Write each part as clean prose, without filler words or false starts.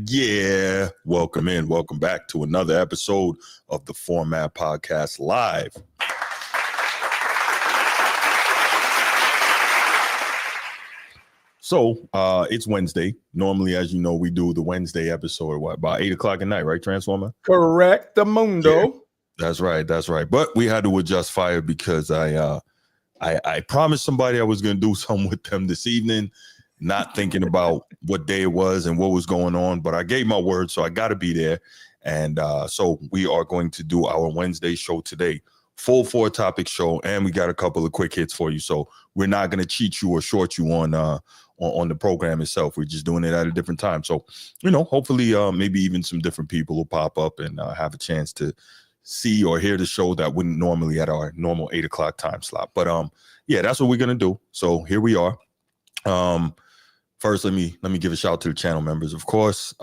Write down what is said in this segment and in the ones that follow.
Yeah. Welcome back to another episode of the Format Podcast Live. So it's Wednesday. Normally, as you know, we do the Wednesday episode about 8 o'clock at night, right, Transformer? Correct, the mundo. Yeah, that's right. But we had to adjust fire because I promised somebody I was going to do something with them this evening, not thinking about what day it was and what was going on. But I gave my word, so I got to be there. And so we are going to do our Wednesday show today. Full 4-topic show, and we got a couple of quick hits for you. So we're not going to cheat you or short you on the program itself. We're just doing it at a different time. So, hopefully maybe even some different people will pop up and have a chance to see or hear the show that wouldn't normally at our normal 8 o'clock time slot. But yeah, that's what we're going to do. So here we are. First, let me give a shout out to the channel members. Of course,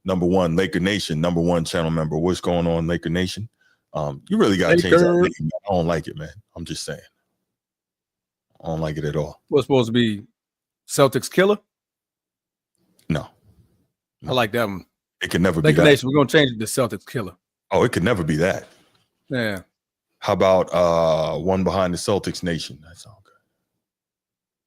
number one, Laker Nation, number one channel member. What's going on, Laker Nation? You really got to change that name. I don't like it, man. I'm just saying. I don't like it at all. What's supposed to be Celtics killer? No. I like that one. It can never be Laker that. Nation, we're going to change it to Celtics killer. Oh, it could never be that. Yeah. How about one behind the Celtics Nation? That sounds good.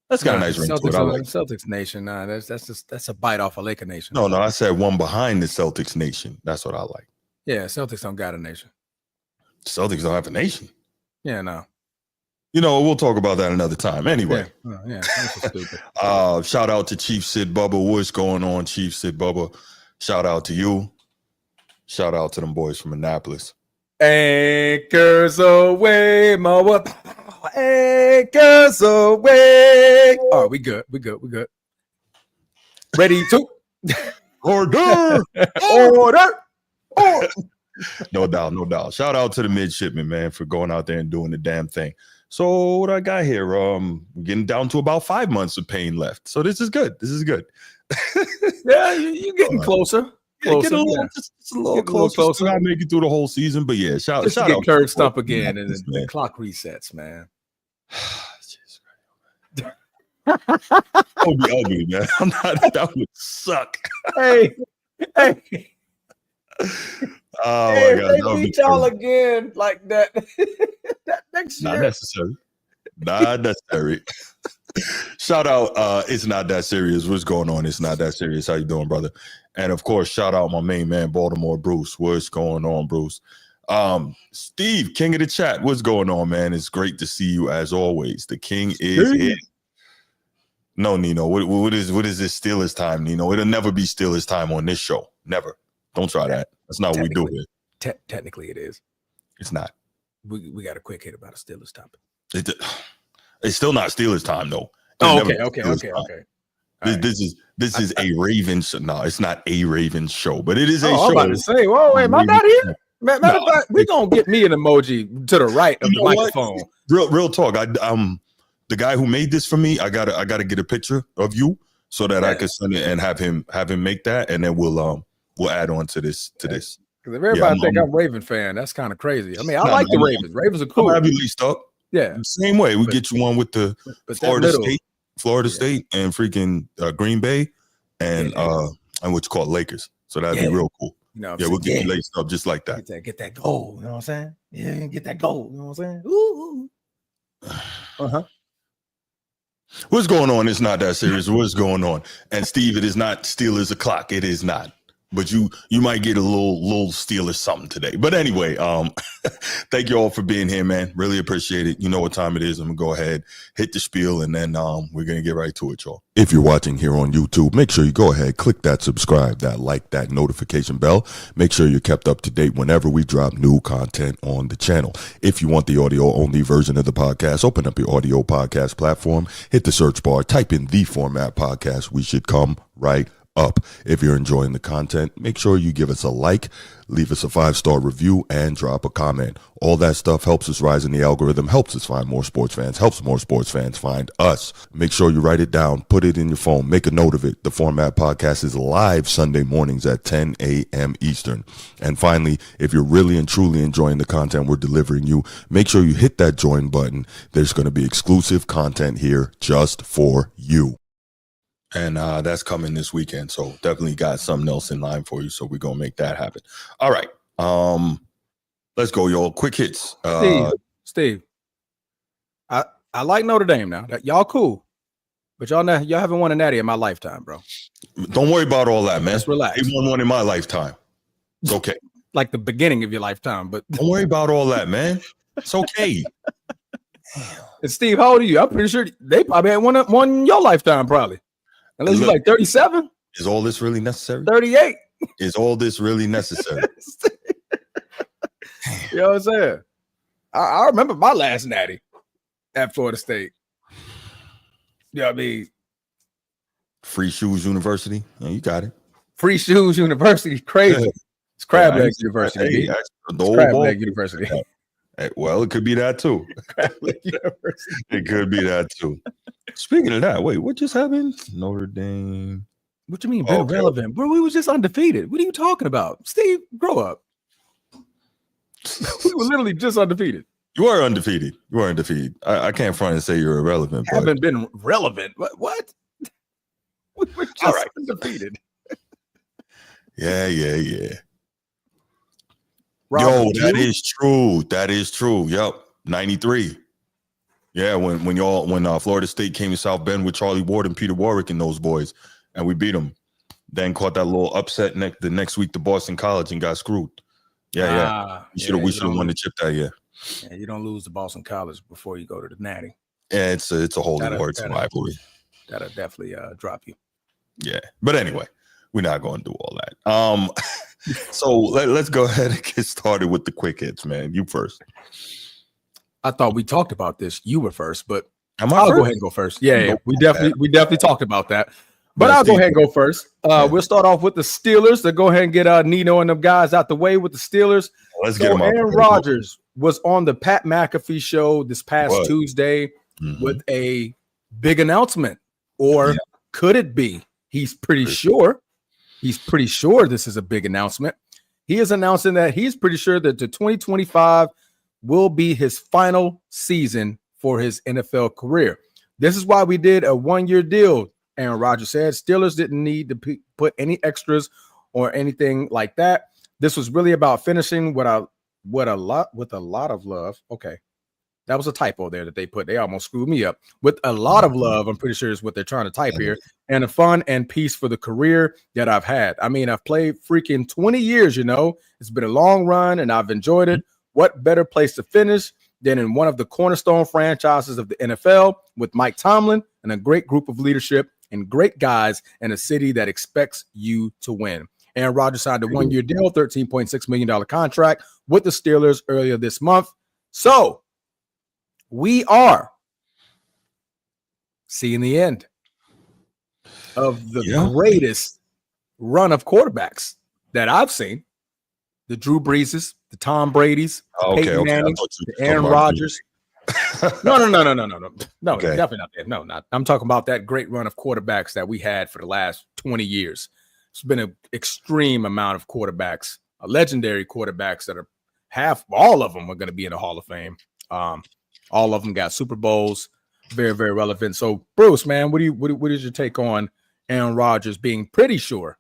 That's got a nice ring to it. I like Celtics Nation. Nah, that's a bite off of Laker Nation. No, I said one behind the Celtics Nation. That's what I like. Yeah, Celtics don't got a nation. Celtics don't have a nation. Yeah, no. We'll talk about that another time. Anyway. Yeah, that's stupid. Shout out to Chief Sid Bubba. What's going on, Chief Sid Bubba? Shout out to you. Shout out to them boys from Annapolis. Anchors away, my anchors away. Oh, we good. Ready to order. No doubt. Shout out to the midshipmen, man, for going out there and doing the damn thing. So what I got here, we're getting down to about 5 months of pain left. So this is good. Yeah, you're getting closer. Just a little closer. Still not make it through the whole season, but yeah, shout out. Curve stump again, and the clock resets, man. That would be ugly, man. That would suck. Hey. Oh my God! That would be y'all again like that. That next year. Not necessary. Shout out. It's not that serious. What's going on? It's not that serious. How you doing, brother? And of course, shout out my main man, Baltimore Bruce. What's going on, Bruce? Steve, king of the chat. What's going on, man? It's great to see you as always. The king is here. No, Nino. What is this Steelers time, Nino? It'll never be Steelers time on this show. Never. Don't try that. That's not what we do here. Technically, it is. It's not. We got a quick hit about a Steelers topic. It's still not Steelers time, though. Okay. This is a Ravens show. No, it's not a Ravens show, but it is a show. I'm about to say, whoa, am I not here? Matter of fact, we're gonna get me an emoji to the right of the microphone. Real talk. The guy who made this for me, I gotta get a picture of you so that I can send it and have him make that, and then we'll add on to this. Because if everybody think I'm a Raven fan, that's kind of crazy. I mean, I like the Ravens. Ravens are cool. I'll have you leased up. Yeah. Same way. We get you one with the Florida State and freaking Green Bay and what you call Lakers. So that'd be real cool. We'll get you laced up just like that. Get that goal. You know what I'm saying? Yeah, get that goal. You know what I'm saying? What's going on? It's not that serious. What's going on? And Steve, it is not Steelers o'clock. It is not. But you might get a little Steelers something today. But anyway, thank you all for being here, man. Really appreciate it. You know what time it is. I'm going to go ahead, hit the spiel, and then we're going to get right to it, y'all. If you're watching here on YouTube, make sure you go ahead, click that subscribe, that like, that notification bell. Make sure you're kept up to date whenever we drop new content on the channel. If you want the audio-only version of the podcast, open up your audio podcast platform, hit the search bar, type in the Format Podcast. We should come right up. If you're enjoying the content, make sure you give us a like, leave us a 5-star review, and drop a comment. All that stuff helps us rise in the algorithm, helps us find more sports fans, helps more sports fans find us. Make sure you write it down, put it in your phone, make a note of it. The Format Podcast is live Sunday mornings at 10 a.m. Eastern. And finally, if you're really and truly enjoying the content we're delivering you, make sure you hit that join button. There's going to be exclusive content here just for you. And that's coming this weekend. So definitely got something else in line for you. So we're going to make that happen. All right. Let's go, y'all. Quick hits. Steve. I like Notre Dame now. Y'all cool. But y'all haven't won a natty in my lifetime, bro. Don't worry about all that, man. Just relax. They won one in my lifetime. It's okay. Like the beginning of your lifetime, but don't worry about all that, man. It's okay. And Steve, how old are you? I'm pretty sure they probably had one in your lifetime, probably. Unless you're like 37. Is all this really necessary? 38. Is all this really necessary? You know what I'm saying? I remember my last natty at Florida State. You know what I mean? Free Shoes University. Yeah, you got it. Free Shoes University. Crazy. It's Crab Leg University. Crab Leg University. Well, it could be that too. It could be that too. Speaking of that, wait, what just happened? Notre Dame. What you mean been relevant? Bro, we was just undefeated. What are you talking about? Steve, grow up. We were literally just undefeated. You are undefeated. You are undefeated. I can't front and say you're irrelevant. Haven't been relevant. What? We were just undefeated. Yeah. Yo, that is true. That is true. Yep. 93. Yeah, when Florida State came to South Bend with Charlie Ward and Peter Warwick and those boys, and we beat them. Then caught that little upset the next week to Boston College and got screwed. Yeah. We should have won the chip that year. Yeah, you don't lose to Boston College before you go to the Natty. Yeah, it's a whole hard rivalry. That'll definitely drop you. Yeah, but anyway, we're not going to do all that. So let's go ahead and get started with the quick hits, man. You first. I thought we talked about this. You were first, but I'll go ahead and go first. Yeah, we definitely talked about that. But I'll go ahead and go first. We'll start off with the Steelers to go ahead and get Nino and them guys out the way with the Steelers. Let's get them out. Aaron Rodgers was on the Pat McAfee show this past Tuesday with a big announcement. Or could it be? He's pretty sure. He's pretty sure this is a big announcement. He is announcing that he's pretty sure that the 2025 will be his final season for his NFL career. This is why we did a one-year deal. Aaron Rodgers said Steelers didn't need to put any extras or anything like that. This was really about finishing with a lot of love. Okay. That was a typo there that they put. They almost screwed me up. With a lot of love, I'm pretty sure is what they're trying to type here. And a fun and peace for the career that I've had. I mean, I've played freaking 20 years, It's been a long run and I've enjoyed it. What better place to finish than in one of the cornerstone franchises of the NFL with Mike Tomlin and a great group of leadership and great guys in a city that expects you to win. Aaron Rodgers signed a one-year deal, $13.6 million contract with the Steelers earlier this month. So we are seeing the end of the greatest run of quarterbacks that I've seen. The Drew Breeses, the Tom Brady's, Peyton Manning, the Aaron Rodgers. No, definitely not that. No, not. I'm talking about that great run of quarterbacks that we had for the last 20 years. It's been an extreme amount of quarterbacks, legendary quarterbacks that are all of them are going to be in the Hall of Fame. All of them got Super Bowls, very, very relevant. So, Bruce, man, what is your take on Aaron Rodgers being pretty sure,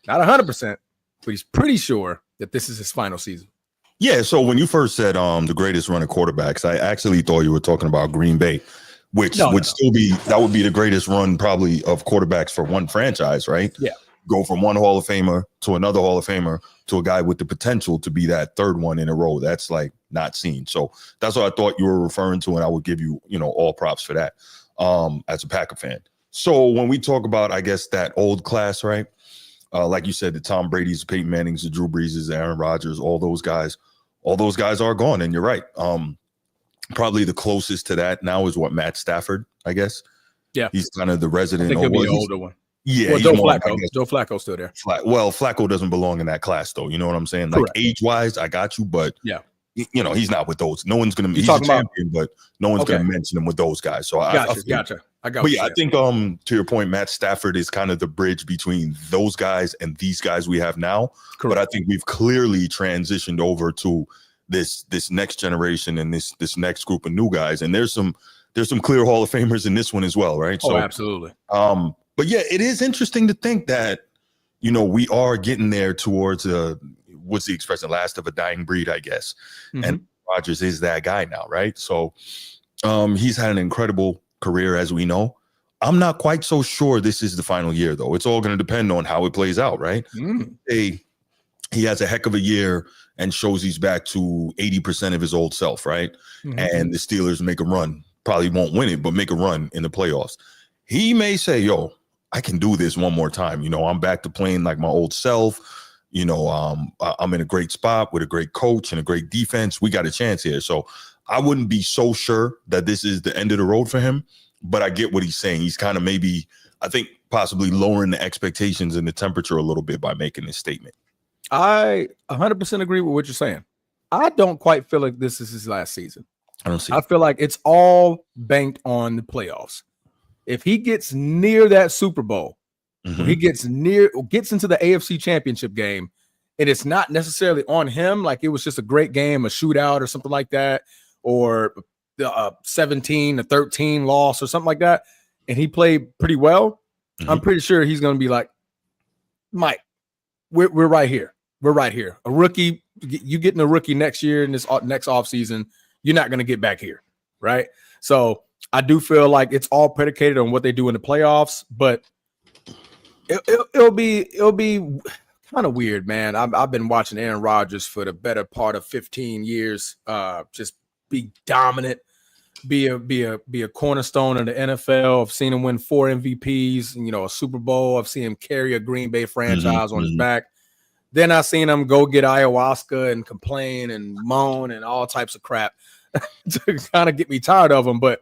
not 100%, but he's pretty sure that this is his final season? Yeah, so when you first said the greatest run of quarterbacks, I actually thought you were talking about Green Bay, which still be the greatest run probably of quarterbacks for one franchise, right? Yeah. Go from one Hall of Famer to another Hall of Famer to a guy with the potential to be that third one in a row. That's like not seen. So that's what I thought you were referring to, and I would give you, all props for that as a Packer fan. So when we talk about, I guess, that old class, right? Like you said, the Tom Brady's, the Peyton Mannings, the Drew Breeses, the Aaron Rodgers, all those guys are gone. And you're right. Probably the closest to that now is what, Matt Stafford, I guess. Yeah. He's kind of the resident. I think he'll be the older one. Yeah. Well, Joe Flacco's still there. Flacco doesn't belong in that class, though. You know what I'm saying? Like, age-wise, I got you, but he's not with those. No one's going to. He's a champion, but no one's going to mention him with those guys. So gotcha. I got. But I think to your point, Matt Stafford is kind of the bridge between those guys and these guys we have now. Correct. But I think we've clearly transitioned over to this next generation and this next group of new guys. And there's some clear Hall of Famers in this one as well, right? So absolutely. But yeah, it is interesting to think that, we are getting there towards what's the expression? Last of a dying breed, I guess. Mm-hmm. And Rodgers is that guy now, right? So he's had an incredible career, as we know. I'm not quite so sure this is the final year, though. It's all going to depend on how it plays out, right? He has a heck of a year and shows he's back to 80% of his old self, right? And the Steelers make a run. Probably won't win it, but make a run in the playoffs. He may say, yo, I can do this one more time. I'm back to playing like my old self. I'm in a great spot with a great coach and a great defense. We got a chance here. So I wouldn't be so sure that this is the end of the road for him. But I get what he's saying. He's kind of maybe, I think, possibly lowering the expectations and the temperature a little bit by making this statement. I 100% agree with what you're saying. I don't quite feel like this is his last season. I feel like it's all banked on the playoffs. If he gets near that Super Bowl, he gets into the AFC Championship game, and it's not necessarily on him, like it was just a great game, a shootout or something like that, or the 17-13 loss or something like that, and he played pretty well, I'm pretty sure he's going to be like, Mike, we're right here. We're right here. A rookie, you getting a rookie next year in this next offseason, you're not going to get back here, right? So I do feel like it's all predicated on what they do in the playoffs, but it'll be kind of weird, man. I've been watching Aaron Rodgers for the better part of 15 years, just be dominant, be a cornerstone in the NFL. I've seen him win 4 MVPs, a Super Bowl. I've seen him carry a Green Bay franchise on his back. Then I've seen him go get ayahuasca and complain and moan and all types of crap to kind of get me tired of him. But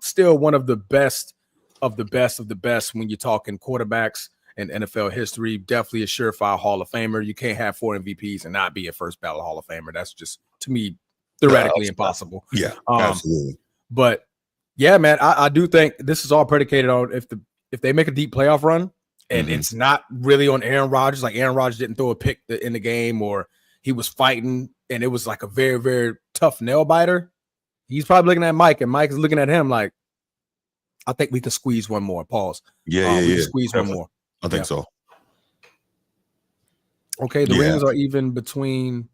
still one of the best of the best when you're talking quarterbacks in NFL history. Definitely a surefire Hall of Famer. You can't have 4 MVPs and not be a first ballot Hall of Famer. That's just, to me, theoretically impossible. Yeah, absolutely. But yeah, man, I do think this is all predicated on if they make a deep playoff run and it's not really on Aaron Rodgers. Like Aaron Rodgers didn't throw a pick in the game, or he was fighting and it was like a very, very tough nail biter. He's probably looking at Mike, and Mike is looking at him like, I think we can squeeze one more. Pause. Yeah. Squeeze one more. I think so. Okay, the rings are even between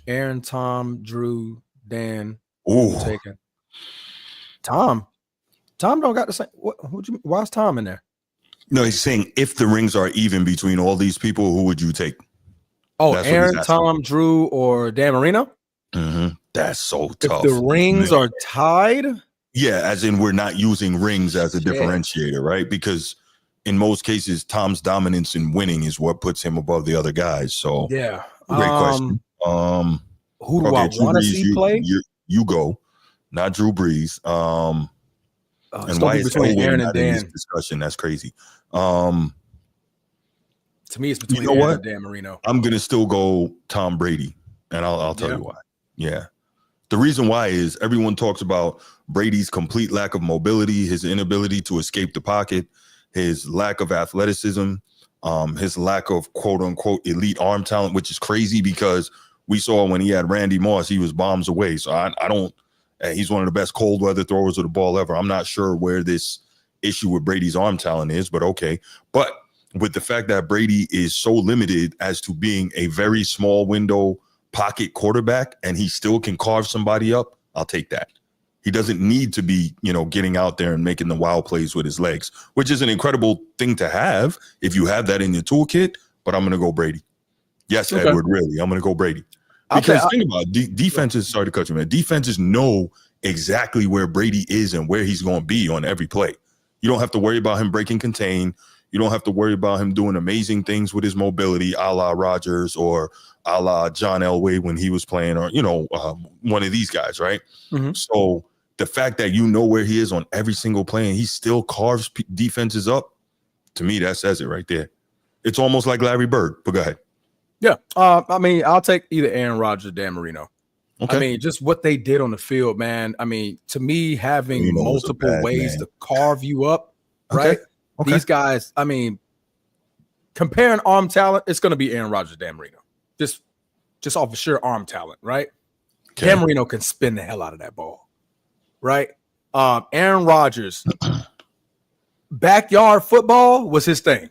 Aaron, Tom, Drew, Dan. Ooh. Taken. Tom don't got the same. Why is Tom in there? No, he's saying if the rings are even between all these people, who would you take? Oh, that's Aaron, Tom, Drew, or Dan Marino? That's so tough. If the rings are tied? Yeah, as in we're not using rings as a differentiator, right? Because in most cases, Tom's dominance in winning is what puts him above the other guys. So yeah, great question. Who do I want to see play? You go, not Drew Brees. And why is between Aaron and Dan? In this discussion? That's crazy. To me, it's between Aaron and Dan Marino. I'm gonna still go Tom Brady, and I'll tell you why. Yeah, the reason why is everyone talks about Brady's complete lack of mobility, his inability to escape the pocket, his lack of athleticism, his lack of quote unquote elite arm talent, which is crazy because we saw when he had Randy Moss, he was bombs away. So I don't. He's one of the best cold weather throwers of the ball ever. I'm not sure where this issue with Brady's arm talent is, but okay. But with the fact that Brady is so limited as to being a very small window pocket quarterback and he still can carve somebody up, I'll take that. He doesn't need to be, getting out there and making the wild plays with his legs, which is an incredible thing to have if you have that in your toolkit. But I'm going to go Brady. Yes, okay. Edward, really. I'm going to go Brady. Because think about it, defenses, sorry to cut you, man. Defenses know exactly where Brady is and where he's going to be on every play. You don't have to worry about him breaking contain. You don't have to worry about him doing amazing things with his mobility, a la Rodgers or a la John Elway when he was playing, or, one of these guys, right? So the fact that where he is on every single play and he still carves defenses up, to me, that says it right there. It's almost like Larry Bird, but go ahead. Yeah, I'll take either Aaron Rodgers or Dan Marino. Okay. Just what they did on the field, man. To me, having multiple ways to carve you up, right? Okay. These guys, comparing arm talent, it's going to be Aaron Rodgers, Dan Marino. Just off of sheer arm talent, right? Okay. Dan Marino can spin the hell out of that ball, right? Aaron Rodgers, backyard football was his thing.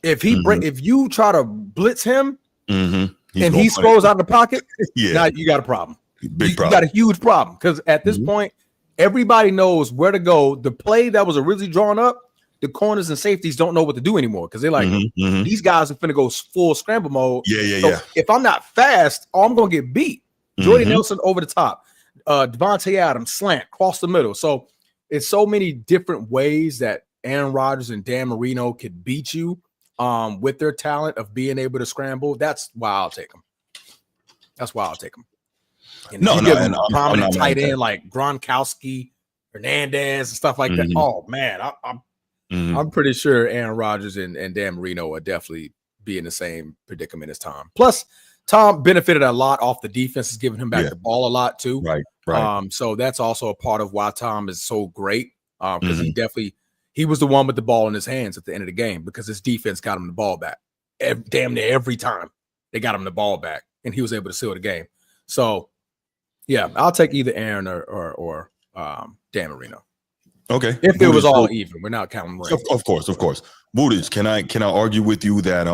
If you try to blitz him and he scrolls out of the pocket, now you got a problem. Big problem. You got a huge problem because at this point, everybody knows where to go. The play that was originally drawn up, the corners and safeties don't know what to do anymore because they're like, these guys are finna go full scramble mode. So if I'm not fast, I'm gonna get beat. Jordy Nelson over the top, Devontae Adams slant across the middle. So it's so many different ways that Aaron Rodgers and Dan Marino could beat you with their talent of being able to scramble. That's why I'll take them. And prominent tight end like Gronkowski, Hernandez, and stuff like that. Oh man, I'm pretty sure Aaron Rodgers and Dan Marino will definitely be in the same predicament as Tom. Plus, Tom benefited a lot off the defense, is giving him back the ball a lot too. Right. So that's also a part of why Tom is so great because he was the one with the ball in his hands at the end of the game because his defense got him the ball back. Damn near every time they got him the ball back, and he was able to seal the game. So, yeah, I'll take either Aaron or Dan Marino. Okay. If it was all even, we're not counting rings. Of course. Budic, can I argue with you that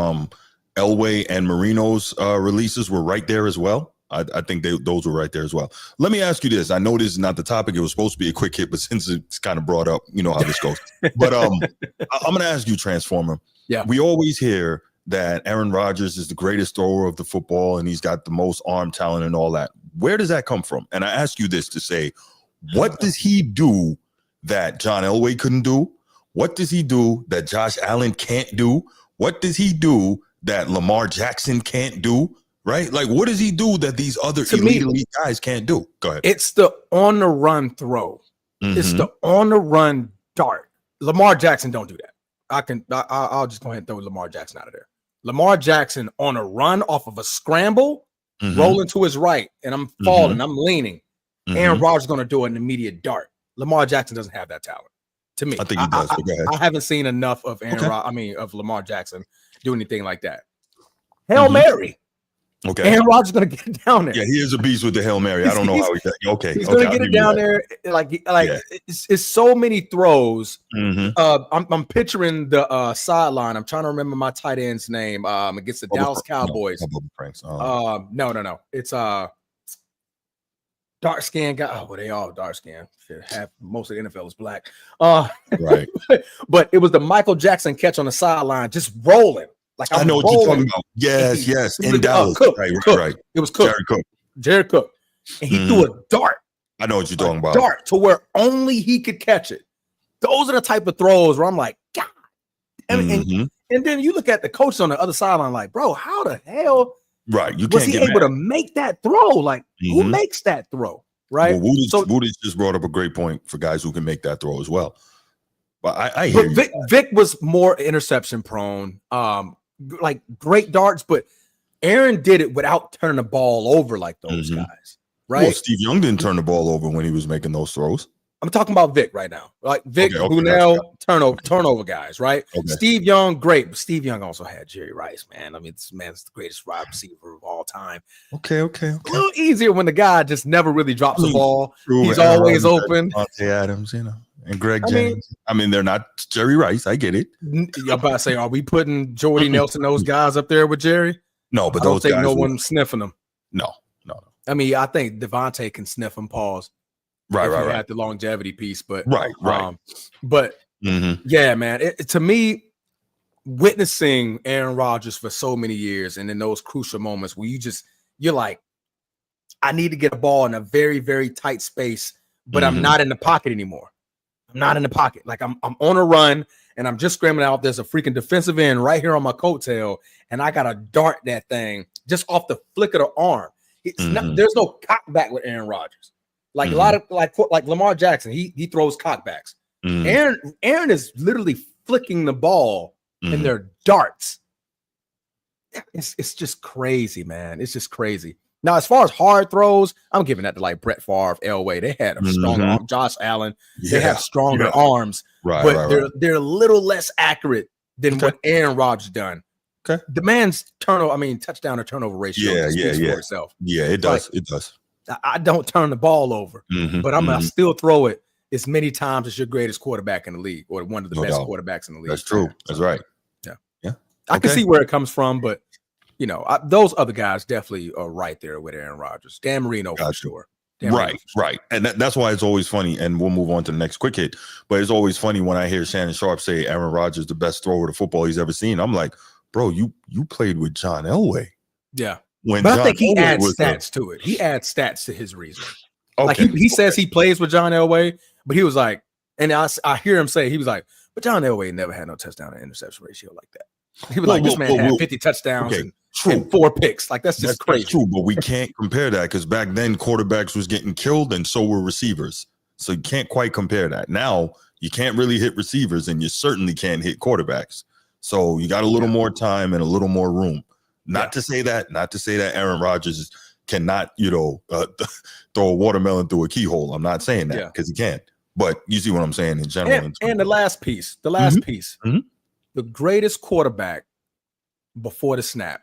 Elway and Marino's releases were right there as well? I think those were right there as well. Let me ask you this. I know this is not the topic. It was supposed to be a quick hit, but since it's kind of brought up, you know how this goes. But I'm going to ask you, Transformer. Yeah. We always hear that Aaron Rodgers is the greatest thrower of the football and he's got the most arm talent and all that. Where does that come from? And I ask you this to say, what does he do that John Elway couldn't do? What does he do that Josh Allen can't do? What does he do that Lamar Jackson can't do? Right? Like, what does he do that these other elite guys can't do? Go ahead. It's the on-the-run throw. It's the on-the-run dart. Lamar Jackson don't do that. I'll just go ahead and throw Lamar Jackson out of there. Lamar Jackson on a run off of a scramble, rolling to his right, and I'm falling, I'm leaning. Aaron Rodgers is going to do an immediate dart. Lamar Jackson doesn't have that talent. To me, I think he does. Go ahead. I haven't seen enough of of Lamar Jackson do anything like that. Hail Mary. Okay. Aaron Rodgers is going to get down there. Yeah, he is a beast with the Hail Mary. I don't know how he. Okay. He's going to get it down there. It's so many throws. I'm picturing the sideline. I'm trying to remember my tight end's name against the Dallas Cowboys. No. It's dark skin guy. Oh, well, they all dark skin. Most of the NFL is black. Right. But it was the Michael Jackson catch on the sideline, just rolling. Like I know what you're talking about. Yes. In Dallas. Right. It was Cook. Jared Cook. And he threw a dart. I know what you're talking about. Dart to where only he could catch it. Those are the type of throws where I'm like, God. And then you look at the coach on the other sideline, like, bro, how the hell was he able to make that throw? Like, who makes that throw? Right. Well, Woody just brought up a great point for guys who can make that throw as well. But I hear you. Vic was more interception prone. Like great darts, but Aaron did it without turning the ball over like those guys, right? Well, Steve Young didn't turn the ball over when he was making those throws. I'm talking about Vic right now. Like Vic, Brunel, turnover guys, right? Okay. Steve Young, great, but Steve Young also had Jerry Rice, man. I mean, this man's the greatest wide receiver of all time. Okay. A little easier when the guy just never really drops the ball. He's always open. Devontae Adams, and Greg James. I mean, they're not Jerry Rice. I get it. I'm about to say, are we putting Jordy Nelson, those guys up there with Jerry? No, but I don't think no one sniffing them. No. I mean, I think Devontae can sniff them. Pause. Right. Had the longevity piece, but right. Yeah, man. To me, witnessing Aaron Rodgers for so many years, and in those crucial moments where you're like, I need to get a ball in a very, very tight space, but I'm not in the pocket anymore. I'm not in the pocket. Like I'm on a run and I'm just scrambling out. There's a freaking defensive end right here on my coattail, and I gotta dart that thing just off the flick of the arm. It's not. There's no cock back with Aaron Rodgers. Like a lot of like Lamar Jackson, he throws cockbacks. Aaron is literally flicking the ball and they're darts. It's just crazy, man. It's just crazy. Now, as far as hard throws, I'm giving that to like Brett Favre, Elway. They had a stronger arm. Josh Allen, they have stronger arms, but they're a little less accurate than what Aaron Rodgers done. Okay, the man's touchdown to turnover ratio speaks for itself. Yeah, it does. It does. I don't turn the ball over, but I'm gonna still throw it as many times as your greatest quarterback in the league or one of the best quarterbacks in the league. That's true. That's right. Yeah. I can see where it comes from, but those other guys definitely are right there with Aaron Rodgers. Dan Marino for sure. Right. And that's why it's always funny, and we'll move on to the next quick hit, but it's always funny when I hear Shannon Sharp say Aaron Rodgers the best thrower of football he's ever seen. I'm like, bro, you played with John Elway. Yeah. But I think he adds stats to it. He adds stats to his reasoning. Okay. Like he says he plays with John Elway, but he was like, and I hear him say, he was like, but John Elway never had no touchdown to interception ratio like that. He was like, this man had 50 touchdowns and 4 picks. Like, that's crazy. True, but we can't compare that because back then quarterbacks was getting killed and so were receivers. So you can't quite compare that. Now you can't really hit receivers and you certainly can't hit quarterbacks. So you got a little more time and a little more room. Not to say that Aaron Rodgers cannot, throw a watermelon through a keyhole. I'm not saying that because he can't. But you see what I'm saying in general. And the last piece, the greatest quarterback before the snap.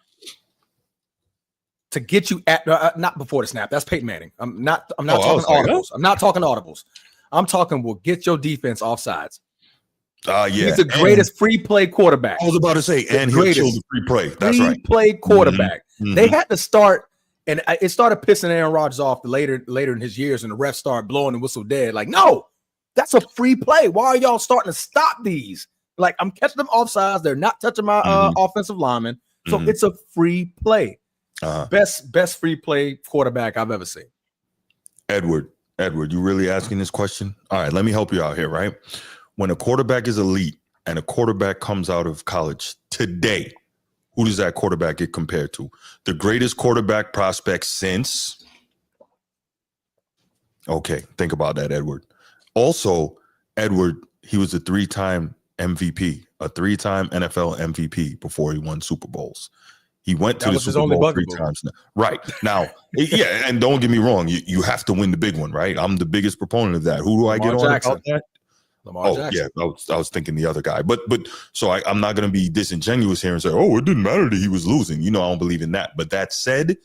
To get you at not before the snap. That's Peyton Manning. I'm not talking audibles. I'm not talking audibles. I'm talking will get your defense offsides. He's the greatest free play quarterback. I was about to say, and he'll kill the free play. That's right. Free play quarterback. They had to start, and it started pissing Aaron Rodgers off later in his years, and the refs started blowing the whistle dead. Like, no, that's a free play. Why are y'all starting to stop these? Like, I'm catching them offsides. They're not touching my offensive lineman. So it's a free play. Best free play quarterback I've ever seen. Edward, you really asking this question? All right, let me help you out here, right? When a quarterback is elite and a quarterback comes out of college today, who does that quarterback get compared to? The greatest quarterback prospect since? Okay, think about that, Edward. Also, Edward, he was a 3-time MVP, a 3-time NFL MVP before he won Super Bowls. He went to the Super Bowl 3 times now. Right. Now, and don't get me wrong, you have to win the big one, right? I'm the biggest proponent of that. Who do I get on about that? Lamar Jackson. Yeah, I was thinking the other guy. But so I'm not going to be disingenuous here and say, it didn't matter that he was losing. I don't believe in that. But that said,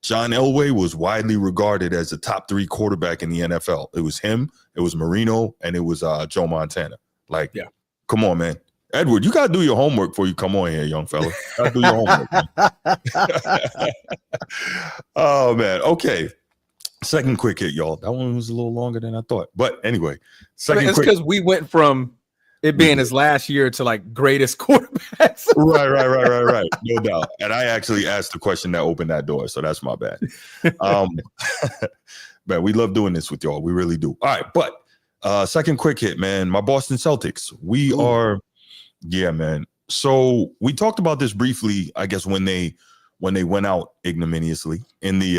John Elway was widely regarded as a top 3 quarterback in the NFL. It was him, it was Marino, and it was Joe Montana. Like, come on, man. Edward, you got to do your homework before you come on here, young fella. Got to do your homework. Man. Oh, man. Okay. Second quick hit, y'all. That one was a little longer than I thought. But anyway, it's because we went from it being his last year to like greatest quarterbacks. Right. No doubt. And I actually asked the question that opened that door. So that's my bad. Man, we love doing this with y'all. We really do. All right. But second quick hit, man. My Boston Celtics. Yeah, man. So we talked about this briefly, I guess, when they went out ignominiously in the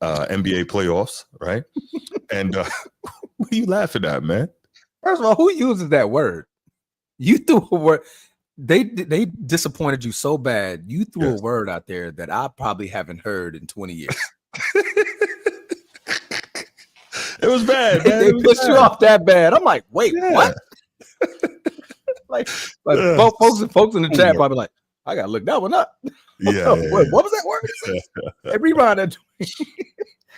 NBA playoffs, right? And what are you laughing at, man? First of all, who uses that word? You threw a word. They disappointed you so bad. You threw a word out there that I probably haven't heard in 20 years. It was bad, man. They pissed you off that bad. I'm like, wait, what? like folks in the chat probably like, I gotta look that one up. Yeah. What was that word? Hey, rewind that.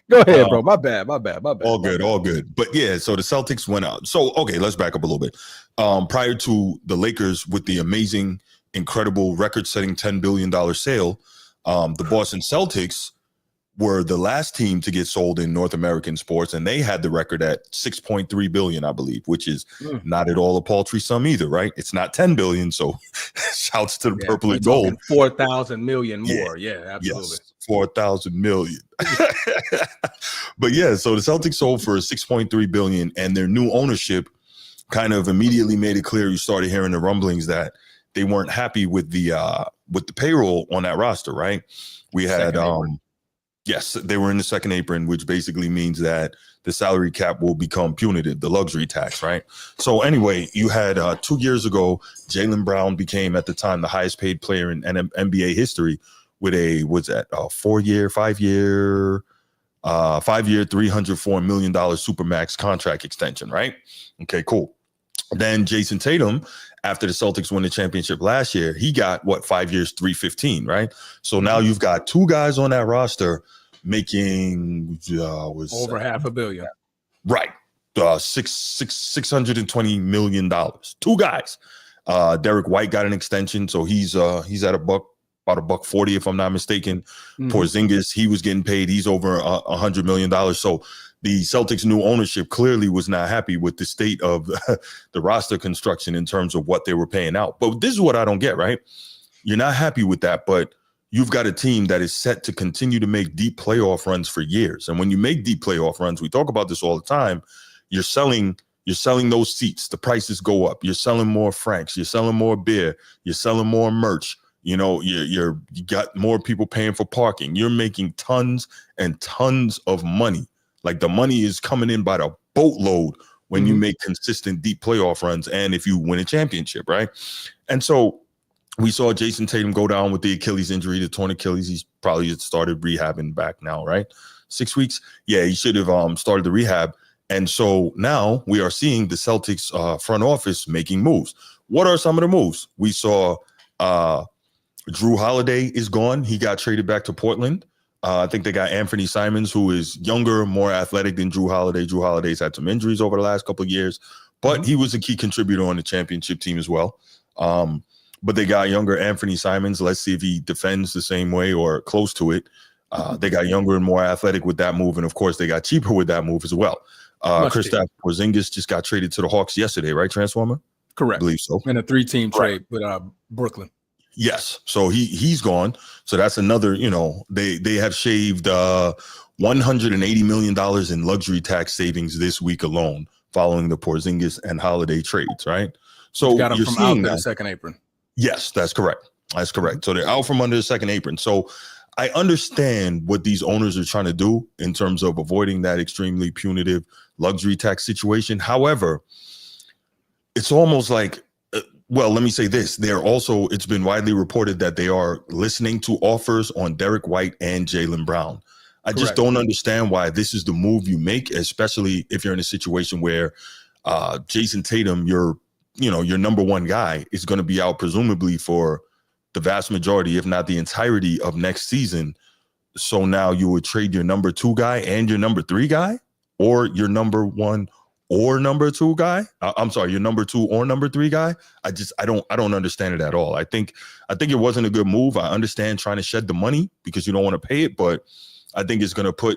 Go ahead, bro. My bad. All good. But yeah, so the Celtics went out. So okay, let's back up a little bit. Prior to the Lakers with the amazing, incredible, record-setting $10 billion sale, the Boston Celtics were the last team to get sold in North American sports, and they had the record at $6.3 billion, I believe, which is not at all a paltry sum either, right? It's not $10 billion, so shouts to the purple and gold. 4,000 million more, absolutely. Yes, 4,000 million. But yeah, so the Celtics sold for $6.3 billion, and their new ownership kind of immediately made it clear. You started hearing the rumblings that they weren't happy with the payroll on that roster, right? We had yes, they were in the second apron, which basically means that the salary cap will become punitive, the luxury tax, right? So anyway, you had 2 years ago, Jaylen Brown became at the time the highest paid player in NBA history with a, five-year, $304 million Supermax contract extension, right? Okay, cool. Then Jason Tatum, after the Celtics won the championship last year, he got 5 years, $315, right? So now you've got 2 guys on that roster making over $500 million. Right. $620 million. Two guys. Derek White got an extension, so he's at about $140, if I'm not mistaken. Porzingis, he was getting paid. He's over $100 million. So the Celtics' new ownership clearly was not happy with the state of the roster construction in terms of what they were paying out. But this is what I don't get, right? You're not happy with that, but you've got a team that is set to continue to make deep playoff runs for years. And when you make deep playoff runs, we talk about this all the time, you're selling those seats. The prices go up. You're selling more franks. You're selling more beer. You're selling more merch. You know, you got more people paying for parking. You're making tons and tons of money. Like, the money is coming in by the boatload when you make consistent deep playoff runs and if you win a championship, right? And so we saw Jason Tatum go down with the Achilles injury, the torn Achilles. He's probably started rehabbing back now, right? 6 weeks. Yeah, he should have started the rehab. And so now we are seeing the Celtics front office making moves. What are some of the moves? We saw Drew Holiday is gone. He got traded back to Portland. I think they got Anthony Simons, who is younger, more athletic than Drew Holiday. Drew Holiday's had some injuries over the last couple of years, but he was a key contributor on the championship team as well. But they got younger Anthony Simons. Let's see if he defends the same way or close to it. They got younger and more athletic with that move. And, of course, they got cheaper with that move as well. Kristaps Porzingis just got traded to the Hawks yesterday, right, Transformer? Correct. I believe so. In a 3-team trade with Brooklyn. Yes. So he's gone. So that's another, they have shaved $180 million in luxury tax savings this week alone following the Porzingis and Holiday trades, right? So got them you're from seeing out that. the second apron. Yes, that's correct. That's correct. So they're out from under the second apron. So I understand what these owners are trying to do in terms of avoiding that extremely punitive luxury tax situation. However, it's almost like, let me say this. It's been widely reported that they are listening to offers on Derek White and Jaylen Brown. I just don't understand why this is the move you make, especially if you're in a situation where Jason Tatum, your number one guy, is going to be out presumably for the vast majority, if not the entirety of next season. So now you would trade your number two guy and your number three guy, or your number one or number two guy. I'm sorry, your number two or number three guy. I don't understand it at all. I think it wasn't a good move. I understand trying to shed the money because you don't want to pay it, but I think it's going to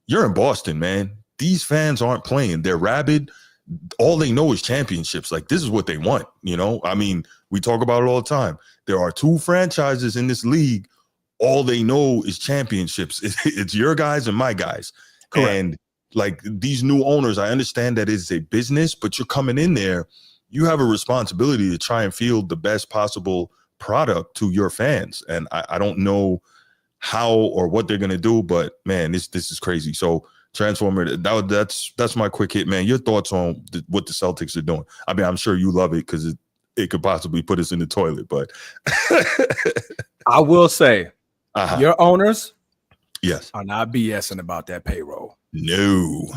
you're in Boston, man. These fans aren't playing. They're rabid. All they know is championships. Like, this is what they want. I mean, we talk about it all the time. There are two franchises in this league. All they know is championships. It's your guys and my guys. Correct. And like, these new owners, I understand that it's a business, but you're coming in there. You have a responsibility to try and field the best possible product to your fans. And I don't know how or what they're going to do, but man, this is crazy. So Transformer, that's my quick hit, man. Your thoughts on what the Celtics are doing? I mean, I'm sure you love it because it could possibly put us in the toilet, but I will say, your owners, yes, are not BSing about that payroll. No,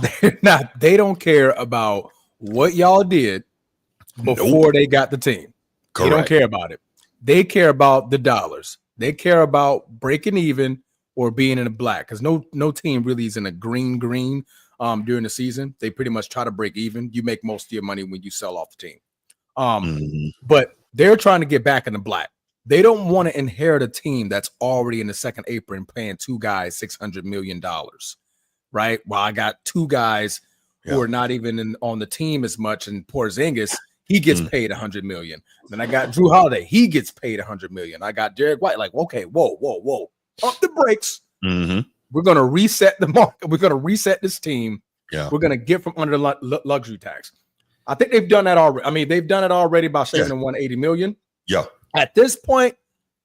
they don't care about what y'all did before they got the team. Correct. They don't care about it. They care about the dollars. They care about breaking even or being in the black, because no team really is in a green during the season. They pretty much try to break even. You make most of your money when you sell off the team. But they're trying to get back in the black. They don't want to inherit a team that's already in the second apron paying two guys $600 million, right? Well, I got two guys who are not even on the team as much, and Porzingis, he gets paid $100 million. Then I got Drew Holiday, he gets paid $100 million. I got Derek White, like, okay, whoa. Pump the brakes. We're going to reset the market. We're going to reset this team. Yeah. We're going to get from under luxury tax. I think they've done that already. I mean, they've done it already by saving them $180 million. Yeah. At this point,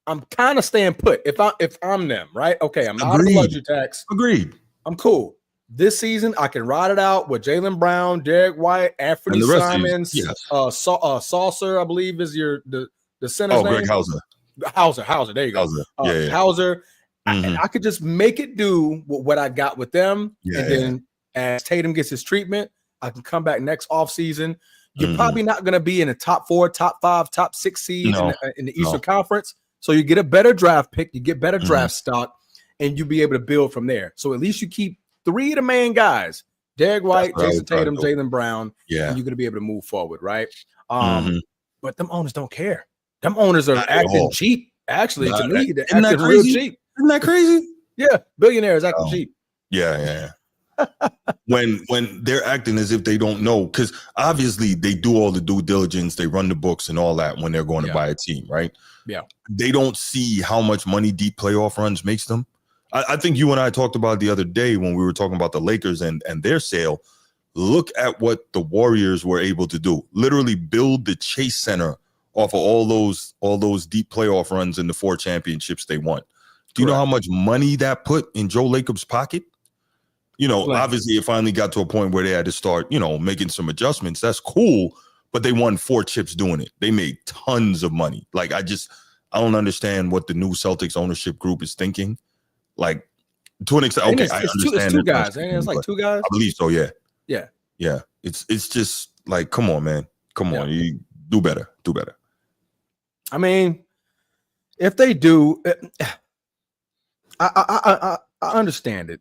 I'm kind of staying put. If I'm them, right? Okay, I'm out of the luxury tax. Agreed. I'm cool. This season, I can ride it out with Jaylen Brown, Derek White, Anthony Simons, Saucer, I believe is the center's name. Greg Hauser. Hauser. There you go. Hauser. And I could just make it do what I got with them. Yeah. And then as Tatum gets his treatment, I can come back next offseason. You're probably not going to be in the top 4, top 5, top 6 seeds in the Eastern Conference. So you get a better draft pick, you get better draft stock, and you'll be able to build from there. So at least you keep 3 of the main guys. Derek White, what I was Jason trying to Tatum, do. Jaylen Brown, Yeah. and you're going to be able to move forward, right? Mhm. But them owners don't care. Them owners are Not at acting all. cheap. Actually, to me, they're Isn't that acting real crazy? cheap. Isn't that crazy? Yeah, billionaires acting cheap. Yeah. when they're acting as if they don't know, because obviously they do all the due diligence, they run the books and all that when they're going to buy a team, right? Yeah. They don't see how much money deep playoff runs makes them. I think you and I talked about the other day when we were talking about the Lakers and their sale. Look at what the Warriors were able to do. Literally build the Chase Center off of all those deep playoff runs in the 4 championships they won. Do you know how much money that put in Joe Lacob's pocket? You know, obviously it finally got to a point where they had to start, making some adjustments. That's cool, but they won 4 chips doing it. They made tons of money. Like, I don't understand what the new Celtics ownership group is thinking. Like, to an extent, okay, I understand. It's 2 guys. It's like 2 guys. I believe so, yeah. Yeah. It's just like, come on, man. Come on. You do better. I mean, if they do, I understand it.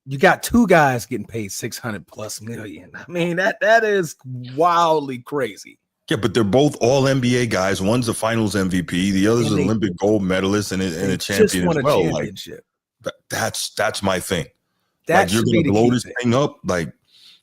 You got 2 guys getting paid $600+ million. I mean, that is wildly crazy. Yeah, but they're both all NBA guys. One's a Finals MVP, the other's an Olympic gold medalist and a champion as well. Championship. Like, that's my thing. That like, you're gonna blow this thing up. Like,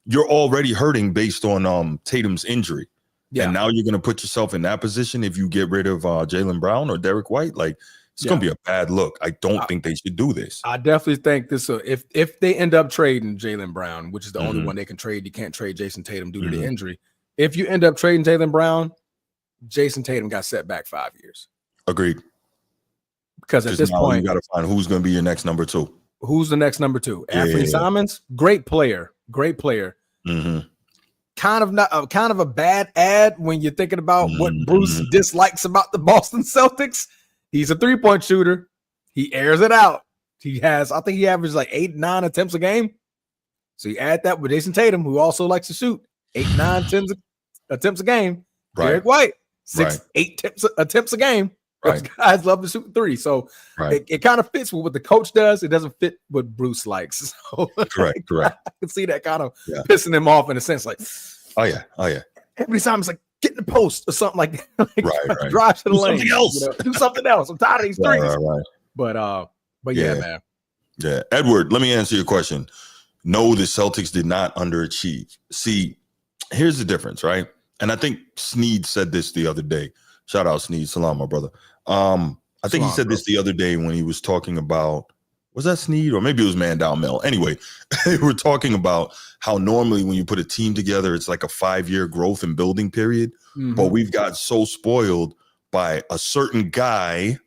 you're already hurting based on Tatum's injury. Yeah. And now you're gonna put yourself in that position if you get rid of Jaylen Brown or Derek White. Like, it's gonna be a bad look. I don't think they should do this. I definitely think this. If they end up trading Jaylen Brown, which is the only one they can trade, you can't trade Jason Tatum due to the injury. If you end up trading Jaylen Brown, Jason Tatum got set back 5 years. Agreed. Because at this point, you got to find who's going to be your next number 2. Who's the next number 2? Anthony Simons, great player. Mm-hmm. Kind of a bad ad when you're thinking about what Bruce dislikes about the Boston Celtics. He's a 3-point shooter. He airs it out. I think he averages like 8-9 attempts a game. So you add that with Jason Tatum, who also likes to shoot 8-9 attempts a game. Right. Derek White, 6-8 attempts a game. Those guys love to shoot 3. So it kind of fits with what the coach does. It doesn't fit what Bruce likes. So correct. I can see that kind of pissing him off in a sense. Like, oh yeah. Every time it's like, get in the post or something like that. Right. Drive to the lane. Something else. Do something else. I'm tired of these threes. Right. But yeah, man. Yeah. Edward, let me answer your question. No, the Celtics did not underachieve. See, here's the difference, right? And I think Sneed said this the other day. Shout out Sneed. Salam, my brother. I think he said this the other day when he was talking about, was that Sneed or maybe it was Mandow Mel? Anyway, they were talking about how normally when you put a team together, it's like a 5-year growth and building period. But we've got so spoiled by a certain guy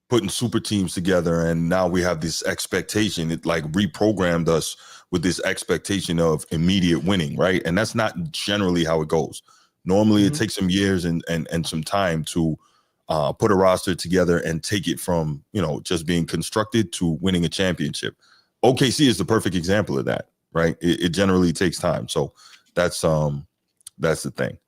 putting super teams together, and now we have this expectation. It like reprogrammed us with this expectation of immediate winning, right? And that's not generally how it goes. Normally it takes some years and some time to put a roster together and take it from, just being constructed to winning a championship. OKC is the perfect example of that, right? It generally takes time. So that's the thing.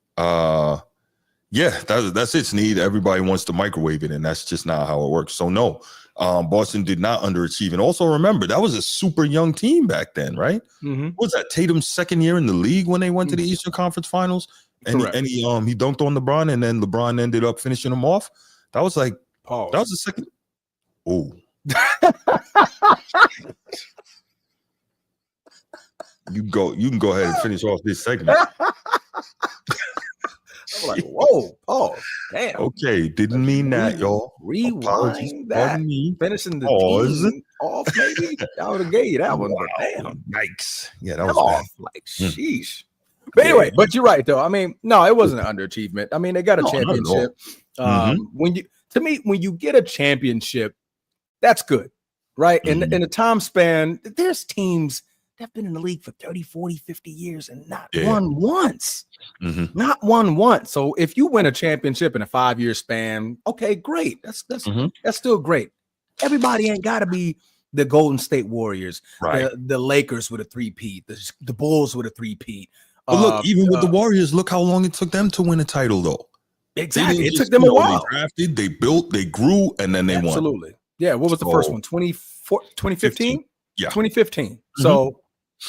That's it, Sneed. Everybody wants to microwave it, and that's just not how it works. So no, Boston did not underachieve. And also remember, that was a super young team back then, right? What was that, Tatum's second year in the league when they went to the Eastern Conference Finals? And he dunked on LeBron, and then LeBron ended up finishing him off. That was like, that was the second. Oh. You can go ahead and finish off this segment. I'm like, whoa, pause. Damn. Okay, didn't mean that, y'all. Rewind that. Finishing the team off, maybe. I would have gave you that one, but damn. Yikes. Yeah, that was bad. Like, sheesh. But anyway, but you're right, though. I mean, no, it wasn't an underachievement. I mean, they got a championship. When you get a championship, that's good, right? In a time span, there's teams that have been in the league for 30, 40, 50 years and not won once. Not won once. So if you win a championship in a 5-year span, okay, great. That's still great. Everybody ain't got to be the Golden State Warriors, the Lakers with a 3-peat, the Bulls with a 3-peat. But look, even with the Warriors, look how long it took them to win a title, though. Exactly. It took them a while. They drafted, they built, they grew, and then they won. Absolutely. Yeah. What was the first one? 2015? Yeah. 2015. So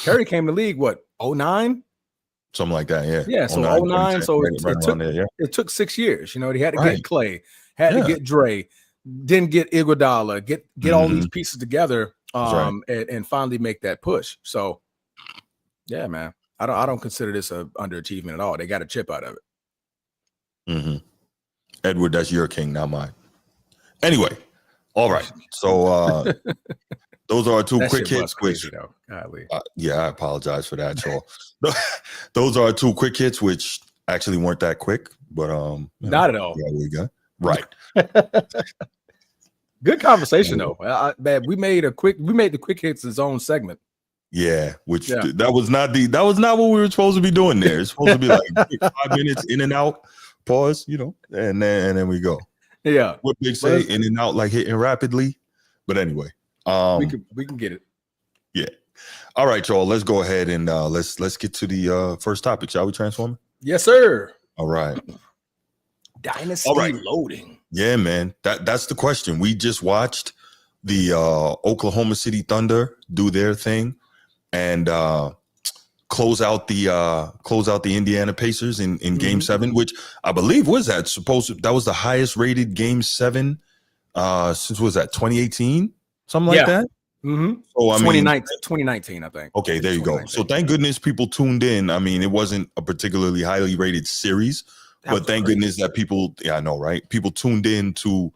Curry came to the league, what, 09? Something like that, yeah. Yeah, so 09. So it took 6 years. You know, he had to get Clay, had to get Dre, then get Iguodala, get all these pieces together, and finally make that push. So, yeah, man, I don't consider this a underachievement at all. They got a chip out of it. Edward, that's your king, not mine. Anyway, all right. So those are our two quick hits. Which, I apologize for that, y'all. Those are our two quick hits, which actually weren't that quick, but not at all. Yeah, we got right. Good conversation though. Man, we made the quick hits his own segment. Yeah, that was not what we were supposed to be doing there. It's supposed to be like 5 minutes in and out, pause, you know, and then we go. Yeah. What Big say, in and out like hitting rapidly. But anyway, we can get it. Yeah. All right, y'all. Let's go ahead and let's get to the first topic. Shall we, Transformer? Yes, sir. All right. Dynasty loading. Yeah, man. That's the question. We just watched the Oklahoma City Thunder do their thing and close out the Indiana Pacers in Game 7, which I believe that was the highest rated Game 7 since 2018, something like that. So I 2019, I think. Okay, there you go. So thank goodness people tuned in. I mean, it wasn't a particularly highly rated series, but thank goodness that people, I know, right? People tuned in to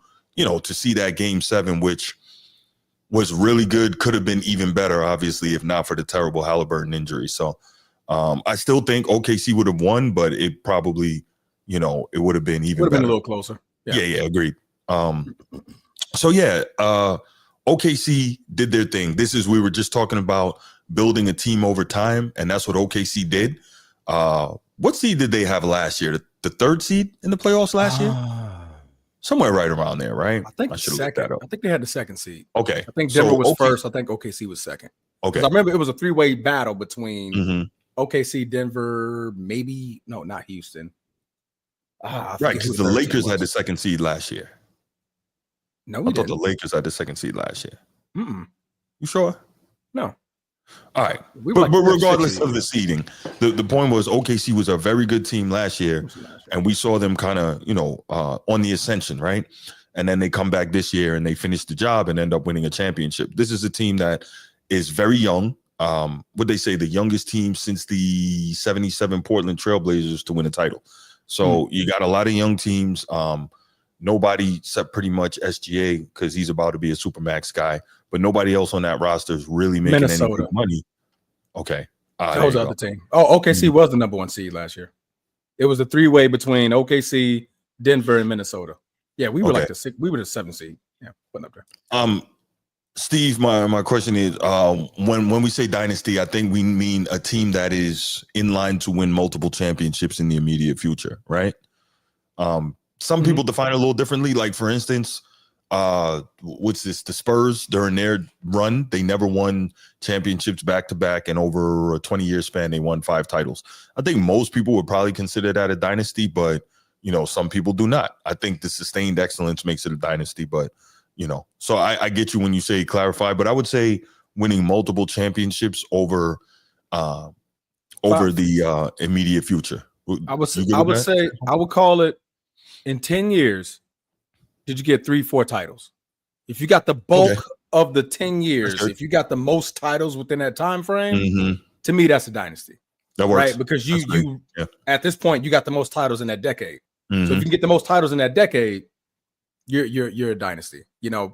see that Game 7, which was really good. Could have been even better, obviously, if not for the terrible Haliburton injury. So I still think OKC would have won, but it probably, it would have been even better. Been a little closer. Yeah, agreed. So yeah, OKC did their thing. We were just talking about building a team over time, and that's what OKC did. What seed did they have last year? The third seed in the playoffs last year? Somewhere right around there, right? I think second. I think they had the second seed. Okay. I think Denver was first. I think OKC was second. Okay. I remember it was a 3-way battle between OKC, Denver, maybe not Houston. Right, because the Lakers had the second seed last year. No, I thought the Lakers had the second seed last year. You sure? No. All right. But regardless of the seeding, the point was OKC was a very good team last year, and we saw them kind of, on the ascension, right? And then they come back this year and they finish the job and end up winning a championship. This is a team that is very young. What they say, the youngest team since the 77 Portland Trailblazers to win a title. So you got a lot of young teams. Nobody except pretty much SGA, because he's about to be a Supermax guy, but nobody else on that roster is really making any good money. Okay. That was the other team. Oh, OKC was the number 1 seed last year. It was a 3-way between OKC, Denver, and Minnesota. Yeah, we were like we were the 7th seed. Yeah, putting up there. Steve, my question is, when we say dynasty, I think we mean a team that is in line to win multiple championships in the immediate future, right? Some people define it a little differently. Like, for instance, what's this? The Spurs, during their run, they never won championships back to back, and over a 20-year span, they won 5 titles. I think most people would probably consider that a dynasty, but some people do not. I think the sustained excellence makes it a dynasty, but so I get you when you say clarify, but I would say winning multiple championships over the immediate future. I would call it. In 10 years, did you get 3-4 titles? If you got the bulk of the 10 years, if you got the most titles within that time frame, to me, that's a dynasty. That works. Right? Because you at this point, you got the most titles in that decade. So if you can get the most titles in that decade, you're a dynasty.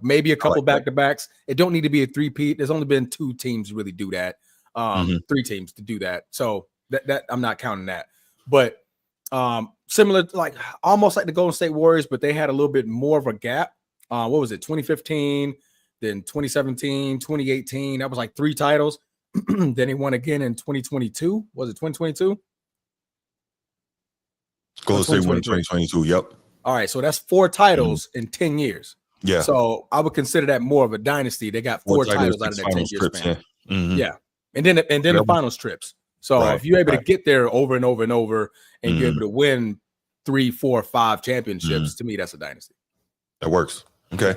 Maybe a couple back-to-backs. It don't need to be a three-peat. There's only been 2 teams really do that. 3 teams to do that. So that I'm not counting that. But similar, like almost like the Golden State Warriors, but they had a little bit more of a gap. What was it? 2015, then 2017, 2018. That was like 3 titles. Then he won again in 2022. Was it 2022? Golden State won in 2022. Yep. All right, so that's 4 titles in 10 years. Yeah. So I would consider that more of a dynasty. They got 4 titles out of that 10-year span. Yeah. And then the finals trips. So if you're able to get there over and over and over, and you're able to win 3, 4, 5 championships, to me, that's a dynasty. That works. Okay.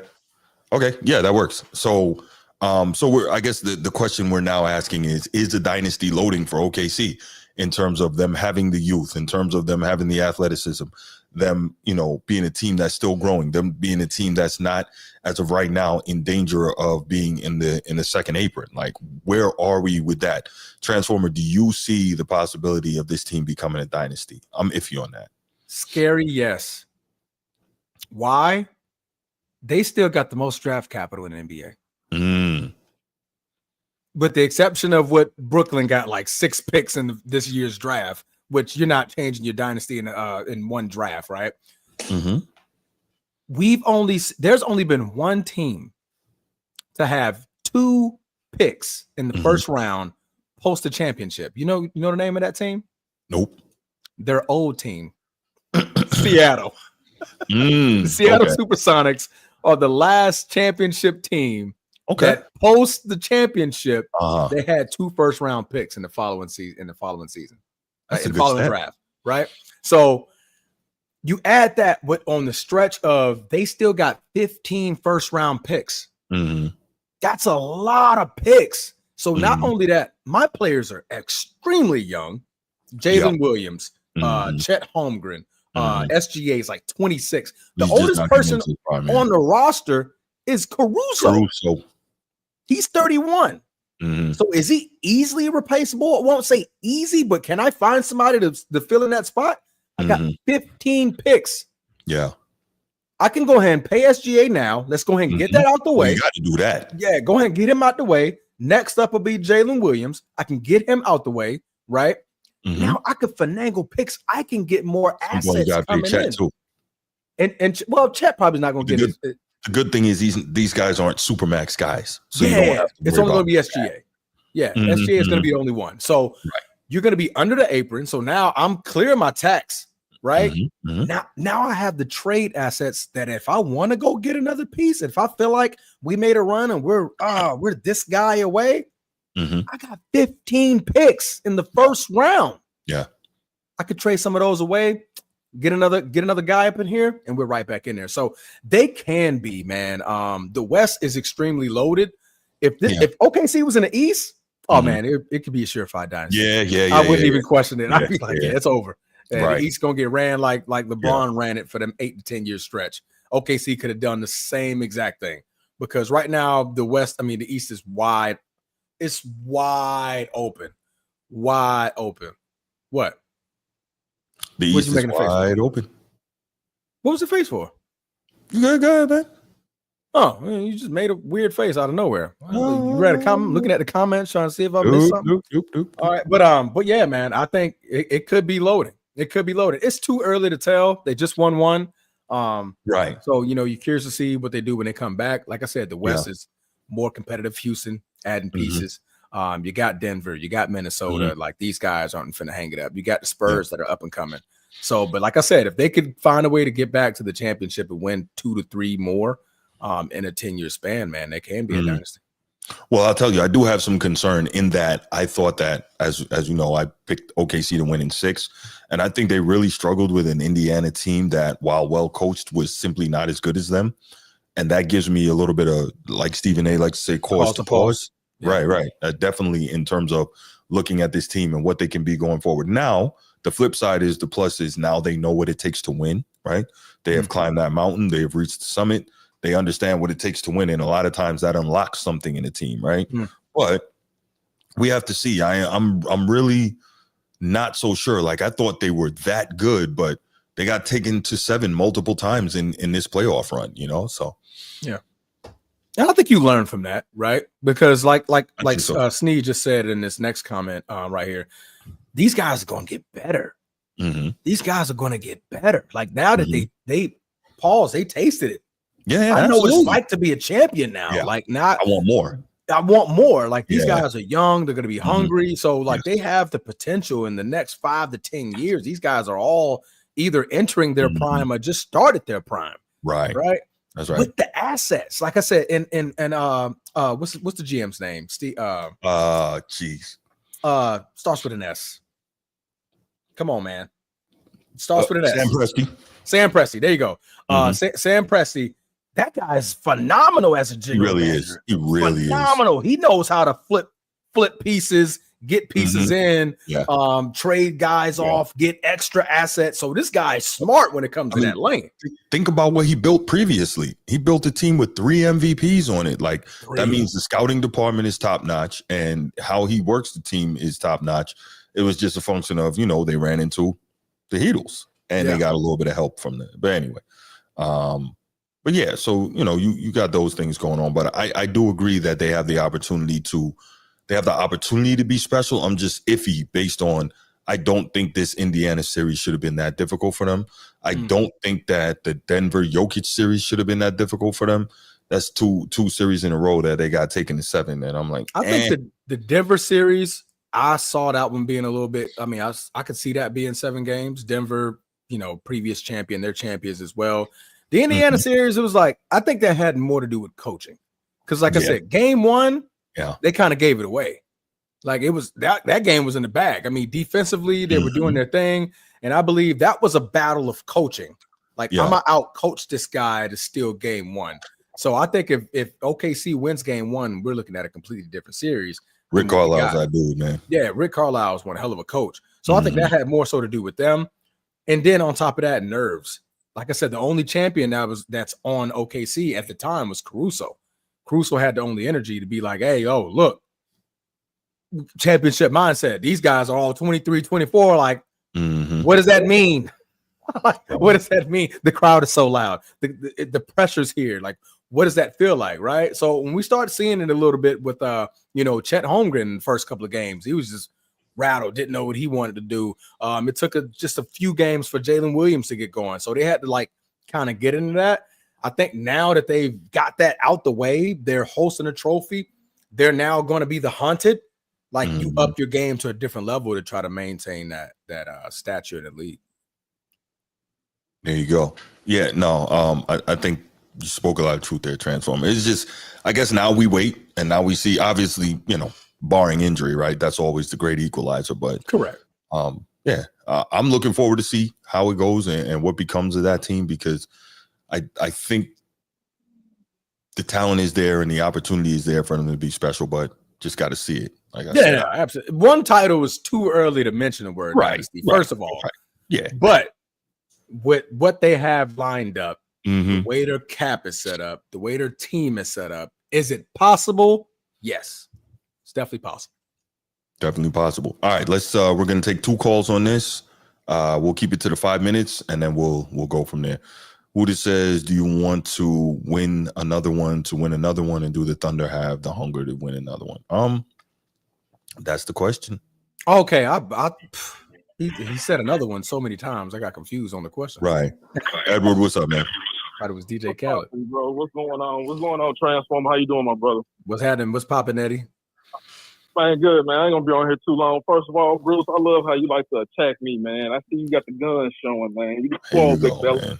Yeah, that works. So So I guess the question we're now asking is the dynasty loading for OKC in terms of them having the youth, in terms of them having the athleticism, them, being a team that's still growing, them being a team that's not, as of right now, in danger of being in the second apron. Like, where are we with that? Transformer, do you see the possibility of this team becoming a dynasty? I'm iffy on that. Scary, yes. Why? They still got the most draft capital in the NBA. With the exception of what Brooklyn got, like 6 picks in this year's draft, which you're not changing your dynasty in one draft, right? Mm-hmm. There's only been one team to have 2 picks in the first round post the championship. You know the name of that team? Nope. Their old team, Seattle. The Seattle Supersonics are the last championship team. That post the championship, they had 2 first-round picks in the following season. In the following draft, right? So you add that on the stretch of they still got 15 first-round picks. That's a lot of picks. So not only that, my players are extremely young. Jalen Williams, Chet Holmgren, SGA is like 26. The oldest person on the roster is Caruso. He's 31. So is he easily replaceable? I won't say easy, but can I find somebody to fill in that spot? I got 15 picks. Yeah. I can go ahead and pay SGA now. Let's go ahead and get that out the way. You got to do that. Yeah, go ahead and get him out the way. Next up will be Jalen Williams. I can get him out the way, right? Now I could finagle picks. I can get more assets coming in. Too. And well, Chet probably not going to get it. The good thing is these guys aren't supermax guys. So it's only going to be SGA. Yeah, SGA is going to be the only one. So you're going to be under the apron. So now I'm clearing my tax, right? Now I have the trade assets that if I want to go get another piece, if I feel like we made a run and we're this guy away, I got 15 picks in the first round. Yeah, I could trade some of those away. Get another guy up in here, and we're right back in there. So they can be, man. The West is extremely loaded. If OKC was in the East, man, it could be a surefire dynasty. Yeah. I wouldn't even question it. I'd be like, it's over. And Right. the East gonna get ran like LeBron ran it for them 8 to 10 year stretch. OKC could have done the same exact thing because right now the East is wide. It's wide open. What? The East is wide open. What was the face for? You good, man? Oh, you just made a weird face out of nowhere. You read a comment, looking at the comments, trying to see if I missed something. All right, but yeah, man, I think it could be loading. It could be loaded. It's too early to tell. They just won one. Right. So you're curious to see what they do when they come back. Like I said, the West is more competitive. Houston adding pieces. You got Denver, you got Minnesota. Like these guys aren't finna hang it up. You got the Spurs that are up and coming. So, but like I said, if they could find a way to get back to the championship and win 2 to 3 more in a 10-year span, man, they can be a dynasty. Well, I'll tell you, I do have some concern in that I thought that, as you know, I picked OKC to win in 6, and I think they really struggled with an Indiana team that, while well coached, was simply not as good as them, and that gives me a little bit of, like Stephen A. likes to say, cause to pause. Yeah. Right. Definitely in terms of looking at this team and what they can be going forward. Now, the flip side is the plus is now they know what it takes to win, right? They have climbed that mountain. They have reached the summit. They understand what it takes to win. And a lot of times that unlocks something in a team, right? But we have to see. I'm really not so sure. Like, I thought they were that good, but they got taken to 7 multiple times in this playoff run, so. Yeah. And I think you learn from that, right? Because like Sneed just said in this next comment right here, these guys are going to get better. These guys are going to get better. Like now that they tasted it. Yeah, I know what it's like to be a champion now. Yeah. Like I want more. Like these guys are young. They're going to be hungry. So like they have the potential in the next 5 to 10 years. These guys are all either entering their prime or just started their prime. Right. That's right. With the assets, like I said, and what's the GM's name? Steve. Starts with an S. Come on, man. Starts with an S. Sam Presti. Sam Presti. There you go. Sam Presti. That guy is phenomenal as a general really manager. is. He really phenomenal. He knows how to flip pieces, get pieces in, trade guys off, get extra assets. So this guy's smart when it comes to that lane. Think about what he built previously. He built a team with 3 MVPs on it. Like that means the scouting department is top notch, and how he works the team is top notch. It was just a function of, they ran into the Heatles and they got a little bit of help from that. But anyway, but yeah, so you got those things going on. But I do agree that they have the opportunity to be special. I'm just iffy based on, I don't think this Indiana series should have been that difficult for them. I don't think that the Denver Jokic series should have been that difficult for them. That's two series in a row that they got taken to 7. And I'm like, I think the Denver series, I saw that one being a little bit, I could see that being 7 games. Denver, previous champion, they're champions as well. The Indiana series, it was like, I think that had more to do with coaching. Because like I said, game 1, they kind of gave it away. Like it was that game was in the bag. I mean, defensively, they were doing their thing. And I believe that was a battle of coaching. Like I'm gonna out coach this guy to steal game 1. So I think if OKC wins game 1, we're looking at a completely different series. Rick Carlisle's that dude, man. Yeah, Rick Carlisle's one hell of a coach. So I think that had more so to do with them. And then on top of that, nerves. Like I said, the only champion that's on OKC at the time was Caruso. Caruso had the only energy to be like, hey, look, championship mindset. These guys are all 23, 24. Like, what does that mean? What does that mean? The crowd is so loud. The pressure's here. Like, what does that feel like, right? So when we start seeing it a little bit with, Chet Holmgren in the first couple of games, he was just rattled, didn't know what he wanted to do. It took just a few games for Jalen Williams to get going. So they had to kind of get into that. I think now that they've got that out the way, they're hosting a trophy. They're now going to be the hunted. Like you up your game to a different level to try to maintain that stature in the league. There you go. Yeah, no, I think you spoke a lot of truth there, Transformer. It's just, I guess now we wait and now we see, obviously, barring injury, right? That's always the great equalizer. But correct. I'm looking forward to see how it goes and what becomes of that team, because I think the talent is there and the opportunity is there for them to be special, but just got to see it. Like I said. Absolutely. One title was too early to mention the word dynasty, first of all. Right. Yeah. But with what they have lined up, the way their cap is set up, the way their team is set up, is it possible? Yes. It's definitely possible. Definitely possible. All right, we're going to take 2 calls on this. We'll keep it to the 5 minutes and then we'll go from there. Huda says, do you want to win another one and do the Thunder have the hunger to win another one? That's the question. Okay, he said another one so many times I got confused on the question. Right. Edward, what's up, man? Thought it was DJ Khaled. Bro, what's going on, Transformer? How you doing, my brother? What's happening? What's popping, Eddie? Man, good, man. I ain't gonna be on here too long. First of all, Bruce, I love how you like to attack me, man. I see you got the gun showing, man. You spoiled, big fella.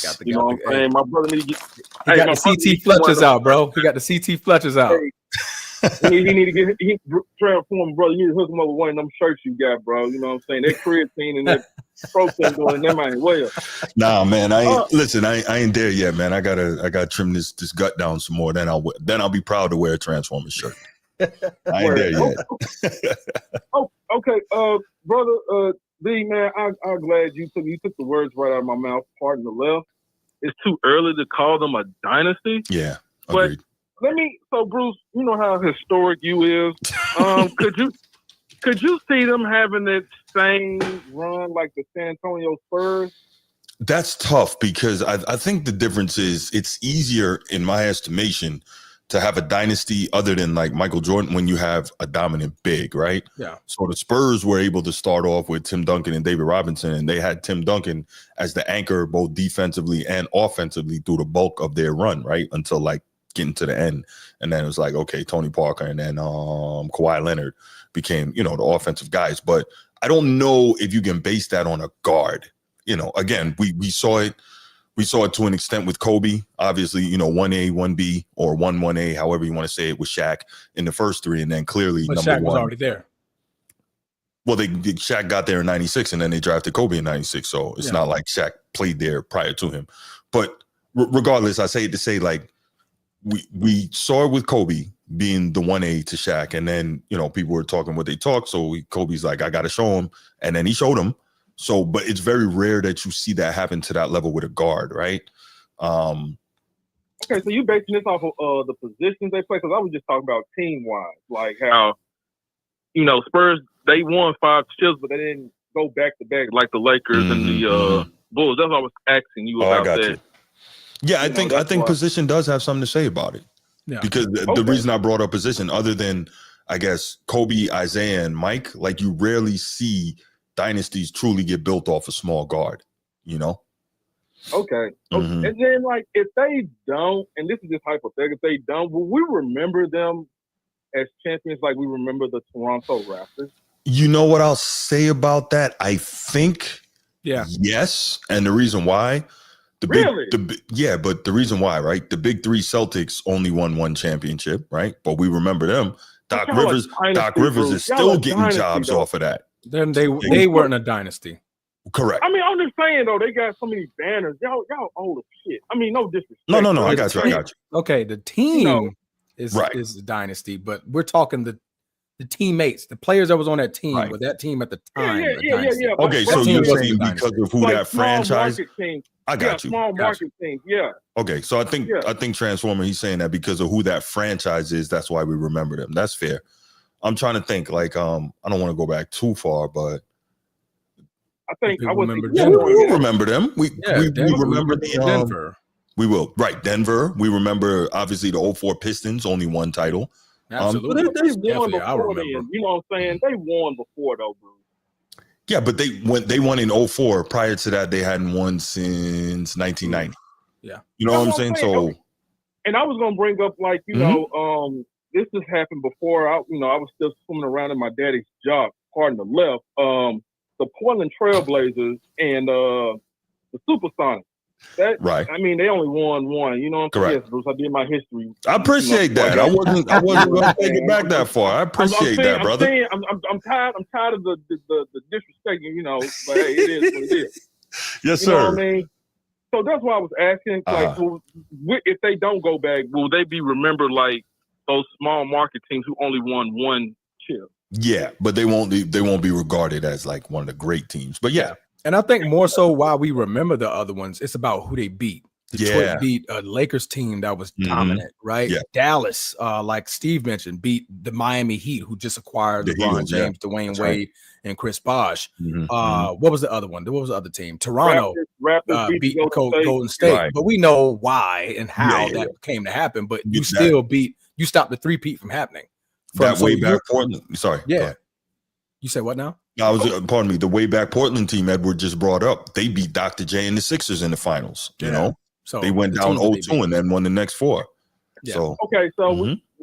Got know what I'm saying? My brother need to get. He got the CT Fletchers out, bro. He got the CT Fletchers out. He need to get Transform, brother. You need to hook him up with one of them shirts you got, bro. You know what I'm saying? That creatine and that protein going, that might well. Nah, man. I ain't there yet, man. I gotta trim this gut down some more. Then I'll be proud to wear a Transformer shirt. I ain't there yet. Okay, brother, D, man, I'm glad you took the words right out of my mouth. Pardon the left. It's too early to call them a dynasty. Yeah, agreed. But so Bruce, you know how historic you is. Could you see them having that same run like the San Antonio Spurs? That's tough because I think the difference is it's easier, in my estimation, to have a dynasty other than like Michael Jordan when you have a dominant big, right? Yeah. So the Spurs were able to start off with Tim Duncan and David Robinson, and they had Tim Duncan as the anchor both defensively and offensively through the bulk of their run, right? Until like getting to the end. And then it was like, okay, Tony Parker and then Kawhi Leonard became, the offensive guys. But I don't know if you can base that on a guard. Again, we saw it. We saw it to an extent with Kobe, obviously, 1A, 1B, or 1A, however you want to say it, with Shaq in the first 3. And then clearly, but number Shaq 1 was already there. Well, Shaq got there in 96 and then they drafted Kobe in 96. So it's not like Shaq played there prior to him. But regardless, I say it to say like we saw it with Kobe being the 1A to Shaq, and then people were talking what they talked. So Kobe's like, I got to show him, and then he showed him. So, but it's very rare that you see that happen to that level with a guard, right? Okay, so you basing this off of the positions they play? Because I was just talking about team-wise, like how, Spurs, they won 5 chips, but they didn't go back-to-back like the Lakers and the Bulls. That's what I was asking you about that. You. Yeah, I think position does have something to say about it. Yeah. Because the reason I brought up position, other than, I guess, Kobe, Isaiah, and Mike, like you rarely see dynasties truly get built off a small guard, Okay. And then, like, if they don't, and this is just hypothetical, if they don't, will we remember them as champions like we remember the Toronto Raptors? You know what I'll say about that? I think, yes. And the reason why, but the reason why, right? The big 3 Celtics only won 1 championship, right? But we remember them. Doc Rivers is still getting jobs off of that. Then they weren't a dynasty. Correct. I mean, I'm just saying though, they got so many banners. Y'all old as shit. I mean, no disrespect. No. I got you. Okay, the team is a dynasty, but we're talking the teammates, the players that was on that team, but that team at the time. Yeah. Okay, so you're saying because of who that franchise? I got you. Small market teams. Yeah. Okay, so I think Transformer, he's saying that because of who that franchise is, that's why we remember them. That's fair. I'm trying to think. Like, I don't want to go back too far, but. I think I would remember. We'll remember them. We remember the Denver. We will. Right, Denver. We remember obviously the 04 Pistons, only 1 title. Absolutely. They won before then. You know what I'm saying? They won before though, bro. Yeah, but they won in 04. Prior to that, they hadn't won since 1990. Yeah. You know what I'm saying? So, and I was gonna bring up like, this has happened before. I was still swimming around in my daddy's job, pardon the left. The Portland Trailblazers and the Supersonics. I mean, they only won 1. You know what I'm saying? Yes, Bruce, I did my history. I appreciate that. I wasn't going to take it back that far. I appreciate that, brother. I'm tired of the disrespecting, but hey, it is what it is. Yes, you sir. Know what I mean? So that's why I was asking, like, if they don't go back, will they be remembered like those small market teams who only won 1 chip? Yeah, but they won't be regarded as like one of the great teams. But yeah. And I think more so while we remember the other ones, it's about who they beat. Detroit beat a Lakers team that was dominant, right? Yeah. Dallas, like Steve mentioned, beat the Miami Heat, who just acquired LeBron James, Dwayne Wade, and Chris Bosh. What was the other one? What was the other team? Toronto Raptors beat Golden State. Right. But we know why and how that came to happen. But you still you stopped the three-peat from happening. That way back Portland. Sorry. Yeah. You said what now? Pardon me. The way back Portland team Edward just brought up, they beat Dr. J and the Sixers in the finals. You know, so they went down 0-2 and then won the next 4. Yeah. So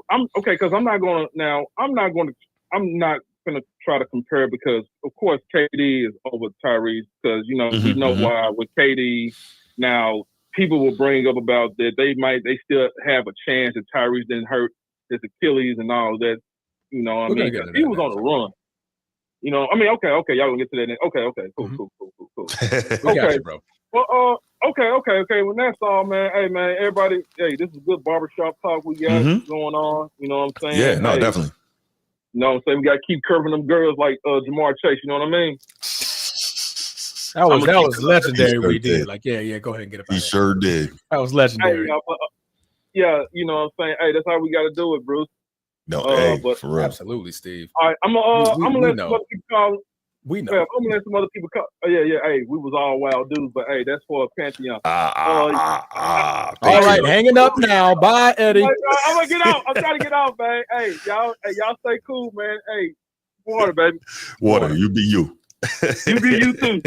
I'm okay because I'm not going to try to compare because of course KD is over Tyrese because we know why with KD now people will bring up about that they still have a chance if Tyrese didn't hurt his Achilles and all that. You know what I mean? He was on a run. You know, I mean, okay, y'all gonna get to that. Okay, cool. We got you, bro. Well, okay. Well, that's all, man. Hey, man, everybody. Hey, this is good barbershop talk we got going on. You know what I'm saying? Yeah, no, definitely. You know what I'm saying? We got to keep curving them girls like Jamar Chase. You know what I mean? That was legendary. We did. Like, yeah. Go ahead and get it. He sure did. That was legendary. Hey, yeah, you know what I'm saying? Hey, that's how we got to do it, Bruce. No, but for real. Absolutely, Steve. All right, I'm gonna let some other people call. We know. Yeah, I'm gonna let some other people call. Yeah. Hey, we was all wild dudes, but hey, that's for a Pantheon. All right, hanging up now. Bye, Eddie. I'm gonna get out. I'm trying to get out, man. Hey, y'all stay cool, man. Hey, water, baby. Water. You be you. You be you too.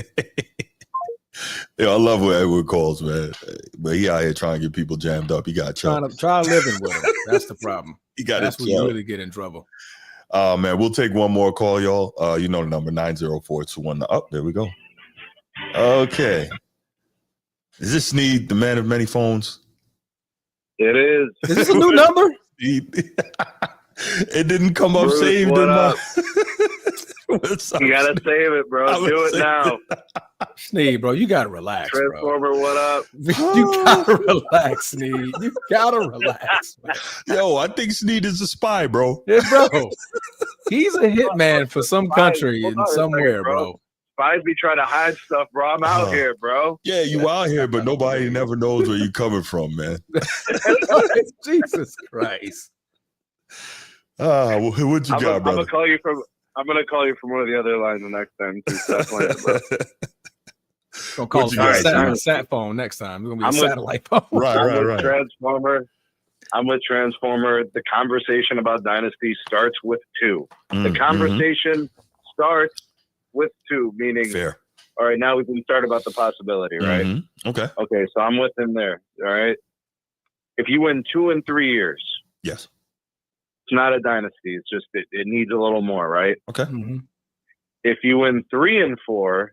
Yeah, I love what Edward calls, man. But he out here trying to get people jammed up. You got to try living with him. That's the problem. That's when you really get in trouble. Man, we'll take one more call, y'all. You know the number 90421. Up there we go. Okay. Is this Sneed, the man of many phones? It is. Is this a new number? It didn't come up saved in my. What's up, You gotta Sneed? save it, bro. Do it now. Sneed, bro, you gotta relax, bro. Transformer, what up? You gotta relax, Sneed. You gotta relax, man. Yo, I think Sneed is a spy, bro. Yeah, bro. He's a hitman for some country Hold and on a second, somewhere, bro. Spies be trying to hide stuff, bro. I'm out here, bro. Yeah, you out here, but nobody never knows where you coming from, man. Jesus Christ. What you got, I'm brother? gonna call you from one of the other lines the next time. Stop playing, bro. Gonna call What you it got, a sat phone next time. It's gonna be a I'm with- satellite phone. Right. Transformer. I'm with Transformer. The conversation about Dynasty starts with 2. The conversation starts with 2, meaning, Fair. all right, now we can start about the possibility, right? Okay. Okay, so I'm with him there, all right? If you win 2 in 3 years, Yes. it's not a dynasty. It's just it needs a little more, right? Okay. Mhm. If you win 3 and 4,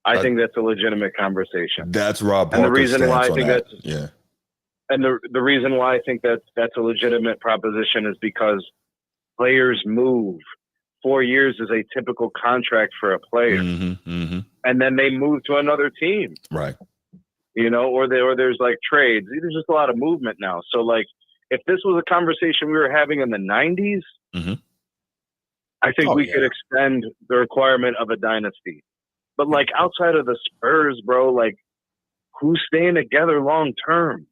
I think that's a legitimate conversation. That's Rob And the Parker's reason why stance I on think that. that's- Yeah. And the reason why I think that's a legitimate proposition is because players move. 4 years is a typical contract for a player, and then they move to another team, Right. you know, or there's like trades. There's just a lot of movement now. So like, if this was a conversation we were having in the 90s, I think we could extend the requirement of a dynasty. But like outside of the Spurs, bro, like who's staying together long term?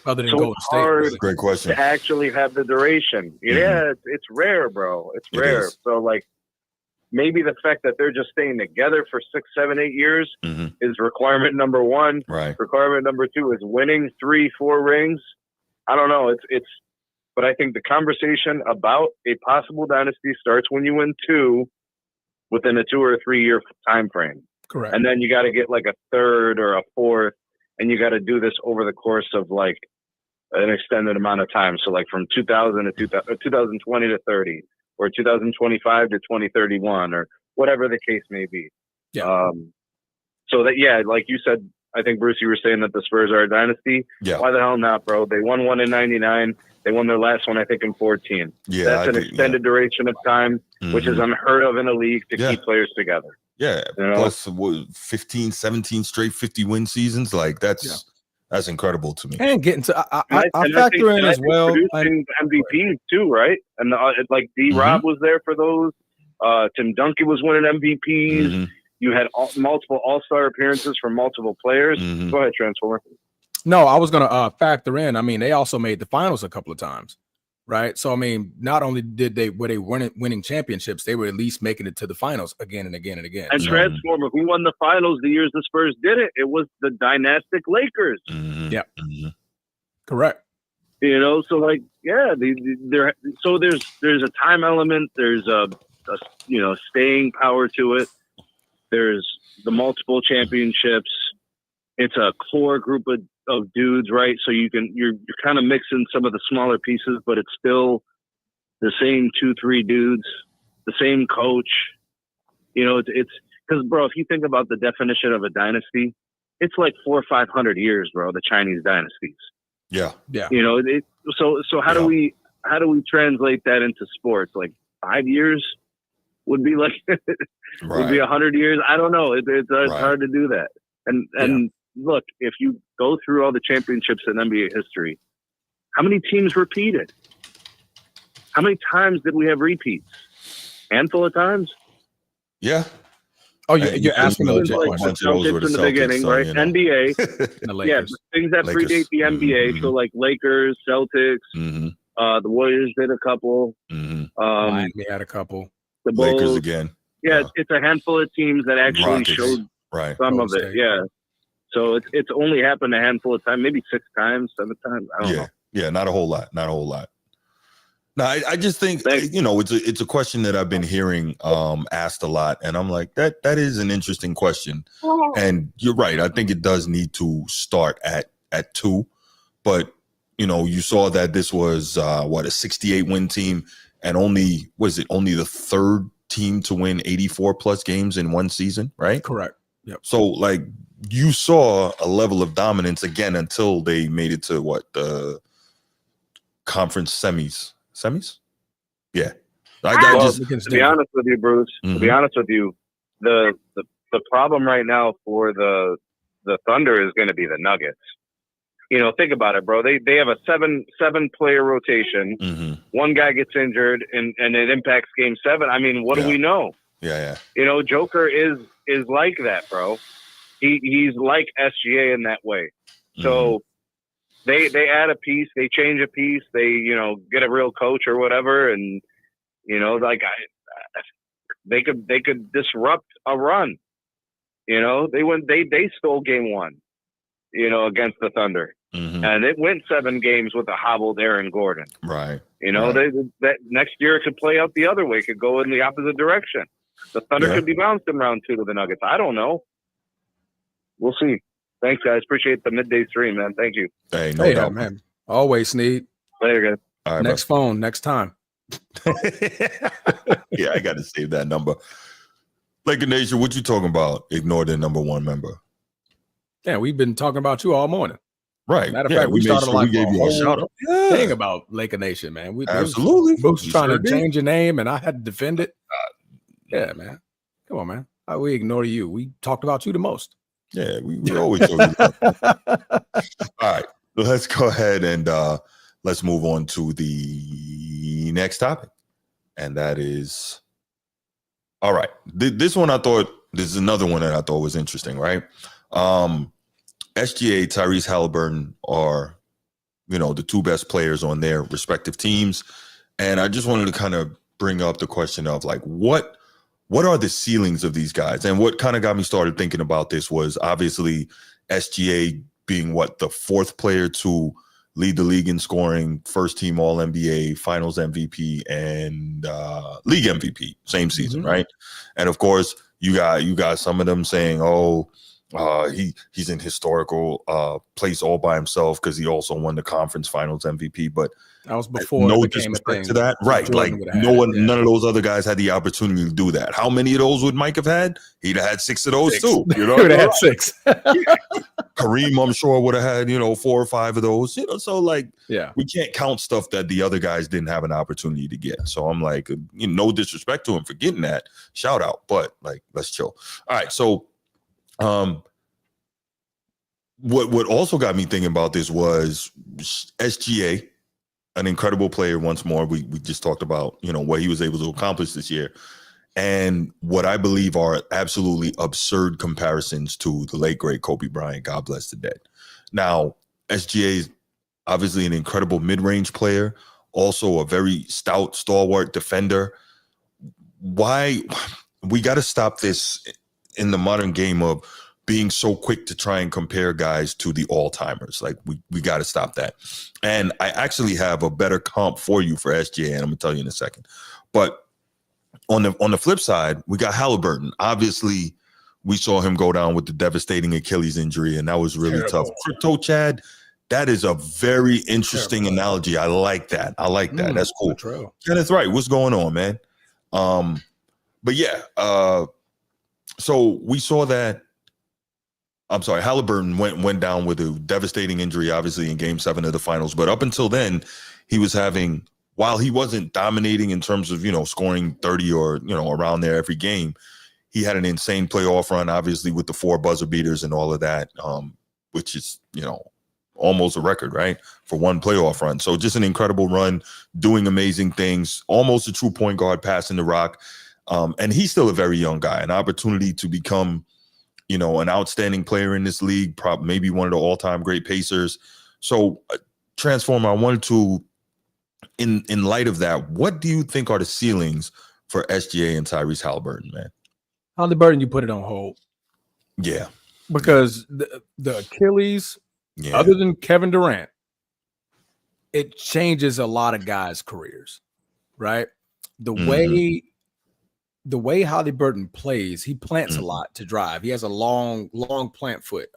Other than So Golden it's State. hard really. Great question. to actually have the duration. Yeah, it's rare, bro. It's It rare. is. So like maybe the fact that they're just staying together for 6, 7, 8 years is requirement number 1. Right. Requirement number 2 is winning 3, 4 rings. I don't know. It's but I think the conversation about a possible dynasty starts when you win 2 within a 2 or 3 year time frame. Correct. And then you got to get like a 3rd or a 4th, and you got to do this over the course of like an extended amount of time. So like from 2000 to 2020 to 30, or 2025 to 2031, or whatever the case may be. Yeah. So that, yeah, like you said, I think Bruce, you were saying that the Spurs are a dynasty. Yeah. Why the hell not, bro? They won one in 99. They won their last one, I think, in 14. Yeah. That's I an think- extended duration of time, which is unheard of in a league to keep players together. Yeah. You know? Plus 15, 17 straight 50-win seasons. Like that's incredible to me. And getting to I And I factor think- in and I as think well. producing MVPs too, right? And like D-Rob was there for those. Tim Duncan was winning MVPs. You had multiple All-Star appearances from multiple players. Go ahead, Transformer. No, I was gonna factor in. I mean, they also made the finals a couple of times, right? So I mean, not only were they winning championships, they were at least making it to the finals again and again and again. And So, Transformer, who won the finals the years the Spurs did it? It was the dynastic Lakers. yeah, correct. You know, so like, yeah, so there's a time element. There's a staying power to it. There's the multiple championships. It's a core group of dudes, right? So you're kind of mixing some of the smaller pieces, but it's still the same 2-3 dudes, the same coach. You know, it's because, bro, if you think about the definition of a dynasty, it's like 400 or 500 years, bro. The Chinese dynasties. Yeah. You know, so how do we translate that into sports? Like 5 years would be like would be 100 years. I don't know. It's hard to do that. And look, if you go through all the championships in NBA history, how many teams repeated? How many times did we have repeats? Handful of times. Yeah. Oh, you're asking a legit like question. bunch of those were the in the Celtics, beginning, so, right? you know. NBA, The yeah, Lakers. things that Lakers. predate the NBA. So like Lakers, Celtics, the Warriors did a couple. Miami had a couple. The Bulls. Lakers again. Yeah, it's a handful of teams that actually Rockets. showed Right. some Golden of it. State. Yeah. So it's only happened a handful of times, maybe 6 times, 7 times. I don't know. Yeah, not a whole lot. No, I just think Thanks. it's a question that I've been hearing asked a lot, and I'm like that is an interesting question, and you're right. I think it does need to start at 2, but you saw that this was a 68 win team, and only the 3rd team to win 84 plus games in one season, right? Correct. Yep. So like you saw a level of dominance again until they made it to the conference semis. Yeah. To be honest with you, Bruce, to be honest with you, the problem right now for the Thunder is going to be the Nuggets. You know, think about it, bro. They have a seven player rotation. Mm-hmm. One guy gets injured and it impacts game 7. I mean, what do we know? Yeah. You know, Joker is like that, bro. He's like SGA in that way. So they add a piece, they change a piece, they, you know, get a real coach or whatever, and you know, like they could disrupt a run. You know, they stole game 1, you know, against the Thunder. And it went 7 games with a hobbled Aaron Gordon. Right. You know, that next year it could play out the other way, it could go in the opposite direction. The Thunder could be bounced in round 2 to the Nuggets. I don't know. We'll see. Thanks, guys. Appreciate the midday stream, man. Thank you. Hey, no doubt, man. Always, Sneed. Later, guys. All right, next phone, next time. Yeah, I got to save that number. Laker Nation, what you talking about? Ignore the number 1 member. Yeah, we've been talking about you all morning. Right. Matter of fact, we started we gave you a shout out. Thing about Laker Nation, man. Absolutely. Bruce trying to change your name, and I had to defend it. Yeah, man. Come on, man. We ignore you. We talked about you the most. Yeah, we always talk about that. All right, let's go ahead and let's move on to the next topic, and that is, all right. This is another one that I thought was interesting, right? SGA, Tyrese Haliburton are, you know, the 2 best players on their respective teams. And I just wanted to kind of bring up the question of like, what are the ceilings of these guys? And what kind of got me started thinking about this was obviously SGA being the 4th player to lead the league in scoring, first team All NBA, Finals MVP, and league MVP same season, right? And of course, you got some of them saying, "Oh, he's in historical place all by himself because he also won the conference Finals MVP." But that was before. No disrespect to that, right? Like none of those other guys had the opportunity to do that. How many of those would Mike have had? He'd have had 6 of those too. You know, he would have had 6. Kareem, I'm sure, would have had 4 or 5 of those. You know, so like, we can't count stuff that the other guys didn't have an opportunity to get. So I'm like, no disrespect to him for getting that shout out, but like, let's chill. All right, so what also got me thinking about this was SGA. An incredible player once more. We just talked about, what he was able to accomplish this year. And what I believe are absolutely absurd comparisons to the late, great Kobe Bryant. God bless the dead. Now, SGA is obviously an incredible mid-range player, also a very stout, stalwart defender. Why? We got to stop this in the modern game of being so quick to try and compare guys to the all-timers. Like, we got to stop that. And I actually have a better comp for you for SGA, and I'm going to tell you in a second. But on the flip side, we got Haliburton. Obviously, we saw him go down with the devastating Achilles injury, and that was really tough. Crypto Chad, that is a very interesting analogy. I like that. That's cool. Kenneth, right. What's going on, man? But yeah, so we saw that. I'm sorry, Haliburton went down with a devastating injury, obviously, in Game 7 of the Finals. But up until then, he was having, while he wasn't dominating in terms of, scoring 30 or, around there every game, he had an insane playoff run, obviously, with the 4 buzzer beaters and all of that, which is, almost a record, right, for one playoff run. So just an incredible run, doing amazing things, almost a true point guard, passing the rock. And he's still a very young guy, an opportunity to become, an outstanding player in this league, maybe one of the all-time great Pacers. So, Transformer, I wanted to, in light of that, what do you think are the ceilings for SGA and Tyrese Haliburton, man? Haliburton, you put it on hold. Yeah. Because the Achilles, other than Kevin Durant, it changes a lot of guys' careers, right? The way Haliburton plays, he plants a lot to drive. He has a long plant foot.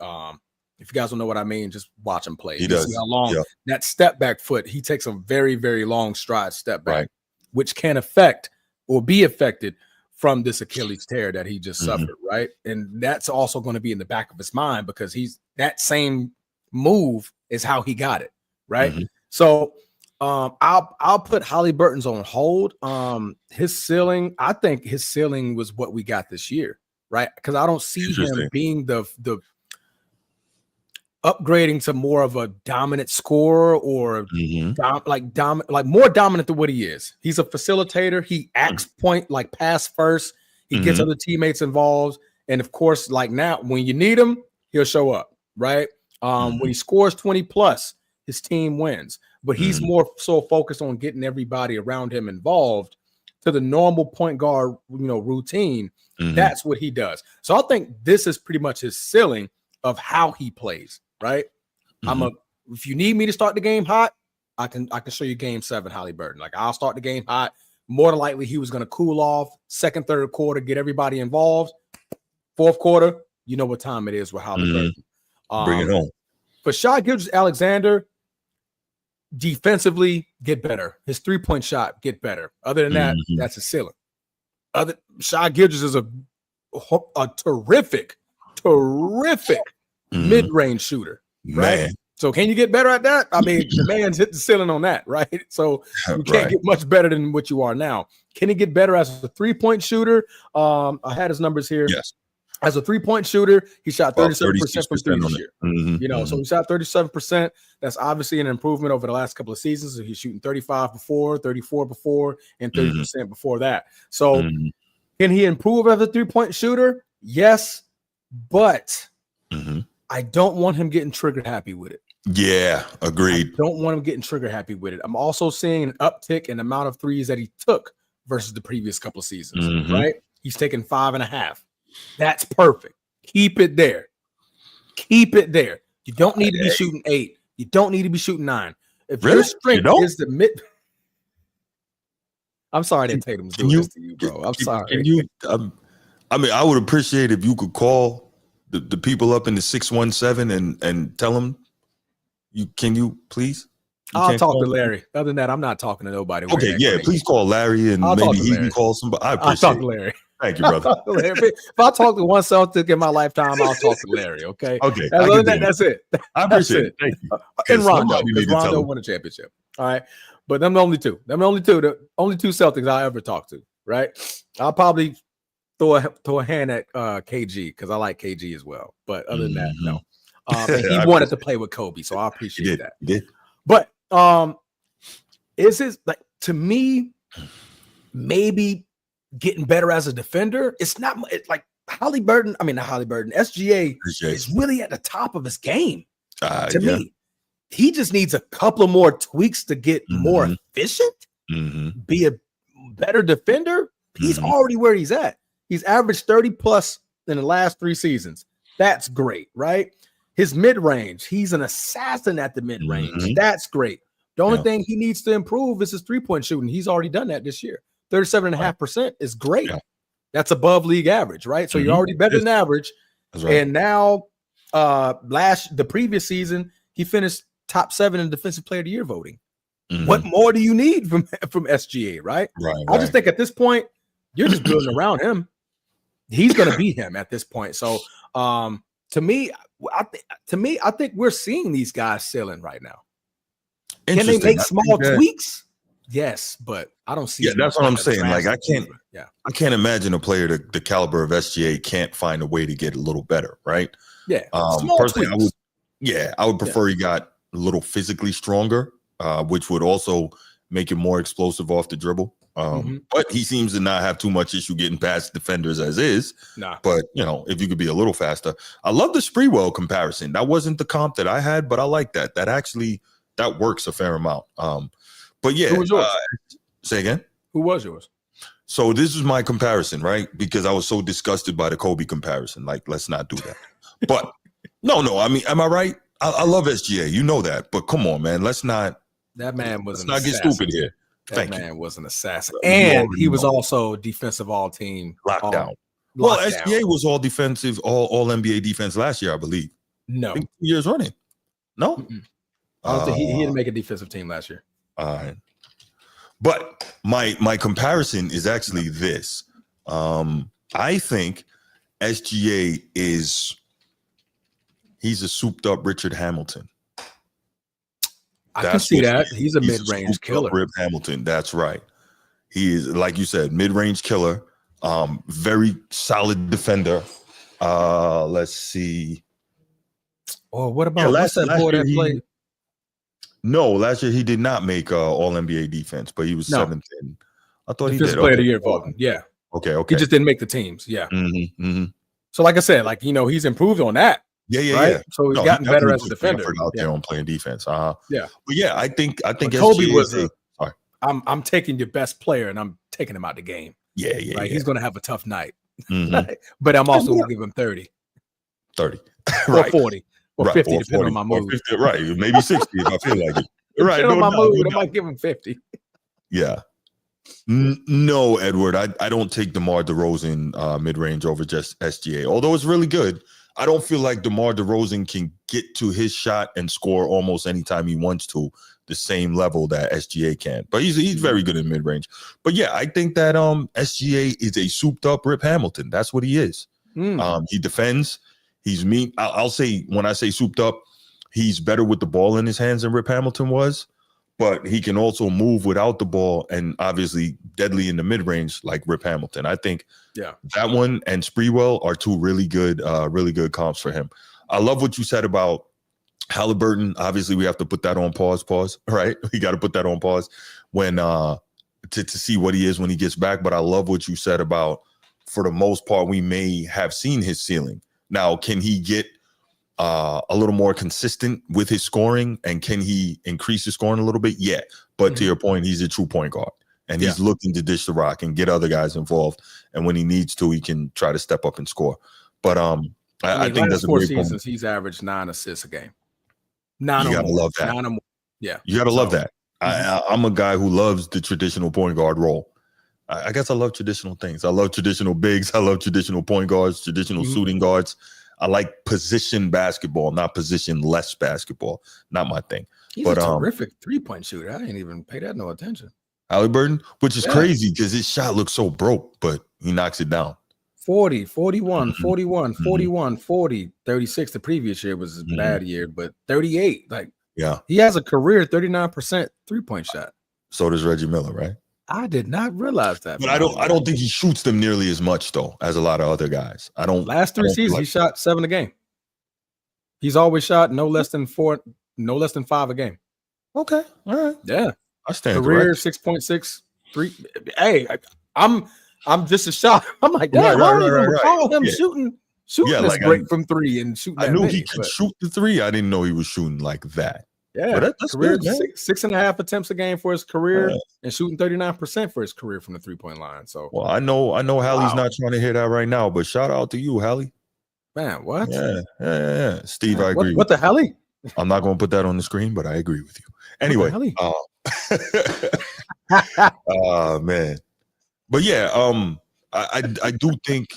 If you guys don't know what I mean, just watch him play. He does. See how long that step back foot, he takes a very, very long stride step back, which can affect or be affected from this Achilles tear that he just suffered, right? And that's also going to be in the back of his mind because that same move is how he got it, right? So I'll put Haliburton's on hold. His ceiling, I think his ceiling was what we got this year, right? Because I don't see him being the upgrading to more of a dominant scorer or more dominant than what he is. He's a facilitator. He acts point, like pass first. He gets other teammates involved, and of course, like now, when you need him, he'll show up, right? When he scores 20 plus, his team wins. But he's more so focused on getting everybody around him involved to the normal point guard, routine. That's what he does. So I think this is pretty much his ceiling of how he plays, right? If you need me to start the game hot, I can show you game 7 Haliburton. Like, I'll start the game hot. More than likely, he was going to cool off second, third quarter, get everybody involved. Fourth quarter, you know what time it is with Haliburton. Bring it home. For Shai Gilgeous-Alexander, defensively, get better. His 3-point shot, get better. Other than that, that's a ceiling. Shai Gilgeous is a terrific mid-range shooter, right? Man. So can you get better at that? I mean, the man's hit the ceiling on that, right? So you can't get much better than what you are now. Can he get better as a 3-point shooter? I had his numbers here. Yes. As a 3-point shooter, he shot 37% from 3 this year. So he shot 37%. That's obviously an improvement over the last couple of seasons. So he's shooting 35 before, 34 before, and 30% before that. So can he improve as a 3-point shooter? Yes, but I don't want him getting trigger happy with it. Yeah, agreed. I don't want him getting trigger happy with it. I'm also seeing an uptick in the amount of threes that he took versus the previous couple of seasons, right? He's taking 5.5. That's perfect. Keep it there. Keep it there. You don't need to be shooting 8. You don't need to be shooting 9. If your strength is the mid, I'm sorry that Tatum's doing this to you, bro. I'm sorry. I would appreciate if you could call the people up in the 617 and tell them. Can you please? I'll talk to Larry. Other than that, I'm not talking to nobody. Okay, yeah, please call Larry and maybe he can call somebody. I appreciate I'll talk to Larry. Thank you, brother. If I talk to one Celtic in my lifetime, I'll talk to Larry. Okay. Okay. Other than that, that's it. I appreciate it. Thank you. And Rondo, because Rondo won a championship. All right. But them the only two. The only two Celtics I ever talk to. Right. I'll probably throw a hand at KG because I like KG as well. But other than that, no. And he wanted to play with Kobe, so I appreciate that. He did. But is this like, to me, maybe getting better as a defender? It's not like Haliburton. I mean, not Haliburton. SGA is really at the top of his game. To me, he just needs a couple of more tweaks to get more efficient, be a better defender. He's already where he's at. He's averaged 30 plus in the last 3 seasons. That's great, right? His mid-range, he's an assassin at the mid-range. That's great. The only thing he needs to improve is his 3-point shooting. He's already done that this year. 37.5% is great. Yeah. That's above league average, right? So you're already better than average. That's right. And now, the previous season, he finished top 7 in Defensive Player of the Year voting. What more do you need from SGA, right? I just think at this point, you're just building around him. He's going to be him at this point. So, to me, I think we're seeing these guys selling right now. Can they make small tweaks? Yes, but I don't see. Yeah, that's what I'm saying. Like, I can't imagine a player the caliber of SGA can't find a way to get a little better, right? Yeah. Personally, I would prefer he got a little physically stronger, which would also make him more explosive off the dribble. But he seems to not have too much issue getting past defenders as is. But, if you could be a little faster. I love the Spreewell comparison. That wasn't the comp that I had, but I like that. That works a fair amount. But yeah. Who was yours? Say again? Who was yours? So this is my comparison, right? Because I was so disgusted by the Kobe comparison. Like, let's not do that. But no. I mean, am I right? I love SGA. You know that. But come on, man. Let's not. That man was not get stupid here. That man was an assassin. And he was also defensive all-team. Lockdown. Well, SGA was all defensive, all NBA defense last year, I believe. No. 2 years running. No? I don't think he didn't make a defensive team last year. All right. But my comparison is actually this. I think SGA he's a souped up Richard Hamilton. I can see that. He's a mid-range killer. Rip Hamilton. That's right. He is, like you said, mid-range killer. Very solid defender. Let's see. Oh, what about what's that boy that played? No, last year he did not make All NBA defense, but he was 7th in. I thought he did. Player of the year voting. Yeah. Okay. He just didn't make the teams. Yeah. So, like I said, like he's improved on that. Yeah. So he's gotten better as a defender out there on playing defense. Yeah. But yeah, I think Kobe was sorry. I'm taking your best player and I'm taking him out the game. Yeah. He's going to have a tough night. But I'm also going to give him 30. 30. Or 40. Or 50, or 40, depending on my mood. 50, right. Maybe 60 if I feel like it. Right. Depending on my mood, I might give him 50. Yeah. No, Edward. I don't take DeMar DeRozan mid-range over just SGA. Although it's really good, I don't feel like DeMar DeRozan can get to his shot and score almost anytime he wants to the same level that SGA can. But he's very good in mid-range. But yeah, I think that SGA is a souped-up Rip Hamilton. That's what he is. He defends. He's mean. I'll say, when I say souped up, he's better with the ball in his hands than Rip Hamilton was, but he can also move without the ball and obviously deadly in the mid-range like Rip Hamilton. I think that one and Sprewell are two really good comps for him. I love what you said about Haliburton. Obviously, we have to put that on pause, right? We got to put that on pause when to see what he is when he gets back. But I love what you said about, for the most part, we may have seen his ceiling. Now, can he get a little more consistent with his scoring, and can he increase his scoring a little bit? Yeah. But to your point, he's a true point guard, and he's looking to dish the rock and get other guys involved. And when he needs to, he can try to step up and score. But I think that's a great point. He's averaged 9 assists a game. You gotta love that. 9 or more. Yeah. You gotta love that. I'm a guy who loves the traditional point guard role. I guess I love traditional things. I love traditional bigs. I love traditional point guards, traditional shooting guards. I like position basketball, not position-less basketball. Not my thing. He's a terrific three-point shooter. I didn't even pay that no attention. Haliburton, which is crazy because his shot looks so broke, but he knocks it down. 40, 41, 41, 41, 40, 36. The previous year was a bad year, but 38. Like, he has a career 39% three-point shot. So does Reggie Miller, right? I did not realize that. But I don't think he shoots them nearly as much though as a lot of other guys. Last 3 seasons he shot 7 a game. He's always shot no less than 5 a game. Okay. All right. Yeah. I stand career 6.6 3. Hey, I'm just a shot. I'm like, I don't even recall him shooting this like break from 3 and shooting. I knew he could shoot the 3. I didn't know he was shooting like that. Yeah, that's career good, 6.5 attempts a game for his career and shooting 39% for his career from the 3-point line. So, well, I know Hallie's not trying to hear that right now, but shout out to you, Hali. Man, what? Yeah. Steve, I agree. What the Hali? I'm not going to put that on the screen, but I agree with you. Anyway, man, but yeah, I do think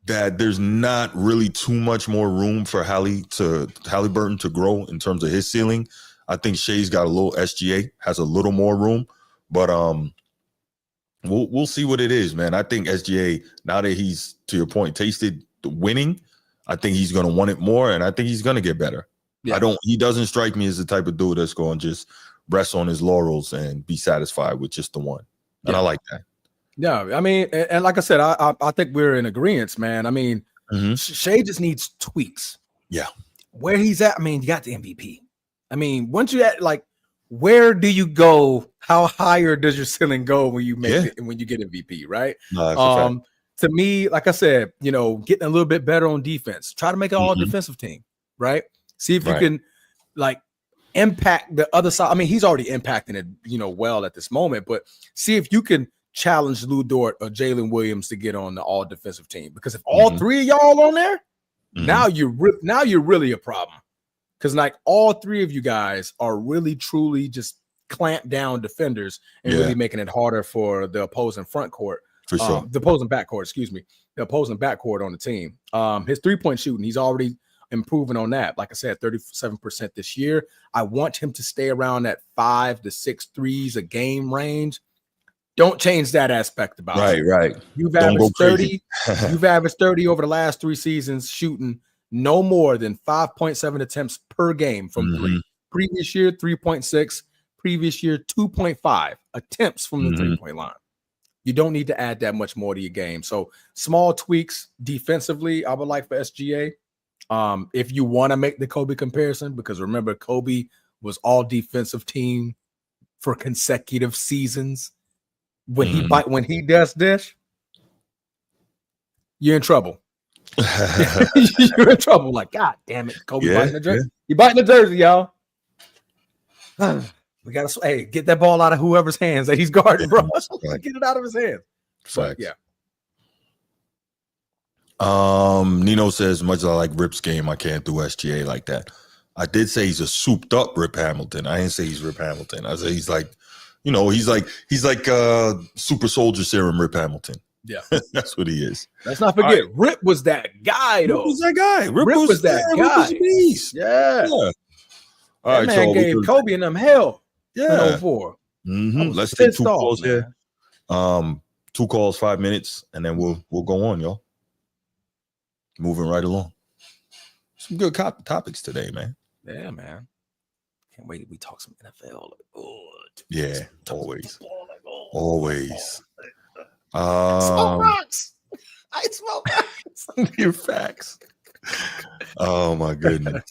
that there's not really too much more room for Haliburton to grow in terms of his ceiling. I think Shai's got a little SGA has a little more room, but we'll see what it is, man. I think SGA, now that he's, to your point, tasted the winning, I think he's going to want it more, and I think he's going to get better. He doesn't strike me as the type of dude that's going to just rest on his laurels and be satisfied with just the one. And I like that. Yeah, I mean, and like I said, I think we're in agreement, man. I mean, Shai just needs tweaks. Yeah. Where he's at, I mean, you got the MVP. I mean, once you at, like, where do you go? How higher does your ceiling go when you make it, when you get MVP, right? No, to me, like I said, getting a little bit better on defense. Try to make it all defensive team, right? See if you can, like, impact the other side. I mean, he's already impacting it, well at this moment, but see if you can challenge Lou Dort or Jalen Williams to get on the all defensive team. Because if all 3 of y'all on there, now you're really a problem. Because like all 3 of you guys are really truly just clamp down defenders and really making it harder for the opposing front court. For sure. The opposing backcourt, excuse me. The opposing backcourt on the team. His 3-point shooting, he's already improving on that. Like I said, 37% this year. I want him to stay around that 5 to 6 threes a game range. Don't change that aspect about it. Right. You've averaged 30. You've averaged 30 over the last 3 seasons, shooting no more than 5.7 attempts per game from 3. Previous year, 3.6. Previous year, 2.5 attempts from the 3-point line. You don't need to add that much more to your game. So small tweaks defensively, I would like for SGA. If you want to make the Kobe comparison, because remember, Kobe was all defensive team for consecutive seasons. When he does this, you're in trouble. You're in trouble. Like, God damn it, Kobe biting the jersey. He biting the jersey, y'all. We gotta get that ball out of whoever's hands that he's guarding, bro. Get it out of his hands. But, yeah. Nino says, much as I like Rip's game, I can't do SGA like that. I did say he's a souped up Rip Hamilton. I didn't say he's Rip Hamilton. I say he's like, he's like super soldier serum Rip Hamilton. Yeah. That's what he is. Let's not forget, Rip was that guy, though. Rip was that guy. Rip was that guy. Rip was a beast. Yeah. All right, man gave Kobe and them hell. Yeah. 04. Let's take 2 calls here. 2 calls, 5 minutes, and then we'll go on, y'all. Moving right along. Some good topics today, man. Yeah, man. Can't wait till we talk some NFL. Yeah, always. Always. Smoke rocks. I smoke rocks. Your facts. Oh my goodness.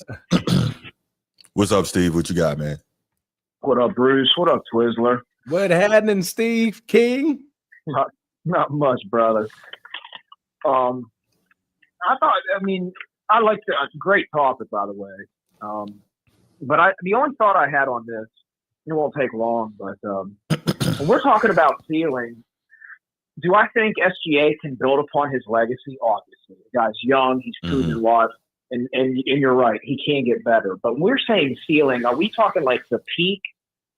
What's up, Steve? What you got, man? What up, Bruce? What up, Twizzler? What happening, Steve King? Not much, brother. I like the great topic, by the way. But the only thought I had on this, it won't take long, but when we're talking about ceiling, do I think SGA can build upon his legacy? Obviously, the guy's young, he's proven a lot, and you're right, he can get better. But when we're saying ceiling, are we talking like the peak?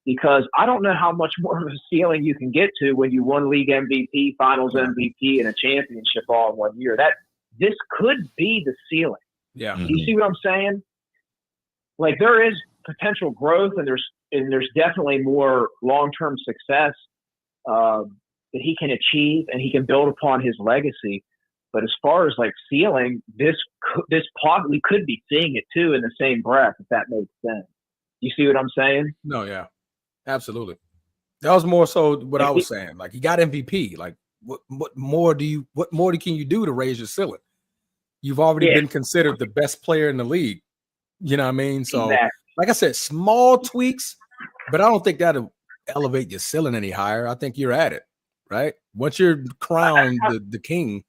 Because I don't know how much more of a ceiling you can get to when you won league MVP, finals MVP, and a championship all in 1 year. This could be the ceiling. Yeah. You see what I'm saying? Like, there is potential growth, and there's definitely more long-term success that he can achieve, and he can build upon his legacy. But as far as like ceiling, we could be seeing it too in the same breath, if that makes sense. You see what I'm saying? No, yeah, absolutely. That was more so what I was saying. Like, he got MVP. Like, what more can you do to raise your ceiling? You've already been considered the best player in the league. You know what I mean? So, like I said, small tweaks, but I don't think that'll elevate your ceiling any higher. I think you're at it, right? Once you're crowned the king.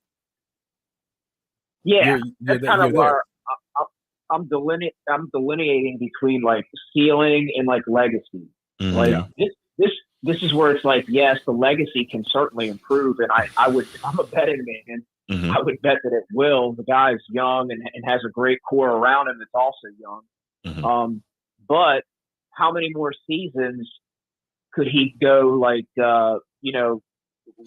Yeah, that's kind of where I'm delineating between like ceiling and like legacy. Like this is where it's like, yes, the legacy can certainly improve, and I'm a betting man. I would bet that it will. The guy's young and has a great core around him that's also young. But how many more seasons could he go like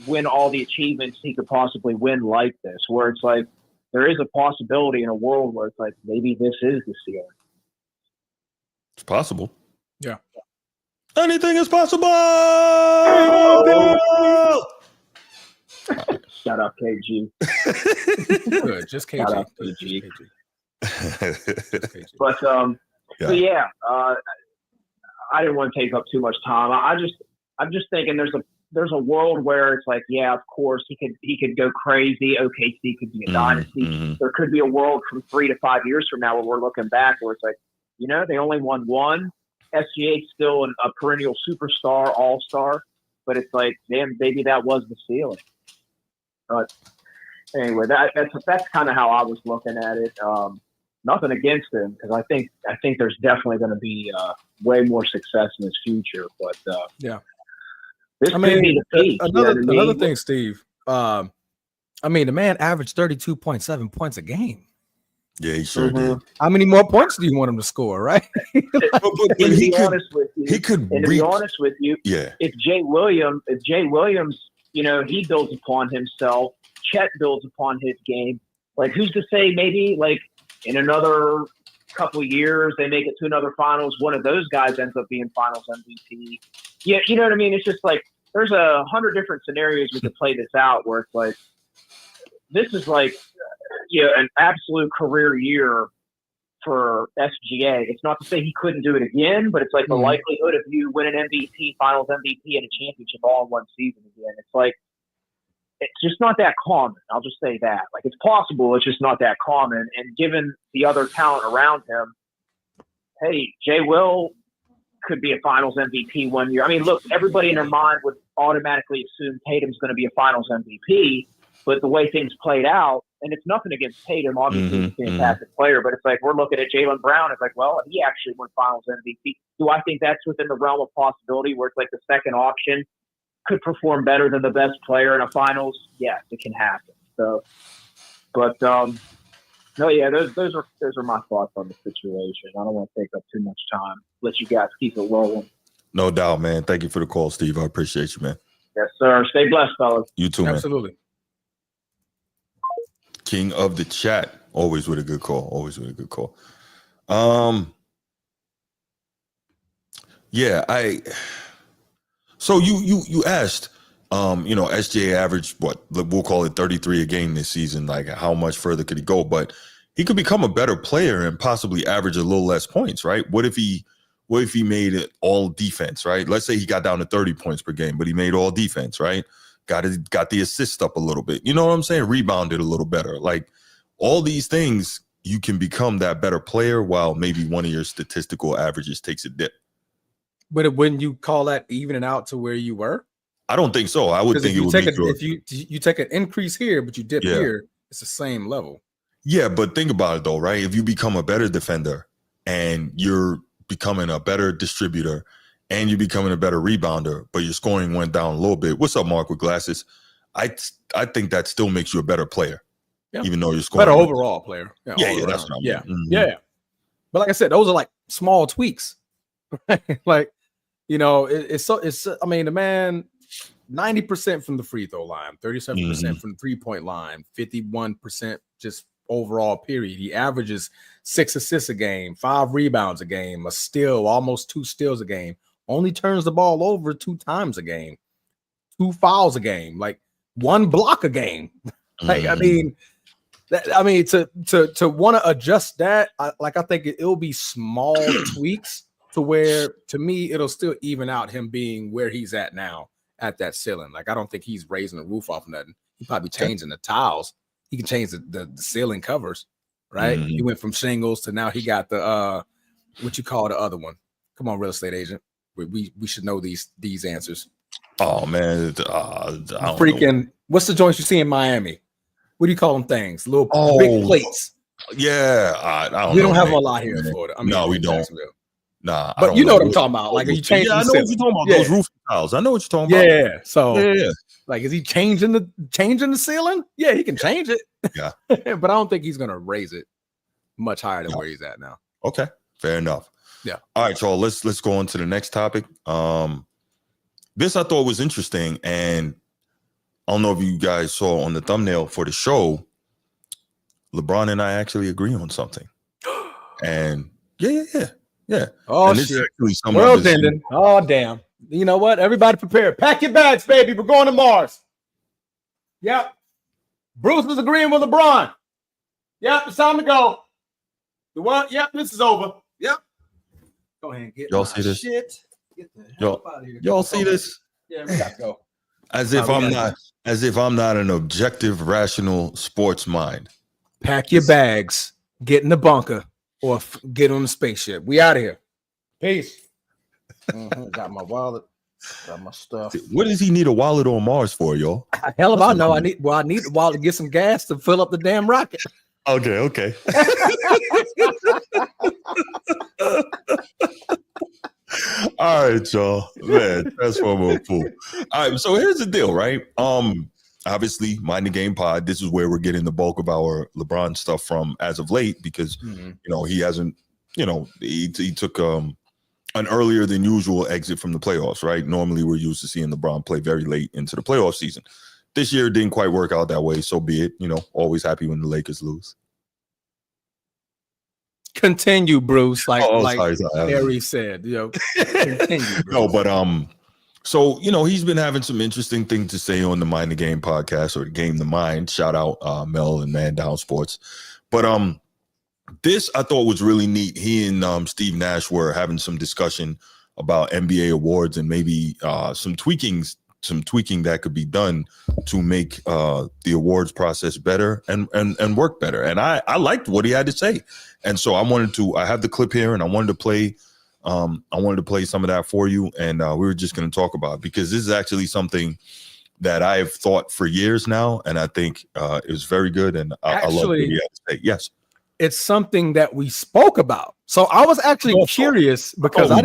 win all the achievements he could possibly win like this? Where it's like, there is a possibility in a world where it's like, maybe this is the ceiling. It's possible. Yeah. Anything is possible. Shout out KG. Good. Just KG. Shout out KG. KG. But I didn't want to take up too much time. I'm just thinking there's a world where it's like, yeah, of course he could go crazy. OKC could be a dynasty. There could be a world from 3 to 5 years from now where we're looking back where it's like, they only won one. SGA's still a perennial superstar, all-star, but it's like, damn, maybe that was the ceiling. But anyway, that's kind of how I was looking at it. Nothing against him, because I think there's definitely going to be way more success in his future. But this could be the peak. Another thing, Steve. The man averaged 32.7 points a game. Yeah, he sure did. How many more points do you want him to score, right? but to be honest with you, yeah. If Jay Williams, he builds upon himself. Chet builds upon his game. Like, who's to say maybe like in another couple of years they make it to another finals, one of those guys ends up being finals MVP. Yeah, you know what I mean? It's just like there's 100 different scenarios we could play this out where it's like, this is like an absolute career year for SGA. It's not to say he couldn't do it again, but it's like the likelihood of you winning MVP, Finals MVP, and a championship all in one season again. It's like it's just not that common. I'll just say that. Like it's possible, it's just not that common. And given the other talent around him, hey, Jay Will could be a Finals MVP one year. I mean, look, everybody in their mind would automatically assume Tatum's going to be a Finals MVP, but the way things played out, and it's nothing against Tatum, obviously he's a fantastic player, but it's like we're looking at Jaylen Brown. It's like, well, he actually won Finals MVP. Do I think that's within the realm of possibility where it's like the second option could perform better than the best player in a Finals? Yes, it can happen. So, but no, yeah, those are my thoughts on the situation. I don't want to take up too much time. Let you guys keep it rolling. No doubt, man. Thank you for the call, Steve. I appreciate you, man. Yes, sir. Stay blessed, fellas. You too, man. Absolutely. King of the chat. Always with a good call. Always with a good call. Yeah, so you asked, SGA averaged what we'll call it 33 a game this season. Like how much further could he go? But he could become a better player and possibly average a little less points, right? What if he made it all defense, right? Let's say he got down to 30 points per game, but he made all defense, right? Got the assist up a little bit. You know what I'm saying? Rebounded a little better. Like all these things, you can become that better player while maybe one of your statistical averages takes a dip. But wouldn't you call that evening out to where you were? I don't think so. I would think it would be good. If you take an increase here, but you dip here, it's the same level. Yeah, but think about it though, right? If you become a better defender and you're becoming a better distributor and you're becoming a better rebounder, but your scoring went down a little bit. What's up, Mark with glasses? I think that still makes you a better player, even though you're scoring better overall player. Yeah, that's what I mean. Yeah. But like I said, those are like small tweaks. Like, I mean, the man 90% from the free throw line, 37% from the 3-point line, 51% just overall period. He averages 6 assists a game, 5 rebounds a game, a steal, almost 2 steals a game, only turns the ball over 2 times a game, 2 fouls a game, like 1 block a game. Like, I mean, to want to adjust that, I think it'll be small tweaks to where, to me, it'll still even out him being where he's at now at that ceiling. Like, I don't think he's raising the roof off nothing. He's probably changing the tiles. He can change the ceiling covers, right? He went from shingles to now he got the what you call the other one. Come on, real estate agent. We should know these answers. Oh man, freaking! What's the joints you see in Miami? What do you call them things? Little big plates. Yeah, I don't. We don't have a lot here in Florida. No, we don't. Nah, but you know what I'm talking about. Like, are you changing? Yeah, I know what you're talking about. Those roof tiles. I know what you're talking about. Yeah. So, like, is he changing the ceiling? Yeah, he can change it. Yeah, but I don't think he's gonna raise it much higher than where he's at now. Okay, fair enough. Yeah. All right, y'all. Let's go on to the next topic. This I thought was interesting, and I don't know if you guys saw on the thumbnail for the show. LeBron and I actually agree on something, and yeah. Oh, and shit. World's ending. Oh, damn. You know what? Everybody prepare. Pack your bags, baby. We're going to Mars. Yep. Bruce is agreeing with LeBron. Yep, it's time to go. The what? Yep, this is over. Yep. Go ahead and get y'all see this? Shit. Get the hell out of here. Y'all see this? Yeah, we got to go. As if I'm not an objective, rational sports mind. Pack your bags. Get in the bunker. Or get on the spaceship. We out of here. Peace. Got my wallet. Got my stuff. What does he need a wallet on Mars for, y'all? Hell if I know. I need the wallet to get some gas to fill up the damn rocket. Okay. All right, y'all. Man, Transformer Pool. All right, so here's the deal, right? Obviously, Mind the Game Pod, this is where we're getting the bulk of our LeBron stuff from as of late because, he hasn't, he took an earlier than usual exit from the playoffs, right? Normally, we're used to seeing LeBron play very late into the playoff season. This year, it didn't quite work out that way, so be it. Always happy when the Lakers lose. Continue, Bruce, like sorry. Harry said, continue, Bruce. No, but so, he's been having some interesting things to say on the Mind the Game podcast or Game the Mind. Shout out Mel and Man Down Sports. But This I thought was really neat. He and Steve Nash were having some discussion about NBA awards and maybe some tweaking that could be done to make the awards process better and work better. And I liked what he had to say. And so I have the clip here and I wanted to play some of that for you. And we were just going to talk about it because this is actually something that I've thought for years now. And I think it was very good. And I love what he had to say. Yes. It's something that we spoke about. So I was actually curious because I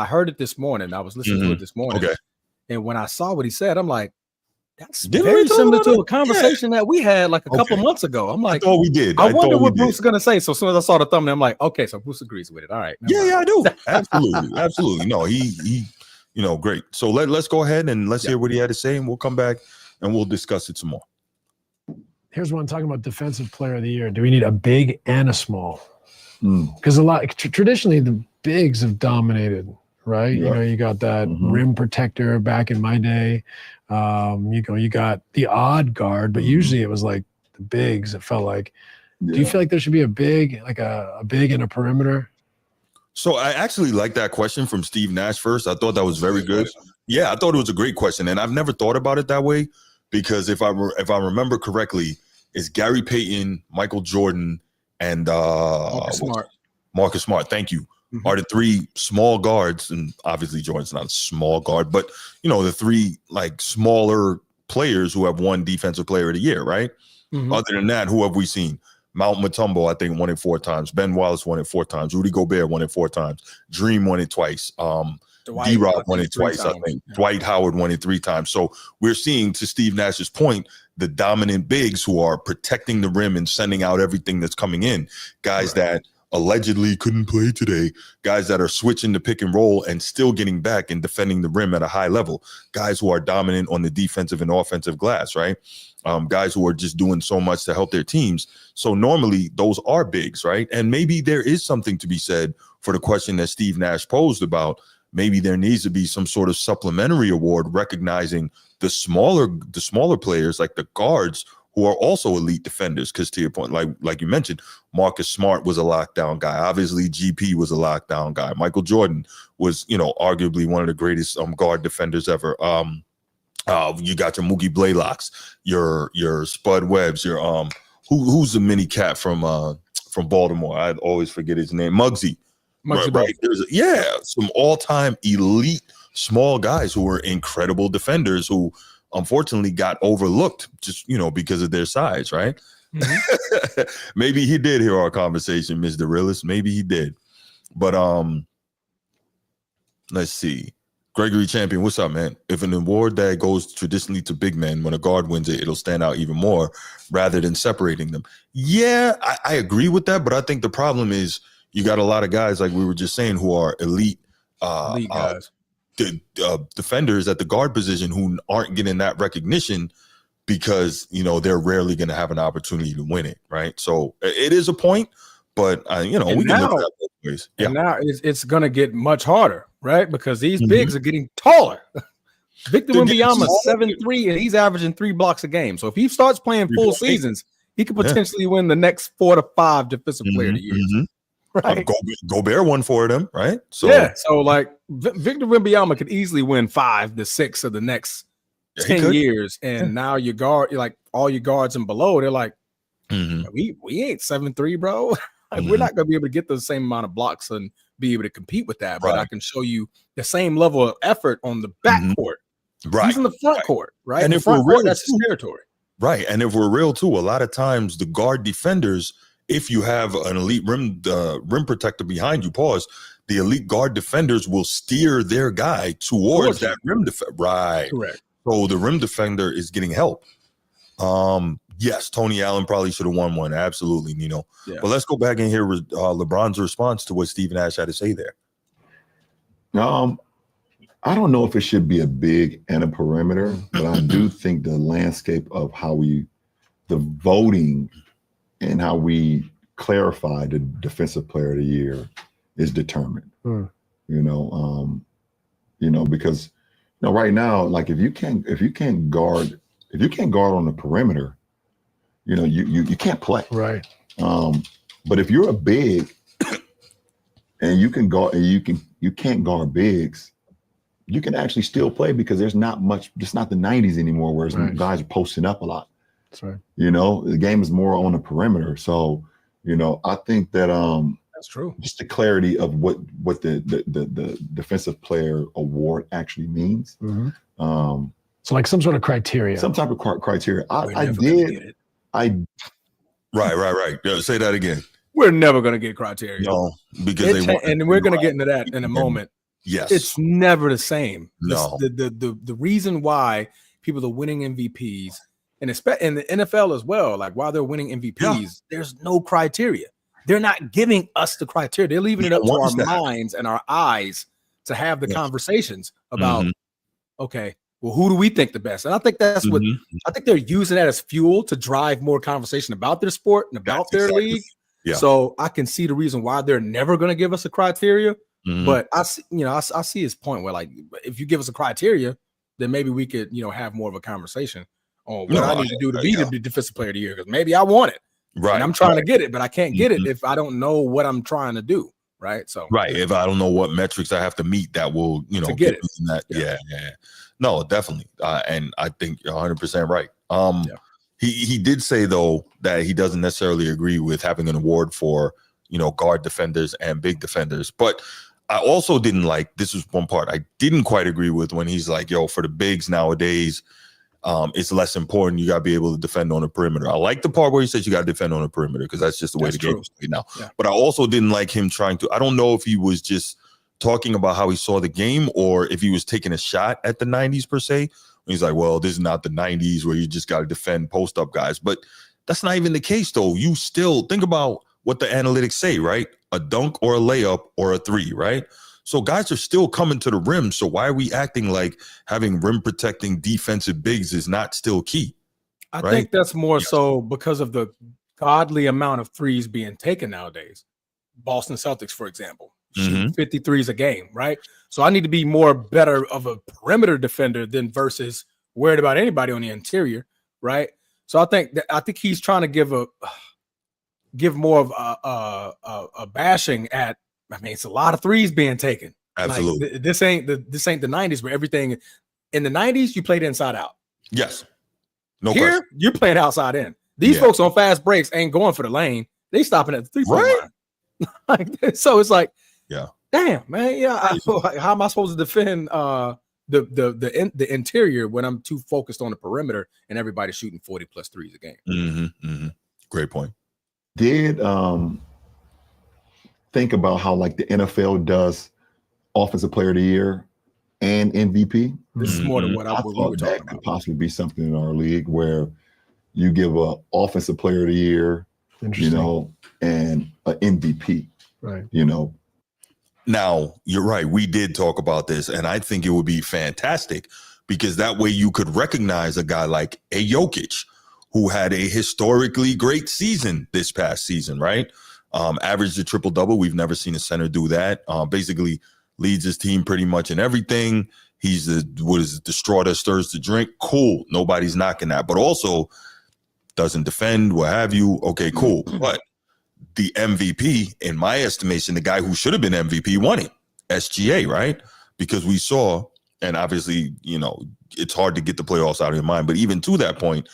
heard it this morning. I was listening to it this morning. Okay. And when I saw what he said, I'm like, that's very similar to a conversation that we had like a couple months ago. I'm like, oh, we did. I wonder what Bruce is going to say. So as soon as I saw the thumbnail, I'm like, okay, so Bruce agrees with it. All right. Yeah, I do. Absolutely. Absolutely. No, he great. So let's go ahead and let's hear what he had to say and we'll come back and we'll discuss it some more. Here's what I'm talking about: defensive player of the year. Do we need a big and a small? Because traditionally the bigs have dominated, right? Yeah. You got that rim protector back in my day. You got the odd guard, but usually it was like the bigs. It felt like. Yeah. Do you feel like there should be a big, like a big and a perimeter? So I actually like that question from Steve Nash first. I thought that was very good. Yeah, I thought it was a great question, and I've never thought about it that way because if I remember correctly, it's Gary Payton, Michael Jordan, and Marcus Smart. Thank you. Are the three small guards, and obviously Jordan's not a small guard, but the three like smaller players who have won Defensive Player of the Year, right? Other than that, who have we seen? Mount Mutombo, I think, won it 4 times. Ben Wallace won it 4 times. Rudy Gobert won it 4 times. Dream won it twice. D-Rob won it twice, I think. Yeah. Dwight Howard won it 3 times. So we're seeing, to Steve Nash's point, the dominant bigs who are protecting the rim and sending out everything that's coming in. Guys that allegedly couldn't play today. Guys that are switching the pick and roll and still getting back and defending the rim at a high level. Guys who are dominant on the defensive and offensive glass, right? Guys who are just doing so much to help their teams. So normally those are bigs, right? And maybe there is something to be said for the question that Steve Nash posed about maybe there needs to be some sort of supplementary award recognizing the smaller players like the guards who are also elite defenders. Because to your point, like you mentioned, Marcus Smart was a lockdown guy. Obviously, GP was a lockdown guy. Michael Jordan was, arguably one of the greatest guard defenders ever. You got your Mookie Blaylocks, your Spud Webbs, your who's the mini cat from Baltimore? I always forget his name. Muggsy. Right. There's some all-time elite small guys who were incredible defenders who unfortunately got overlooked just because of their size, right? Maybe he did hear our conversation, Mr. Realist. Maybe he did. But let's see. Gregory Champion, what's up, man? If an award that goes traditionally to big men, when a guard wins it, it'll stand out even more rather than separating them. Yeah, I agree with that, but I think the problem is you got a lot of guys, like we were just saying, who are elite guys. Defenders at the guard position who aren't getting that recognition because, they're rarely going to have an opportunity to win it, right? So it is a point, but, we can look at that both ways. And now it's going to get much harder, right? Because these bigs are getting taller. Victor Wembanyama 7'3", and he's averaging 3 blocks a game. So if he starts playing full seasons, he could potentially win the next 4 to 5 defensive player of the year. Right. Gobert won 4 of them, right? So like Victor Wembanyama could easily win 5 to 6 of the next 10 years, and now all your guards and below, they're like, we ain't 7'3", bro. We're not gonna be able to get the same amount of blocks and be able to compete with that. But I can show you the same level of effort on the back court. Right. He's in the front court, right? And if we're real, that's his territory. Right. And if we're real too, a lot of times the guard defenders, if you have an elite rim protector behind you, the elite guard defenders will steer their guy towards that rim defender. Right. Correct. So the rim defender is getting help. Yes, Tony Allen probably should have won one. Absolutely, Nino. Yeah. But let's go back and hear LeBron's response to what Steve Nash had to say there. I don't know if it should be a big and a perimeter, but I do think the landscape of the voting and how we clarify the defensive player of the year is determined. Because right now, like if you can't guard on the perimeter, you can't play. Right. But if you're a big and you can guard, and you can't guard bigs, you can actually still play because there's not much. It's not the 90s anymore, where guys are posting up a lot. That's right. The game is more on the perimeter. So, I think that that's true. Just the clarity of what the defensive player award actually means. Mm-hmm. So like some sort of criteria. Some type of criteria. Right. Say that again. We're never going to get criteria. No, because and we're going to get into that in a moment. Yes. It's never the same. No. The reason why people are winning MVPs, and especially in the NFL as well, like while they're winning MVPs, there's no criteria. They're not giving us the criteria. They're leaving it up to our minds and our eyes to have the conversations about, okay, well, who do we think the best? And I think that's what I think they're using that as fuel to drive more conversation about their sport and about their league. Yeah. So I can see the reason why they're never going to give us a criteria. But I see his point where, like, if you give us a criteria, then maybe we could, have more of a conversation on what I need to do to be the defensive player of the year, because maybe I want it. Right. And I'm trying to get it, but I can't get it if I don't know what I'm trying to do. Right. So if I don't know what metrics I have to meet that will, to get it. That, yeah. No, definitely. And I think you're 100% right. He did say, though, that he doesn't necessarily agree with having an award for, guard defenders and big defenders. But I also didn't like, this is one part I didn't quite agree with, when he's like, for the bigs nowadays, it's less important. You got to be able to defend on the perimeter. I like the part where he says you got to defend on the perimeter, because that's just the way the game is played now. Yeah. But I also didn't like him trying to, I don't know if he was just talking about how he saw the game, or if he was taking a shot at the 90s per se. He's like, well, this is not the 90s where you just got to defend post-up guys. But that's not even the case, though. You still think about what the analytics say, right? A dunk or a layup or a three, right? So guys are still coming to the rim. So why are we acting like having rim protecting defensive bigs is not still key? I think that's more so because of the godly amount of threes being taken nowadays. Boston Celtics, for example, shooting 53s a game, right? So I need to be better of a perimeter defender than versus worried about anybody on the interior, right? So I think he's trying to give more of a bashing at. I mean, it's a lot of threes being taken. Absolutely. Like, this ain't the 90s where everything in the 90s you played inside out. Yes. No Here, question. you're playing outside in. These folks on fast breaks ain't going for the lane. They stopping at the 3-point line. So it's like, damn, man. How am I supposed to defend the interior when I'm too focused on the perimeter and everybody's shooting 40 plus threes a game? Great point. Did think about how like the NFL does Offensive Player of the Year and MVP. This is more than what I thought that could possibly be something in our league where you give a Offensive Player of the Year, and an MVP. Right. Now, you're right. We did talk about this, and I think it would be fantastic, because that way you could recognize a guy like a Jokic, who had a historically great season this past season, right? Averaged a triple-double. We've never seen a center do that. Basically leads his team pretty much in everything. He's the straw that stirs the drink. Cool. Nobody's knocking that. But also doesn't defend, what have you. Okay, cool. But the MVP, in my estimation, the guy who should have been MVP won it. SGA, right? Because we saw, and obviously, it's hard to get the playoffs out of your mind, but even to that point,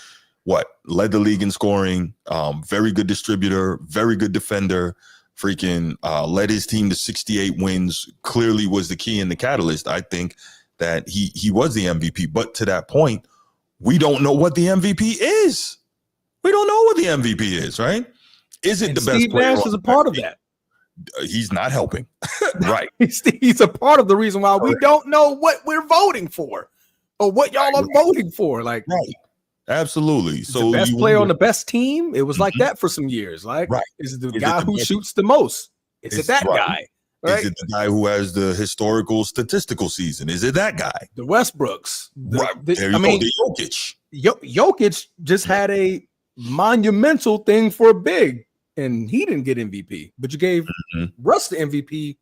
led the league in scoring, very good distributor, very good defender, led his team to 68 wins, clearly was the key and the catalyst. I think that he was the MVP. But to that point, we don't know what the MVP is. We don't know what the MVP is, right? Is it the best player? Nash is a part of that. He's not helping. Right. He's a part of the reason why we don't know what we're voting for or what y'all are voting for. Like, right. Absolutely. So the best player on the best team, it was like that for some years. Like, is it the guy who shoots the most? Is it that guy? Right? Is it the guy who has the historical statistical season? Is it that guy? The Westbrooks. The Jokic. Jokic just had a monumental thing for a big, and he didn't get MVP. But you gave Russ the MVP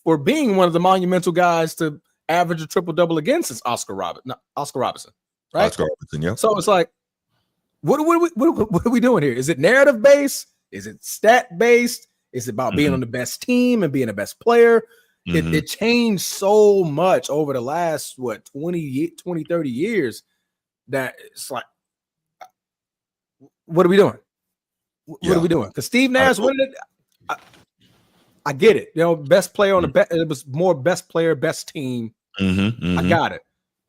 for being one of the monumental guys to average a triple-double again since Oscar Robertson. Right? Oscar Robertson, yeah. So it's like, What are we doing here? Is it narrative based? Is it stat based? Is it about being on the best team and being the best player? It changed so much over the last 20, 30 years that it's like, what are we doing? What are we doing? Because Steve Nash, I get it. You know, best player on the best. It was more best player, best team. I got it.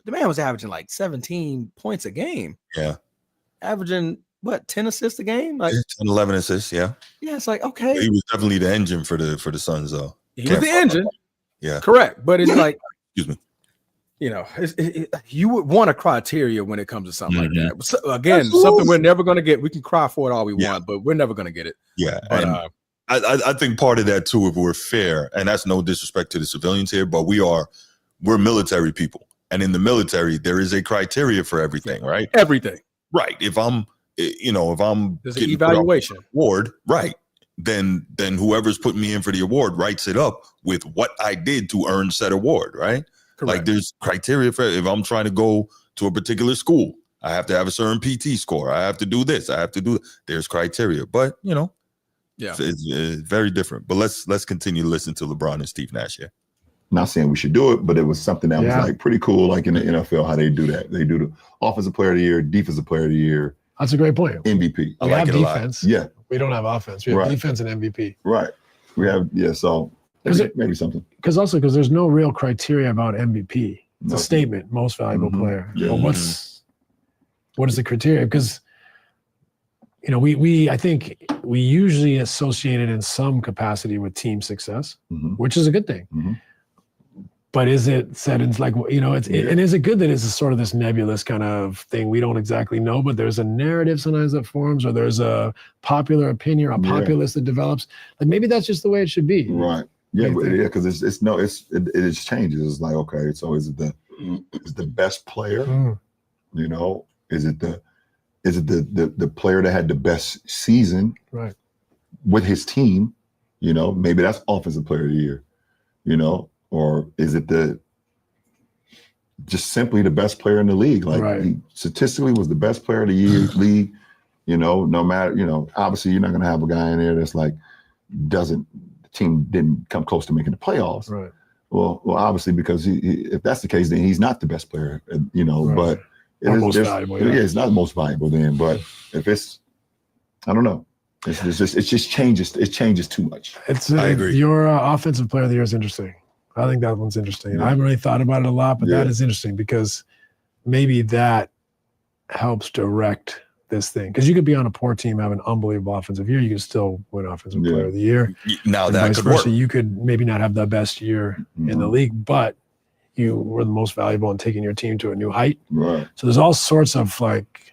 The man was averaging like 17 points a game. Yeah, averaging 10 assists a game, like 10, 11 assists. Yeah, it's like okay. He was definitely the engine for the Suns, though. He was the engine. Yeah, correct. But it's like, excuse me. You know, you would want a criteria when it comes to something like that. So, again, something we're never going to get. We can cry for it all we want, but we're never going to get it. Yeah, but, and I think part of that too, if we're fair, and that's no disrespect to the civilians here, but we're military people, and in the military there is a criteria for everything, right? Everything, right? If I'm there's an evaluation award, right? Then whoever's putting me in for the award writes it up with what I did to earn said award, right? Correct. Like there's criteria for if I'm trying to go to a particular school, I have to have a certain PT score. I have to do this. I have to do. There's criteria, but it's very different. But let's continue to listen to LeBron and Steve Nash here. Not saying we should do it, but it was something that was like pretty cool. Like in the NFL, how they do that. They do the offensive player of the year, defensive player of the year. That's a great point. MVP. We have defense. Yeah, we don't have offense. We have defense and MVP. Right. We have So. Maybe something. Because there's no real criteria about MVP. It's a statement, most valuable player. Yeah. Well, what is the criteria? Because I think we usually associate it in some capacity with team success, which is a good thing. But is it said it's like, and is it good that it's sort of this nebulous kind of thing we don't exactly know, but there's a narrative sometimes that forms, or there's a popular opinion, or a populace that develops. Like maybe that's just the way it should be. Right. Yeah, because it changes. It's like, okay, so is it the best player? Is it the player that had the best season with his team? Maybe that's offensive player of the year. Or is it just simply the best player in the league? Like he statistically was the best player of the year league. No matter obviously you're not going to have a guy in there that's like team didn't come close to making the playoffs. Right. Well, obviously, because if that's the case, then he's not the best player, but it's not the most valuable then. But if it's, I don't know. It just changes. It changes too much. I agree. Your offensive player of the year is interesting. I think that one's interesting. And I haven't really thought about it a lot, but that is interesting because maybe that helps direct this thing, because you could be on a poor team, have an unbelievable offensive year, you could still win offensive player of the year. Now that could work. You could maybe not have the best year in the league, but you were the most valuable in taking your team to a new height. Right. So there's all sorts of like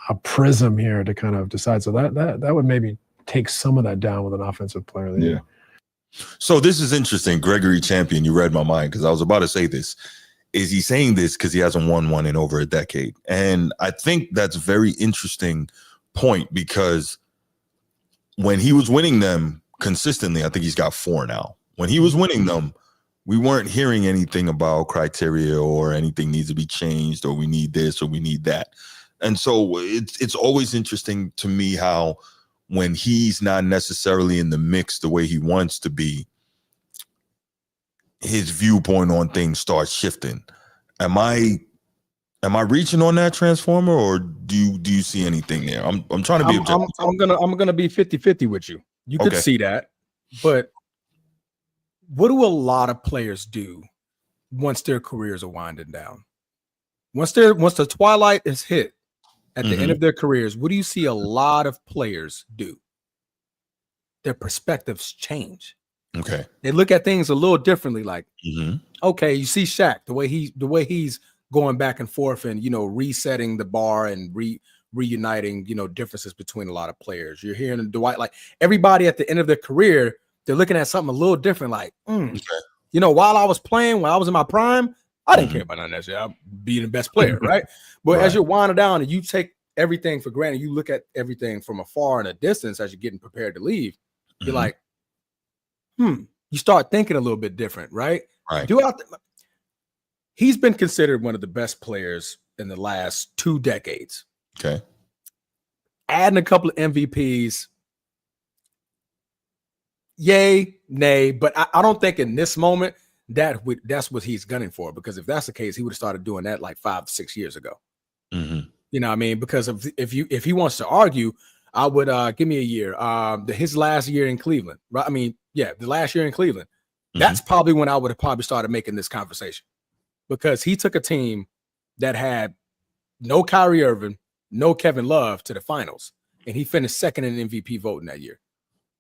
a prism here to kind of decide. So that would maybe take some of that down with an offensive player of the year. So this is interesting. Gregory Champion, you read my mind because I was about to say this. Is he saying this because he hasn't won one in over a decade? And I think that's a very interesting point, because when he was winning them consistently, I think he's got 4 now. When he was winning them, we weren't hearing anything about criteria or anything needs to be changed or we need this or we need that. And so it's always interesting to me how when he's not necessarily in the mix the way he wants to be, his viewpoint on things starts shifting. Am I reaching on that transformer, or do you see anything there? I'm trying to be objective. I'm gonna be 50-50 with you. You could see that, but what do a lot of players do once their careers are winding down? Once the twilight is hit at the end of their careers, what do you see a lot of players do? Their perspectives change. Okay. They look at things a little differently. Like, okay, you see Shaq, the way he's going back and forth and, resetting the bar and reuniting, differences between a lot of players. You're hearing Dwight, like everybody at the end of their career, they're looking at something a little different. Like, while I was playing, when I was in my prime, I didn't care about none of that shit. I'm being the best player, right? But as you're winding down and you take everything for granted, you look at everything from afar in a distance as you're getting prepared to leave, you're like, you start thinking a little bit different, right? Right. He's been considered one of the best players in the last 2 decades. Okay. adding a couple of MVPs, yay, nay, but I don't think in this moment that's what he's gunning for, because if that's the case, he would have started doing that like 5 to 6 years ago. Mm-hmm. You know what I mean? Because if he wants to argue, I would give me a year. His last year in Cleveland, right? I mean, yeah, the last year in Cleveland. Mm-hmm. That's probably when I would have probably started making this conversation, because he took a team that had no Kyrie Irving, no Kevin Love to the finals, and he finished second in MVP voting that year.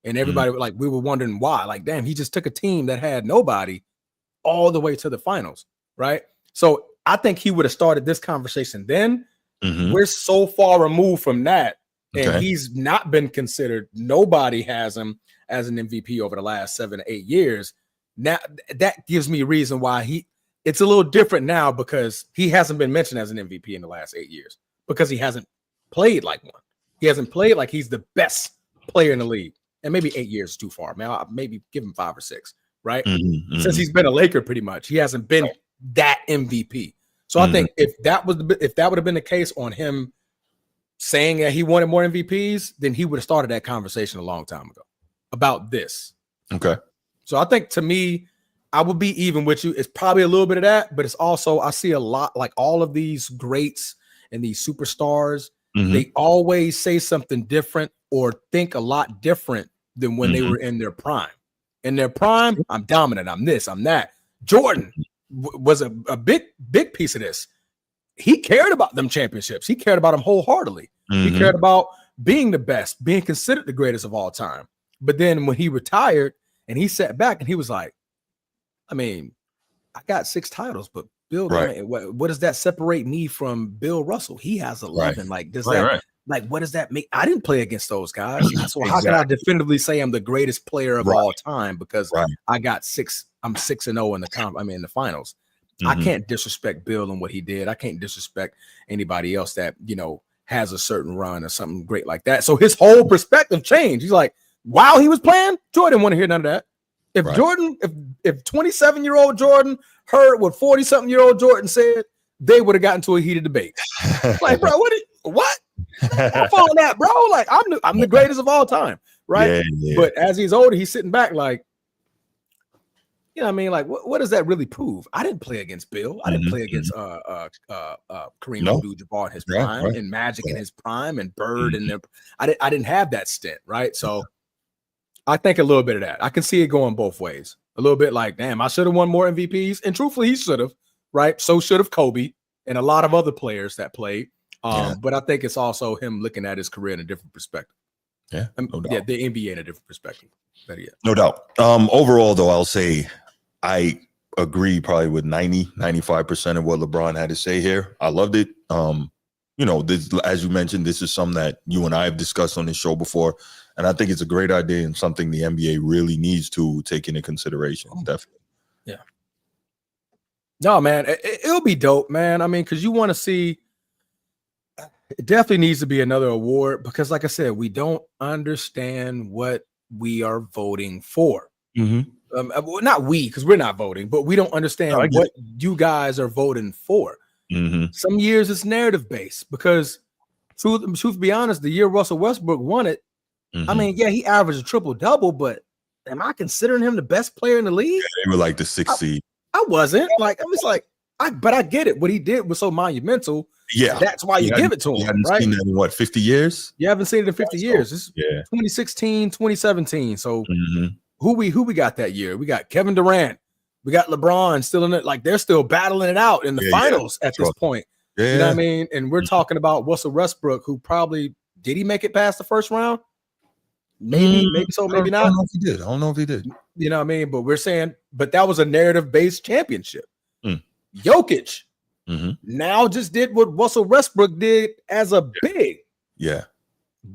And everybody we were wondering why. Like, damn, he just took a team that had nobody all the way to the finals, right? So I think he would have started this conversation then. Mm-hmm. We're so far removed from that, and he's not been considered. Nobody has him as an MVP over the last 7 to 8 years. Now that gives me a reason why it's a little different now, because he hasn't been mentioned as an MVP in the last 8 years, because he hasn't played like one. He hasn't played like he's the best player in the league. And maybe 8 years is too far. Man, I'll maybe give him 5 or 6, right? Mm-hmm. Since he's been a Laker, pretty much, he hasn't been that MVP. So I think if that would have been the case on him saying that he wanted more MVPs, then he would have started that conversation a long time ago about this. Okay. So I think, to me, I would be even with you. It's probably a little bit of that, but it's also, I see a lot, like all of these greats and these superstars, they always say something different or think a lot different than when they were in their prime. In their prime, I'm dominant, I'm this, I'm that. Jordan was a big piece of this. He cared about them championships. He cared about them wholeheartedly. He cared about being the best, being considered the greatest of all time. But then when he retired and he sat back and he was like, I mean, I got 6 titles, but Bill, I mean, what does that separate me from Bill Russell? He has 11. Like, does that like, what does that make? I didn't play against those guys. So how can I definitively say I'm the greatest player of all time? Because I got 6. I'm 6-0 in in the finals. I can't disrespect Bill and what he did. I can't disrespect anybody else that, has a certain run or something great like that. So his whole perspective changed. He's like, while he was playing, Jordan didn't want to hear none of that. If Jordan, if 27-year-old Jordan heard what 40-something-year-old Jordan said, they would have gotten to a heated debate. Like, bro, what? I'm following that, bro. Like, I'm the greatest of all time, right? Yeah. But as he's older, he's sitting back like, you know what I mean? Like, what does that really prove? I didn't play against Bill. I didn't play against Kareem Abdul-Jabbar in his prime, and Magic in his prime, and Bird in their. I didn't have that stint, right? So I think a little bit of that. I can see it going both ways. A little bit like, damn, I should have won more MVPs. And truthfully, he should have, right? So should have Kobe and a lot of other players that played. But I think it's also him looking at his career in a different perspective. Yeah, no doubt. Yeah, the NBA in a different perspective. No doubt. Overall, though, I'll say I agree probably with 95% of what LeBron had to say here. I loved it. This, as you mentioned, this is something that you and I have discussed on this show before. And I think it's a great idea and something the NBA really needs to take into consideration. Definitely. Yeah. No, man, it'll be dope, man. I mean, because you want to see, it definitely needs to be another award, because like I said, we don't understand what we are voting for. Well, not we, because we're not voting, but we don't understand what you guys are voting for. Some years it's narrative based, because truth be honest, the year Russell Westbrook won it, I mean, yeah, he averaged a triple-double, but am I considering him the best player in the league? Yeah, they were like the 6th seed. I wasn't. Like, I was like, but I get it. What he did was so monumental. Yeah. That's why you give it to him. You haven't seen that in what, 50 years? You haven't seen it in 50 years. This is 2016, 2017. So who we got that year? We got Kevin Durant. We got LeBron still in it. Like, they're still battling it out in the finals at this point. Yeah. You know what I mean? And we're talking about Russell Westbrook, who probably, did he make it past the first round? Maybe so, maybe not. I don't know if he did. You know what I mean? But we're saying, but that was a narrative-based championship. Jokic now just did what Russell Westbrook did as a big. Yeah.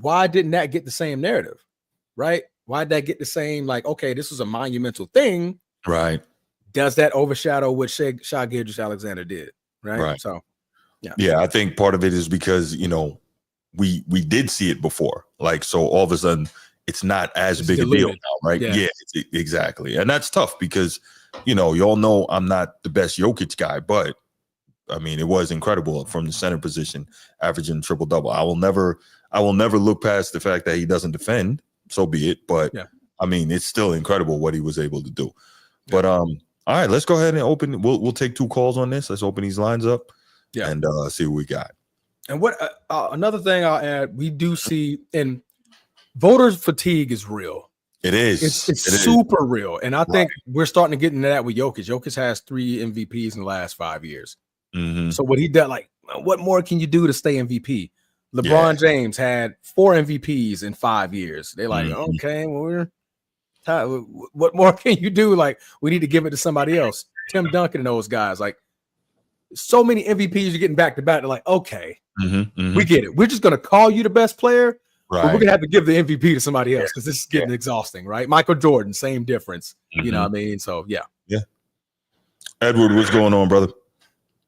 Why didn't that get the same narrative? Right? Why did that get the same, like, okay, this was a monumental thing. Right. Does that overshadow what Shai Gilgeous-Alexander did? Right. So, yeah, I think part of it is because, we did see it before. Like, so all of a sudden, it's not as big a deal now, right? Yeah, exactly. And that's tough because, you all know I'm not the best Jokic guy, but I mean, it was incredible from the center position, averaging triple-double. I will never look past the fact that he doesn't defend, so be it. But, I mean, it's still incredible what he was able to do. But, all right, let's go ahead and open. We'll take 2 calls on this. Let's open these lines up and see what we got. And what another thing I'll add, we do see in voters fatigue is real. It is. It's super real. And I think we're starting to get into that with Jokic. Jokic has 3 MVPs in the last 5 years. So what he done, like, what more can you do to stay MVP? LeBron James had 4 MVPs in 5 years. They're like, okay, well, we're tired. What more can you do? Like, we need to give it to somebody else. Tim Duncan and those guys, like, so many MVPs you're getting back to back. They're like, okay, we get it. We're just going to call you the best player. But we're going to have to give the MVP to somebody else because this is getting exhausting, right? Michael Jordan, same difference. You know what I mean? So, yeah. Edward, what's going on, brother?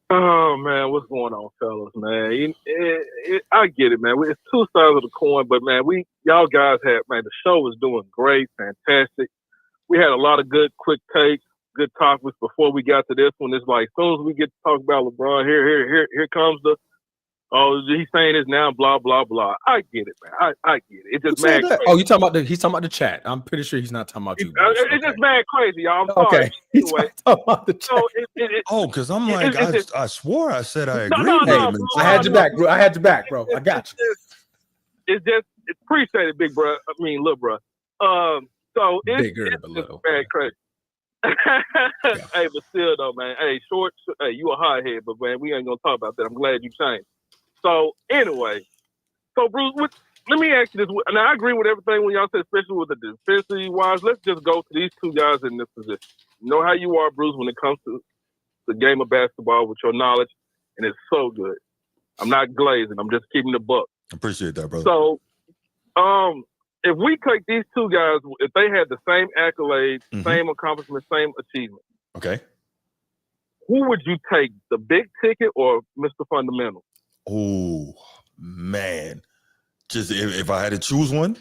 Oh, man, what's going on, fellas, man? I get it, man. It's 2 sides of the coin, but, man, y'all guys the show was doing great, fantastic. We had a lot of good, quick takes, good topics before we got to this one. It's like, as soon as we get to talk about LeBron, here comes the, he's saying this now, blah, blah, blah. I get it, man. I get it. It's just mad crazy. Oh, he's talking about the chat. I'm pretty sure he's not talking about you. It's just mad crazy, y'all. I'm sorry. He's talking about the chat. Because I'm like, I swore I said I agree with him. I had your back, bro. I got you. It's appreciated, big bro. I mean, little bro. So it's just mad crazy. Hey, but still though, man. Hey, short. Hey, you a hothead, but man, we ain't gonna talk about that. I'm glad you changed. So anyway, Bruce, let me ask you this. And I agree with everything when y'all said, especially with the defensive wise. Let's just go to these 2 guys in this position. You know how you are, Bruce, when it comes to the game of basketball with your knowledge, and it's so good. I'm not glazing. I'm just keeping the buck. Appreciate that, brother. So, if we take these 2 guys, if they had the same accolades, same accomplishments, same achievements, okay, who would you take, the big ticket or Mr. Fundamental? Oh, man. Just if I had to choose one?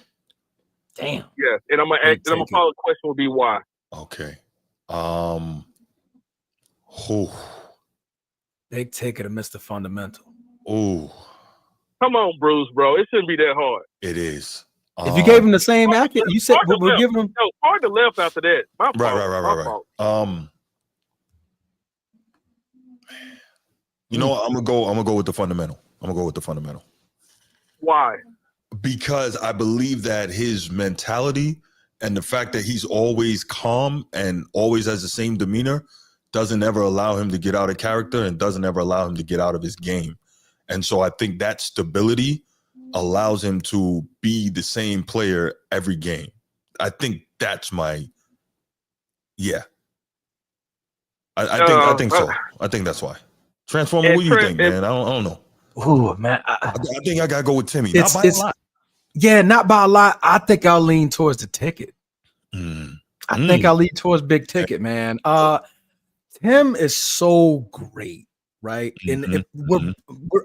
Damn. Yes. And I'm going to follow the question would be why. Okay. Big ticket of Mr. Fundamental. Oh. Come on, Bruce, bro. It shouldn't be that hard. It is. If you gave him the same accolade, you said we're giving him. No, hard to left after that. Right. You know what? I'm gonna go with the fundamental. Why? Because I believe that his mentality and the fact that he's always calm and always has the same demeanor doesn't ever allow him to get out of character and doesn't ever allow him to get out of his game. And so I think that stability allows him to be the same player every game. I think that's my, I think so. I think that's why. Transformer, what do you think, man? I don't know. Oh, man. I think I got to go with Timmy. Not by a lot. Yeah, not by a lot. I think I'll lean towards the ticket. I think I'll lean towards big ticket, man. Tim is so great, right? And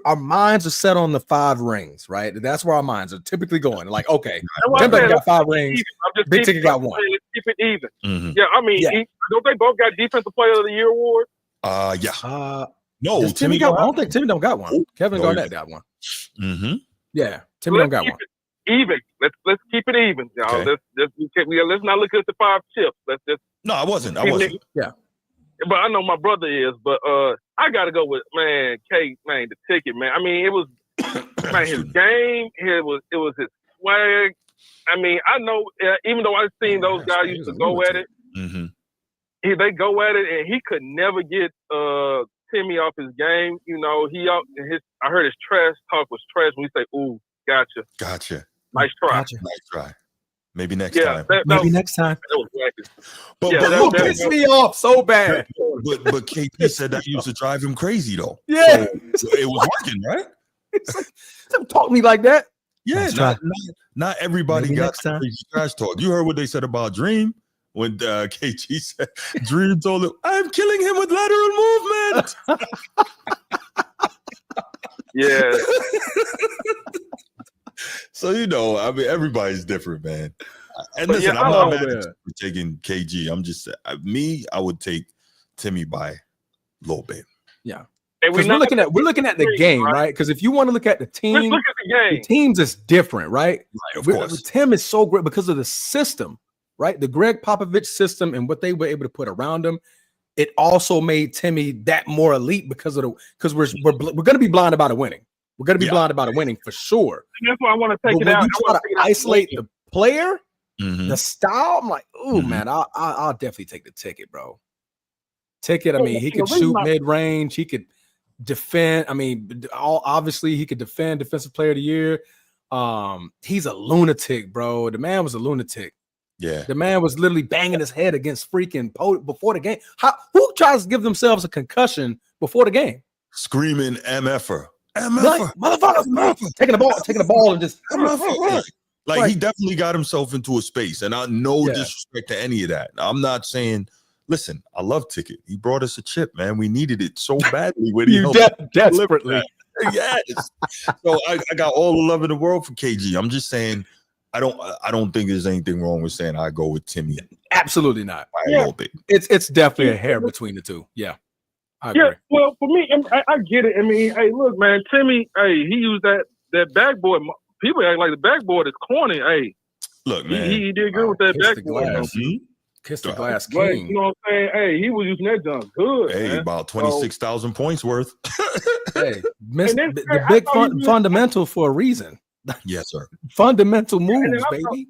our minds are set on the 5 rings, right? That's where our minds are typically going. Like, okay, Tim got 5 rings. Big ticket got 1. Keep it even. Yeah, I mean, don't they both got Defensive Player of the Year award? No, Timmy got. I don't think Timmy don't got one. Kevin Garnett got one. Yeah, Timmy don't got one. Even. Let's keep it even, y'all. Okay. Let's not look at the 5 chips. Let's just. No, I wasn't. Yeah. But I know my brother is. But I got to go with the ticket, man. I mean, it was his game. It was his swag. I mean, I know even though I've seen those guys used to go at it, they go at it, and he could never get Timmy off his game. You know, I heard his trash talk was trash when he say, "Ooh, gotcha. Nice try. Nice try. Maybe next time. Maybe next time." That was wacky. But that pissed me off so bad. But KP said that used to drive him crazy though. Yeah, so it was working, right? Don't talk to me like that. Yeah, not everybody got crazy trash talk. You heard what they said about Dream when KG said Dream told him, "I'm killing him with lateral movement." Yeah. So I mean, everybody's different, man. And listen, I'm not mad at you taking KG. I'm just I would take Timmy by a little bit. Yeah. Because we're looking at the game, right? Because if you want to look at the team, let's look at the game. The teams is different, right? Of course. Tim is so great because of the system, right? The Greg Popovich system and what they were able to put around him. It also made Timmy that more elite because we're going to be blinded by the winning. We're going to be blinded by the winning for sure. And that's why I want to take but it out. When you try to isolate the player, Mm-hmm. the style, I'm like, ooh, man, I'll definitely take the ticket, bro. Ticket. I mean, he could shoot mid range. He could defend. I mean, obviously he could defend. Defensive Player of the Year. He's a lunatic, bro. The man was a lunatic. Yeah, the man was literally banging his head against freaking before the game. Who tries to give themselves a concussion before the game? Screaming MFer, like, motherfucker, taking the ball and just like he definitely got himself into a space, and I no disrespect to any of that. I'm not saying. Listen, I love Ticket. He brought us a chip, man. We needed it so badly. When he desperately. Yes. So I got all the love in the world for KG. I'm just saying, I don't think there's anything wrong with saying I go with Timmy. Absolutely not. A little bit. It's definitely a hair between the two. Yeah. I agree. Yeah. Well, for me, I get it. I mean, hey, look, man, Timmy, hey, he used that backboard. People act like the backboard is corny. Hey, look, man, he did good with that backboard. Kiss the glass king. You know what I'm saying? Hey, he was using that junk good. Hey, man. About 26,000 points worth. Hey, the big fundamental for a reason. Yes, sir. Fundamental moves, baby.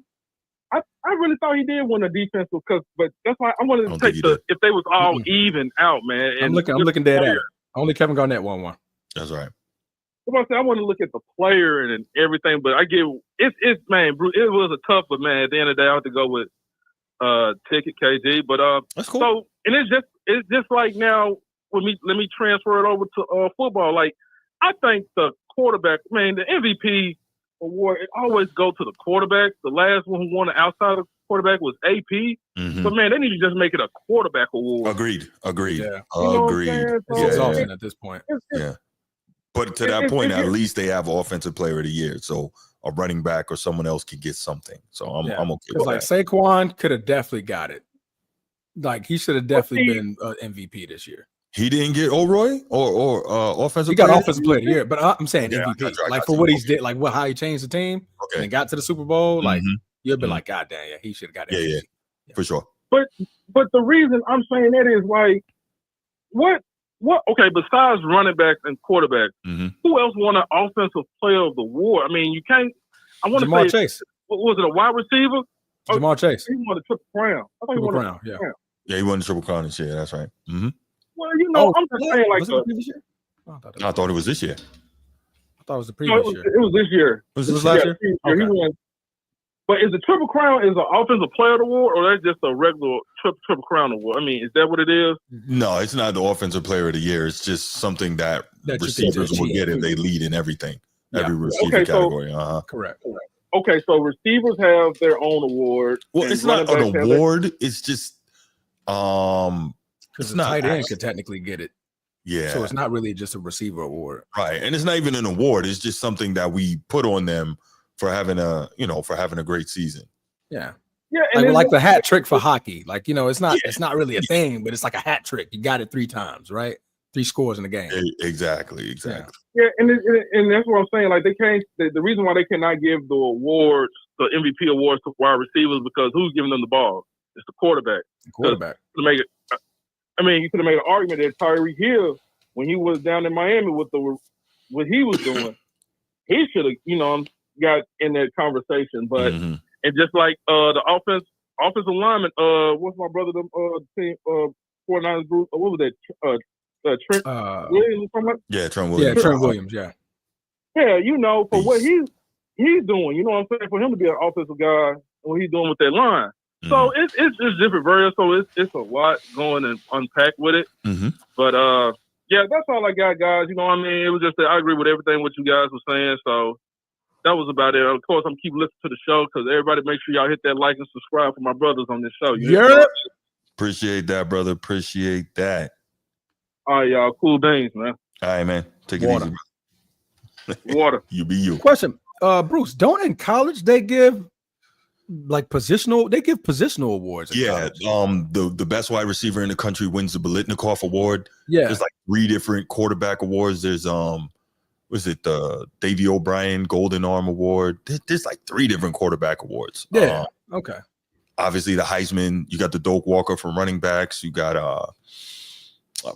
I really thought he did win a defensive, but that's why I wanted to take if they was all even out, man. And I'm looking dead at it. Only Kevin Garnett won one. That's right. I want to look at the player and everything, but I get it's man, Bruce, it was a tough, but man, at the end of the day, I have to go with Ticket KG. But that's cool. So and it's just like now let me transfer it over to football. Like I think the quarterback, man, the MVP award, it always go to the quarterback. The last one who won the outside of quarterback was AP. Mm-hmm. But man, they need to just make it a quarterback award. Agreed. Yeah. Agreed. It's exhausting at this point. Yeah. But to that point, at least they have Offensive Player of the Year. So a running back or someone else could get something. So I'm okay with like that. Saquon could have definitely got it. Like he should have definitely been MVP this year. He didn't get O'Roy or offensive. He got Offensive Player of the Year, but I'm saying MVP. I for what he's did, like how he changed the team and got to the Super Bowl. Like you'll be like, God damn, he should have got MVP. Yeah, for sure. But the reason I'm saying that is like, what? Okay, besides running backs and quarterbacks, who else won an Offensive Player of the Award? I mean, you can't. I want to say Jamar Chase. Was it a wide receiver? Jamar Chase. He won a Triple Crown. I think Triple Crown. Yeah, he won the Triple Crown this year. That's right. Mm-hmm. Well, you know, I'm just saying like I thought it was this year. I thought it was the previous year. It was this year. Was this last year? Okay. He won. But is the Triple Crown is an Offensive Player of the Award, or that's just a regular Triple Crown award? I mean, is that what it is? No, it's not the Offensive Player of the Year. It's just something that receivers will get if they lead in everything, every receiver category. Correct. Okay, so receivers have their own award. Well, it's not an award. It's just because the tight end could technically get it. Yeah. So it's not really just a receiver award, right? And it's not even an award. It's just something that we put on them for having a great season. Yeah. And like the hat trick for hockey. Like, it's not really a thing, but it's like a hat trick. You got it 3 times, right? 3 scores in the game. Exactly. Yeah, and that's what I'm saying. Like they can't. The reason why they cannot give the awards, the MVP awards to wide receivers, because who's giving them the ball? It's the quarterback. To make it, I mean, you could have made an argument that Tyrese Hill, when he was down in Miami with what he was doing, he should have, got in that conversation. But and just like the offensive lineman, what's my brother team 49ers group? What was that? Trent Williams or something? Yeah, Trent Williams. Yeah, Trent Williams. Yeah. Yeah, for what he's doing, you know what I'm saying? For him to be an offensive guy, what he's doing with that line. So it's different various. So it's a lot going and unpack with it. But yeah, that's all I got, guys. You know what I mean? It was just that I agree with everything what you guys were saying. So that was about it. Of course, I'm keep listening to the show because everybody make sure y'all hit that like and subscribe for my brothers on this show. Appreciate that, brother. Appreciate that. All right, y'all. Cool beans, man. All right, man. Take it easy. Water. You be you. Question, Bruce, don't in college they give like positional. They give positional awards. Yeah, the best wide receiver in the country wins the Biletnikoff Award. Yeah, there's like 3 different quarterback awards. There's was it the Davey O'Brien Golden Arm Award? There's like 3 different quarterback awards. Yeah, okay. Obviously the Heisman. You got the Doak Walker for running backs. You got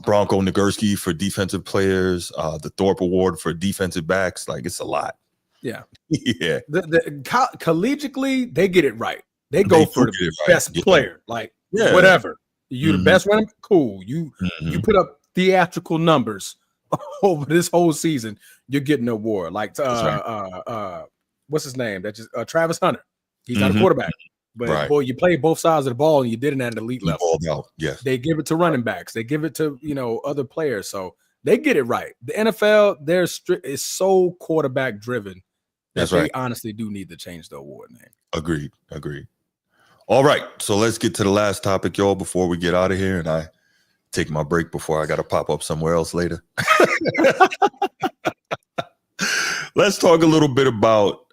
Bronco Nagurski for defensive players. The Thorpe Award for defensive backs. Like it's a lot. Yeah, yeah. Collegiately, they get it right. They go for the best player. Like whatever. You the best running. Cool. You put up theatrical numbers over this whole season. You're getting an award. Like what's his name? That just Travis Hunter. He's not a quarterback, but boy, you play both sides of the ball and you did it at an elite level. Yes. They give it to running backs. They give it to other players. So they get it right. The NFL, is so quarterback driven. That's right. They honestly do need to change the award name. Agreed. All right. So let's get to the last topic, y'all, before we get out of here and I take my break before I got to pop up somewhere else later. Let's talk a little bit about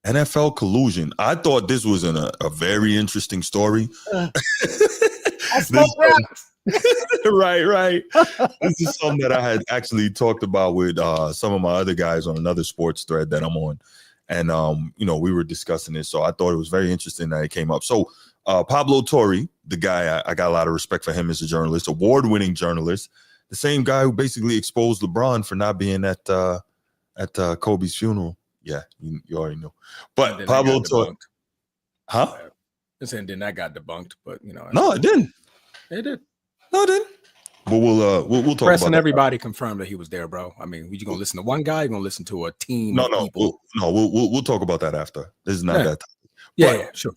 NFL collusion. I thought this was a very interesting story. Right. This is something that I had actually talked about with some of my other guys on another sports thread that I'm on. And, we were discussing this. So I thought it was very interesting that it came up. So Pablo Torre, the guy, I got a lot of respect for him as a journalist, award-winning journalist, the same guy who basically exposed LeBron for not being at Kobe's funeral. Yeah, you already know. But Pablo Torre. Huh? And then that got debunked, but no, it didn't. It did. No, it didn't. But we'll talk Press about and that. Everybody confirmed that he was there, bro. I mean, you gonna listen to one guy? You gonna listen to a team? No, of people? We'll talk about that after. This is not that topic. Yeah, sure.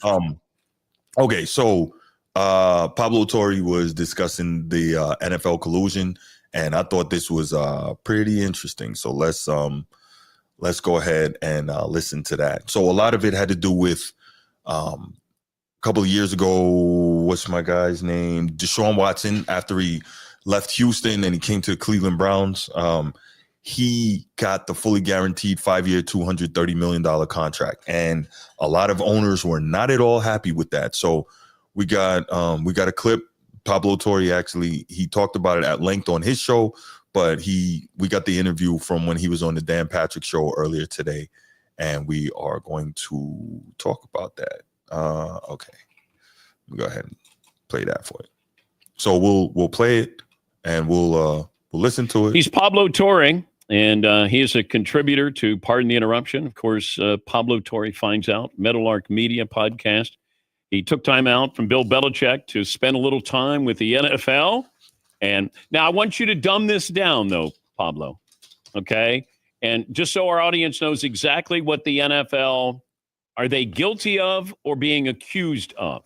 Okay, so Pablo Torre was discussing the NFL collusion, and I thought this was pretty interesting. So let's go ahead and listen to that. So a lot of it had to do with a couple of years ago. What's my guy's name? Deshaun Watson. After he left Houston and he came to the Cleveland Browns, he got the fully guaranteed 5-year, $230 million contract. And a lot of owners were not at all happy with that. So we got a clip. Pablo Torre, actually, he talked about it at length on his show, but we got the interview from when he was on the Dan Patrick show earlier today. And we are going to talk about that. Okay. Let me go ahead and play that for you. So we'll play it and we'll listen to it. He's Pablo Torre, and he is a contributor to Pardon the Interruption. Of course, Pablo Torre Finds Out, Meadowlark Media podcast. He took time out from Bill Belichick to spend a little time with the NFL. And now I want you to dumb this down, though, Pablo. Okay? And just so our audience knows exactly what the NFL, are they guilty of or being accused of?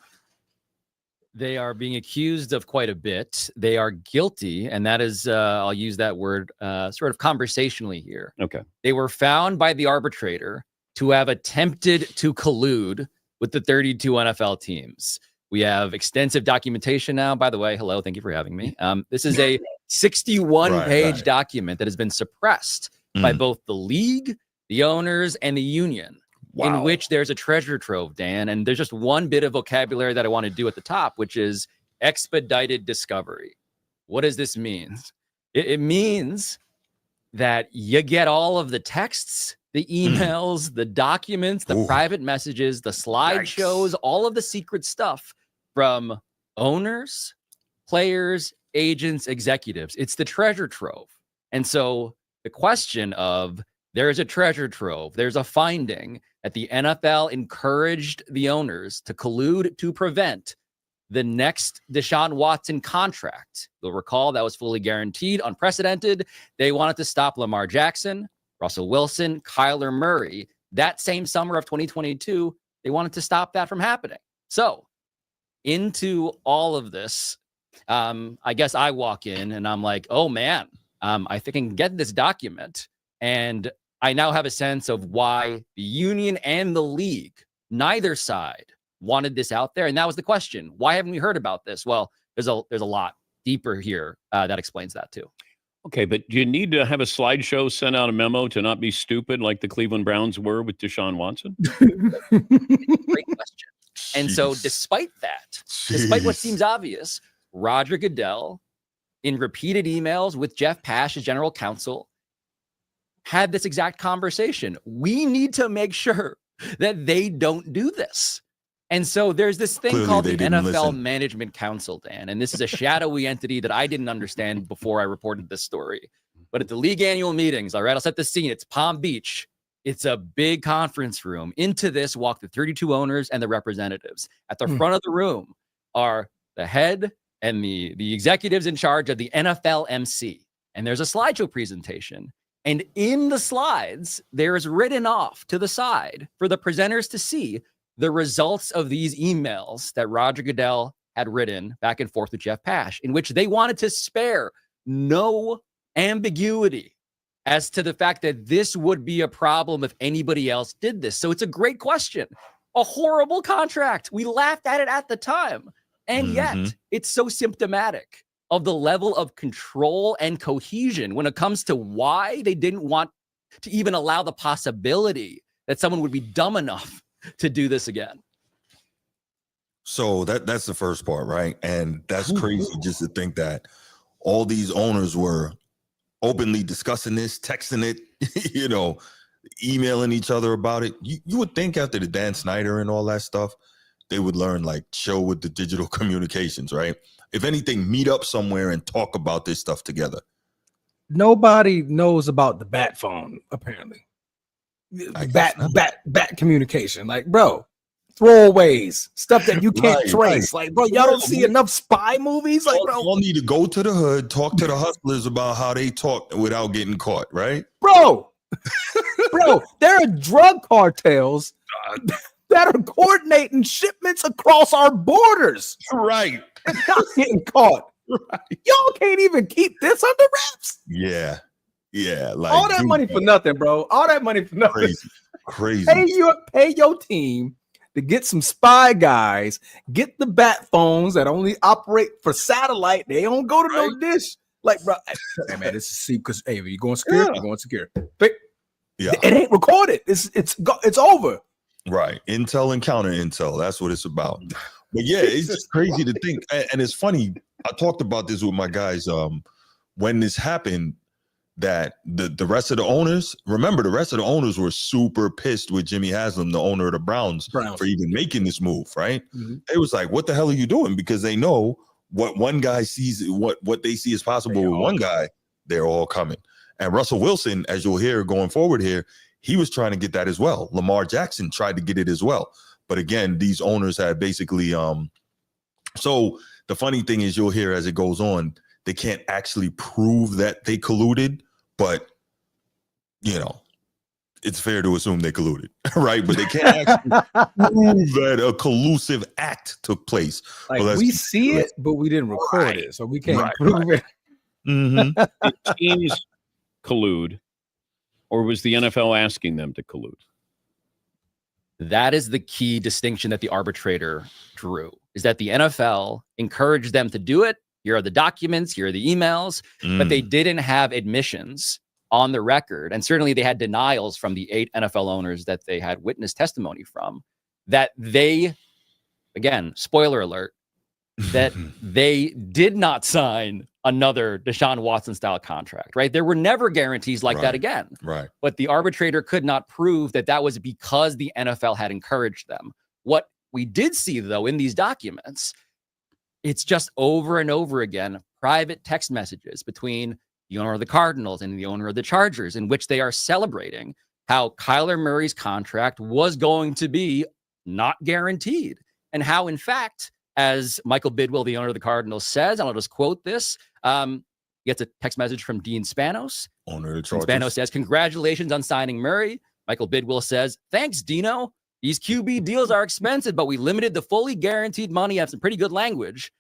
They are being accused of quite a bit. They are guilty, and that is, I'll use that word sort of conversationally here. Okay. They were found by the arbitrator to have attempted to collude with the 32 NFL teams. We have extensive documentation now. By the way, hello, thank you for having me. This is a 61-page document that has been suppressed by both the league, the owners, and the union. Wow. In which there's a treasure trove, Dan. And there's just one bit of vocabulary that I want to do at the top, which is expedited discovery. What does this mean? It means that you get all of the texts, the emails, the documents, the private messages, the slideshows, all of the secret stuff from owners, players, agents, executives. It's the treasure trove. And so the question of there's a treasure trove, there's a finding that the NFL encouraged the owners to collude to prevent the next Deshaun Watson contract. You'll recall that was fully guaranteed, unprecedented. They wanted to stop Lamar Jackson, Russell Wilson, Kyler Murray. That same summer of 2022, they wanted to stop that from happening. So into all of this, I guess I walk in and I'm like, oh man, I think I can get this document. And I now have a sense of why the union and the league, neither side, wanted this out there. And that was the question. Why haven't we heard about this? Well, there's a lot deeper here that explains that too. Okay, but do you need to have a slideshow send out a memo to not be stupid like the Cleveland Browns were with Deshaun Watson? Great question. And so despite that, despite what seems obvious, Roger Goodell, in repeated emails with Jeff Pash, as general counsel, had this exact conversation. We need to make sure that they don't do this. And so there's this thing Clearly called the NFL listen. Management Council, Dan, and this is a shadowy entity that I didn't understand before I reported this story. But at the league annual meetings, all right, I'll set the scene. It's Palm Beach. It's a big conference room. Into this walk the 32 owners and the representatives. At the front of the room are the head and the executives in charge of the NFL MC. And there's a slideshow presentation. And in the slides, there is written off to the side for the presenters to see the results of these emails that Roger Goodell had written back and forth with Jeff Pash, in which they wanted to spare no ambiguity as to the fact that this would be a problem if anybody else did this. So it's a great question. A horrible contract. We laughed at it at the time. And yet it's so symptomatic of the level of control and cohesion when it comes to why they didn't want to even allow the possibility that someone would be dumb enough to do this again. So that's the first part, right? And that's crazy just to think that all these owners were openly discussing this, texting it, you know, emailing each other about it. You would think after the Dan Snyder and all that stuff, they would learn, like, chill with the digital communications, right? If anything, meet up somewhere and talk about this stuff together. Nobody knows about the bat phone, apparently. Bat communication. Like, bro, throwaways, stuff that you can't trace. Like, bro, y'all don't see enough spy movies. Like, bro, y'all need to go to the hood, talk to the hustlers about how they talk without getting caught, right? Bro, there are drug cartels that are coordinating shipments across our borders. Right. And not getting caught. Right. Y'all can't even keep this under wraps. Yeah. Like all that money for nothing, bro. All that money for nothing. Crazy. Pay your team to get some spy guys, get the bat phones that only operate for satellite. They don't go to no dish. Like, bro, hey man, this is see because hey, you're going secure, you're going secure. It ain't recorded. It's over. Right. Intel and counter intel. That's what it's about. But yeah, it's just crazy to think. And it's funny. I talked about this with my guys. When this happened, that the rest of the owners, remember, the rest of the owners were super pissed with Jimmy Haslam, the owner of the Browns. For even making this move, right? It was like, what the hell are you doing? Because they know what one guy sees, what they see as possible with one guy, they're all coming. And Russell Wilson, as you'll hear going forward here, he was trying to get that as well. Lamar Jackson tried to get it as well. But again, these owners had basically, so the funny thing is you'll hear as it goes on, they can't actually prove that they colluded, but, you know, it's fair to assume they colluded, right? But they can't actually prove that a collusive act took place. Like, we see it, but we didn't record it, so we can't prove it. Did teams collude, or was the NFL asking them to collude? That is the key distinction that the arbitrator drew, is that the NFL encouraged them to do it. Here are the documents, here are the emails, but they didn't have admissions on the record. And certainly they had denials from the 8 NFL owners that they had witness testimony from, that they, again, spoiler alert, that they did not sign another Deshaun Watson style contract, right? There were never guarantees like that again. Right. But the arbitrator could not prove that that was because the NFL had encouraged them. What we did see, though, in these documents, it's just over and over again, private text messages between the owner of the Cardinals and the owner of the Chargers, in which they are celebrating how Kyler Murray's contract was going to be not guaranteed. And how, in fact, as Michael Bidwill, the owner of the Cardinals, says, and I'll just quote this, he gets a text message from Dean Spanos. Owner of the Chargers. Spanos says, "Congratulations on signing Murray." Michael Bidwill says, "Thanks, Dino. These QB deals are expensive, but we limited the fully guaranteed money." I have some pretty good language.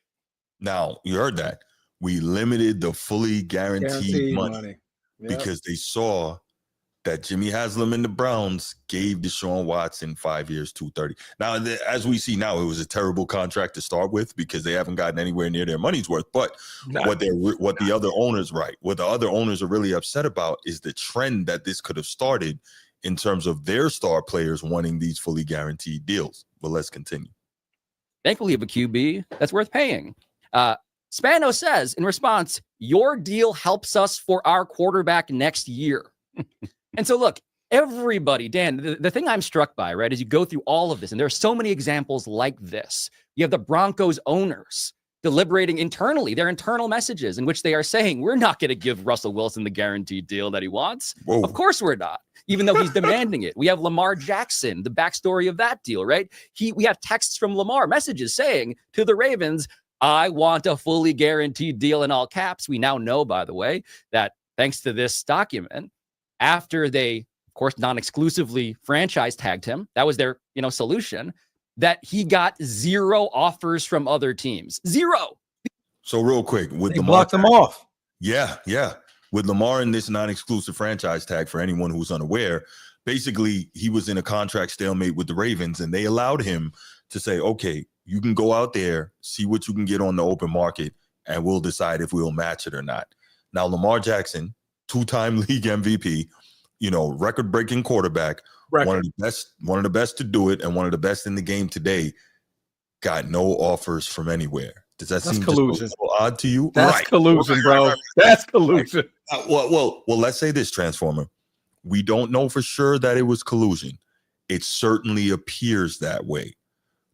Now, you heard that. We limited the fully guaranteed money. Because they saw that Jimmy Haslam and the Browns gave Deshaun Watson 5 years, $230. Now, as we see now, it was a terrible contract to start with because they haven't gotten anywhere near their money's worth. But what the other owners are really upset about is the trend that this could have started in terms of their star players wanting these fully guaranteed deals. But let's continue. Thankfully, you have a QB that's worth paying. Spano says in response, your deal helps us for our quarterback next year. And so look, everybody, Dan, the thing I'm struck by, right, as you go through all of this, and there are so many examples like this. You have the Broncos owners deliberating internally, their internal messages in which they are saying, we're not going to give Russell Wilson the guaranteed deal that he wants. Whoa. Of course we're not, even though he's demanding it. We have Lamar Jackson, the backstory of that deal, right? We have texts from Lamar, messages saying to the Ravens, I want a fully guaranteed deal in all caps. We now know, by the way, that thanks to this document, after they, of course, non-exclusively franchise tagged him, that was their, solution, that he got 0 offers from other teams. 0. So real quick, with They Lamar, blocked them off. Yeah. With Lamar in this non-exclusive franchise tag, for anyone who's unaware, basically he was in a contract stalemate with the Ravens, and they allowed him to say, okay, you can go out there, see what you can get on the open market, and we'll decide if we'll match it or not. Now, Lamar Jackson, 2-time league MVP, record-breaking quarterback, one of the best to do it, and one of the best in the game today, got no offers from anywhere. Does that seem collusion. just a little odd to you? That's collusion, bro. That's collusion. Well, let's say this, Transformer. We don't know for sure that it was collusion. It certainly appears that way.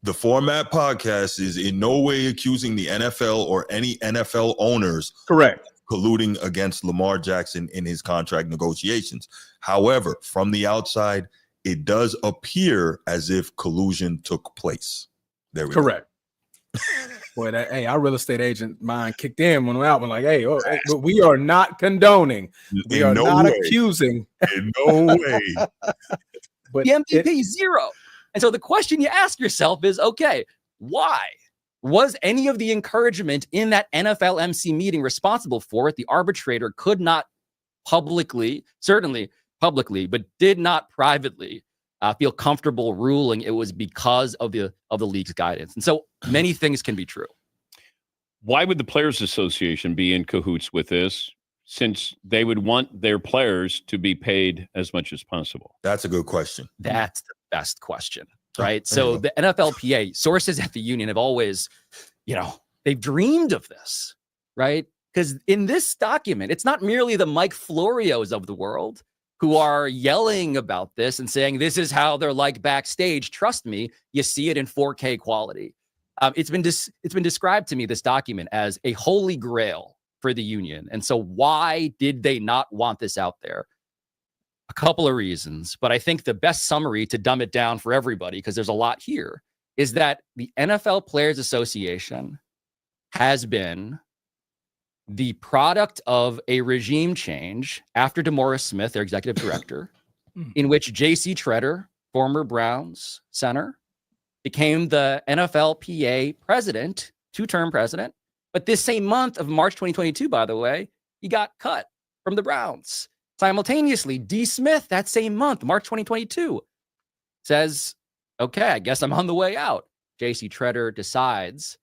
The Format Podcast is in no way accusing the NFL or any NFL owners Correct. colluding against Lamar Jackson in his contract negotiations. However, from the outside, it does appear as if collusion took place. There we Correct. Boy, our real estate agent mind kicked in when we out. We're like, but we are not condoning. We are not accusing. In no way. But the MVP 0. And so the question you ask yourself is, okay, why? Was any of the encouragement in that NFL MC meeting responsible for it? The arbitrator could not certainly publicly, but did not privately feel comfortable ruling it was because of the league's guidance. And so many things can be true. Why would the Players Association be in cahoots with this, since they would want their players to be paid as much as possible? That's a good question. That's the best question, right? So the NFLPA, sources at the union have always, they've dreamed of this, right? Because in this document, it's not merely the Mike Florios of the world who are yelling about this and saying, this is how they're like backstage. Trust me, you see it in 4K quality. It's been described to me, this document, as a holy grail for the union. And so why did they not want this out there? A couple of reasons, but I think the best summary to dumb it down for everybody, because there's a lot here, is that the NFL Players Association has been the product of a regime change after DeMaurice Smith, their executive director, in which J.C. Tretter, former Browns center, became the NFLPA president, 2-term president. But this same month of March 2022, by the way, he got cut from the Browns. Simultaneously, D. Smith, that same month, March 2022, says, okay, I guess I'm on the way out. J.C. Tretter decides,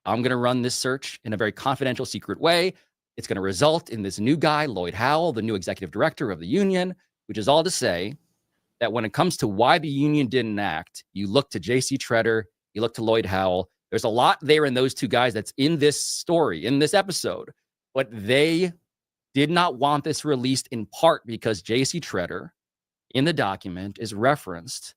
I'm going to run this search in a very confidential, secret way. It's going to result in this new guy, Lloyd Howell, the new executive director of the union, which is all to say that when it comes to why the union didn't act, you look to J.C. Tretter, you look to Lloyd Howell. There's a lot there in those two guys that's in this story, in this episode, but they did not want this released in part because J.C. Tretter in the document is referenced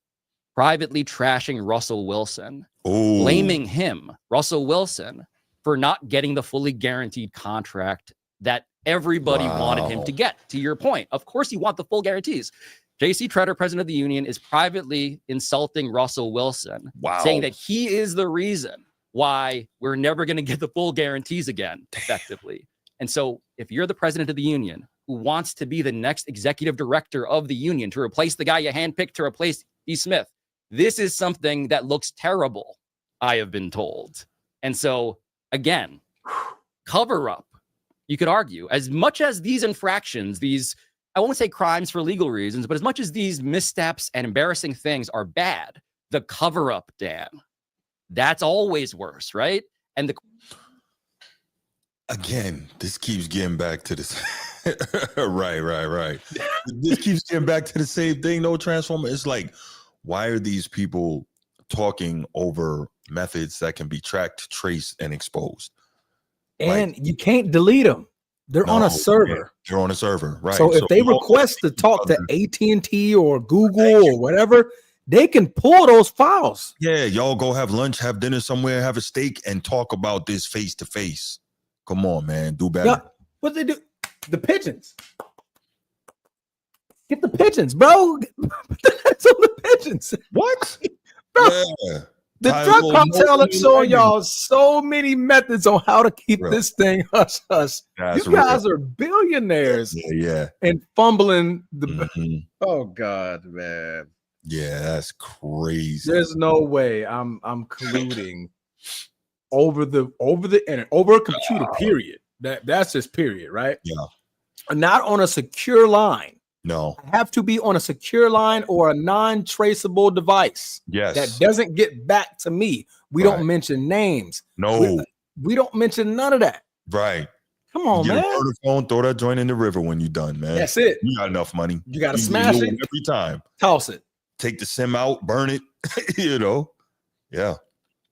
privately trashing Russell Wilson, blaming him, Russell Wilson, for not getting the fully guaranteed contract that everybody wanted him to get. To your point, of course you want the full guarantees. J.C. Tretter, president of the union, is privately insulting Russell Wilson, saying that he is the reason why we're never going to get the full guarantees again, effectively. And so if you're the president of the union who wants to be the next executive director of the union to replace the guy you handpicked to replace D. Smith, this is something that looks terrible, I have been told. And so, again, cover up, you could argue, as much as these infractions, these, I won't say crimes for legal reasons, but as much as these missteps and embarrassing things are bad, the cover up, Dan, that's always worse, right? And again, this keeps getting back to this. Right. This keeps getting back to the same thing, no, Transformer. It's like, why are these people talking over methods that can be tracked, traced, and exposed. And you can't delete them. They're on a server. They're on a server, right? So if they request to talk to AT&T or Google or whatever, they can pull those files. Yeah, y'all go have lunch, have dinner somewhere, have a steak, and talk about this face to face. Come on, man, do better. Yeah, what they do? The pigeons. Get the pigeons, bro. That's on the pigeons. What? Bro, Yeah. the drug cartel is showing y'all so many methods on how to keep this thing hush hush. You guys are billionaires. Yeah. And fumbling the Oh God, man. Yeah, that's crazy. There's no way I'm colluding over the internet, over a computer, period. That's just period, right? Yeah. Not on a secure line. No. I have to be on a secure line or a non-traceable device. Yes. That doesn't get back to me. We don't mention names. No. We don't mention none of that. Right. Come on, you man. Get a phone, throw that joint in the river when you're done, man. That's it. You got enough money. You got to smash it every time. Toss it. Take the SIM out, burn it. Yeah.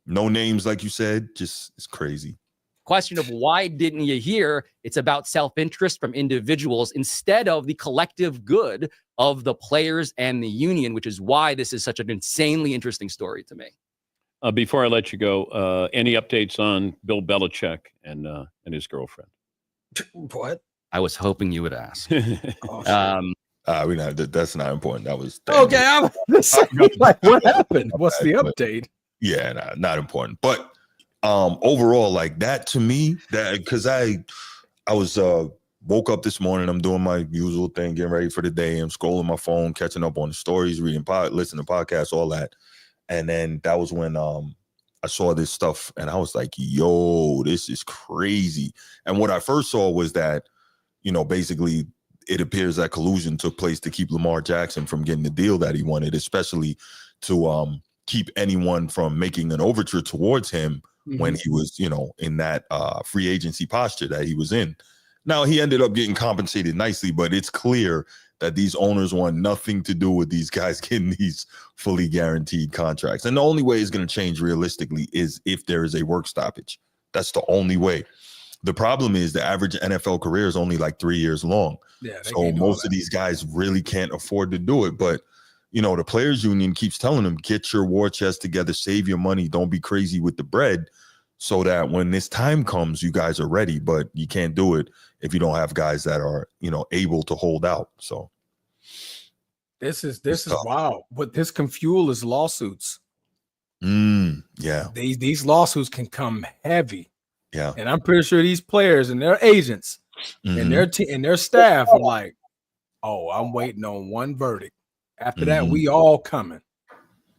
No names, like you said. Just it's crazy. Question of why didn't you hear? It's about self-interest from individuals instead of the collective good of the players and the union, which is why this is such an insanely interesting story to me. Before I let you go, any updates on Bill Belichick and his girlfriend? What? I was hoping you would ask. That's not important. That was okay. I'm like, what happened? What's the update? Yeah, not important. But overall, like that to me, that because I was woke up this morning, I'm doing my usual thing, getting ready for the day. I'm scrolling my phone, catching up on the stories, reading listening to podcasts, all that. And then that was when I saw this stuff and I was like, yo, this is crazy. And what I first saw was that, basically it appears that collusion took place to keep Lamar Jackson from getting the deal that he wanted, especially to keep anyone from making an overture towards him when he was, in that free agency posture that he was in. Now, he ended up getting compensated nicely, but it's clear that these owners want nothing to do with these guys getting these fully guaranteed contracts. And the only way it's going to change realistically is if there is a work stoppage. That's the only way. The problem is the average NFL career is only like 3 years long. Yeah, so most of these guys really can't afford to do it. But, the players union keeps telling them, get your war chest together, save your money, don't be crazy with the bread, so that when this time comes, you guys are ready. But you can't do it if you don't have guys that are, able to hold out. So this is wow. What this can fuel is lawsuits. Yeah. These lawsuits can come heavy. Yeah. And I'm pretty sure these players and their agents and their and their staff are like, oh, I'm waiting on one verdict. After that, we all coming.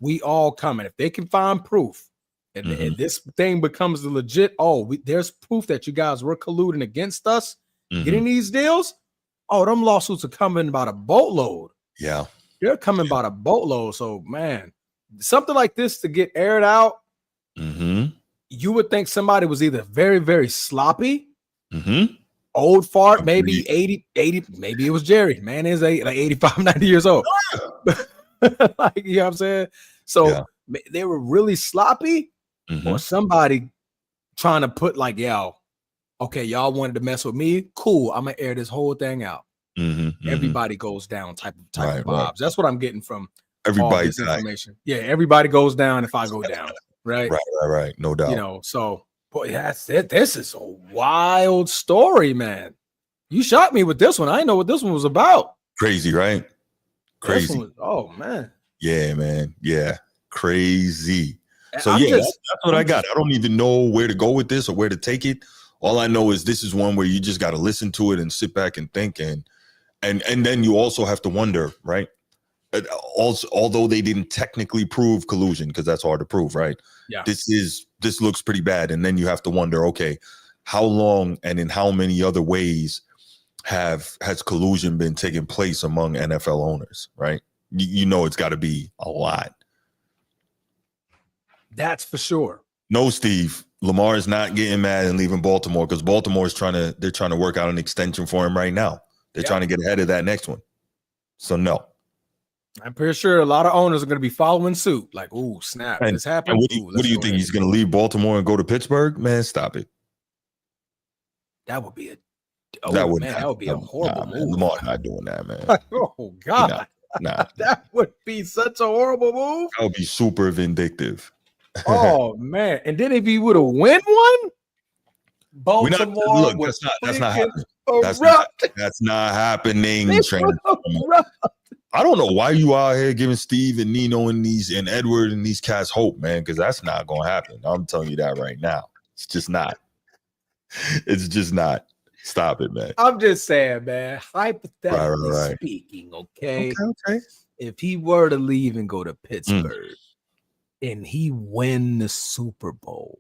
We all coming. If they can find proof and this thing becomes legit, there's proof that you guys were colluding against us getting these deals. Oh, them lawsuits are coming about a boatload. Yeah. They're coming about a boatload. So, man, something like this to get aired out, you would think somebody was either very, very sloppy, old fart, maybe 80, maybe it was Jerry. Man is like 85, 90 years old. Like, you know what I'm saying? So they were really sloppy, or somebody trying to put like, okay, y'all wanted to mess with me. Cool. I'm gonna air this whole thing out. Everybody goes down type of vibes. Right. That's what I'm getting from everybody's information. Yeah, everybody goes down if I go down. Right. No doubt. So boy, that's it. This is a wild story, man. You shocked me with this one. I didn't know what this one was about. Crazy, right? Crazy. Oh man. Yeah, man. Yeah. Crazy. So that's what I got. I don't even know where to go with this or where to take it. All I know is this is one where you just got to listen to it and sit back and think, and then you also have to wonder, right? Also, although they didn't technically prove collusion, because that's hard to prove, right? Yeah. This looks pretty bad, and then you have to wonder, okay, how long and in how many other ways has collusion been taking place among NFL owners, right? It's got to be a lot. That's for sure. No, Steve. Lamar is not getting mad and leaving Baltimore because Baltimore is trying to work out an extension for him right now. They're trying to get ahead of that next one. So no. I'm pretty sure a lot of owners are going to be following suit. Like, ooh, snap, this happened. What do you think? He's going to leave Baltimore and go to Pittsburgh? Man, stop it. That would be that would be a horrible move. Lamar not doing that, man. Oh God, nah. That would be such a horrible move. That would be super vindictive. Oh man! And then if he would have win one, Baltimore that's not happening. That's not happening. I don't know why you out here giving Steve and Nino and Edward and these cats hope, man, because that's not going to happen. I'm telling you that right now. It's just not. It's just not. Stop it, man. I'm just saying, man. Hypothetically speaking, okay. If he were to leave and go to Pittsburgh and he win the Super Bowl,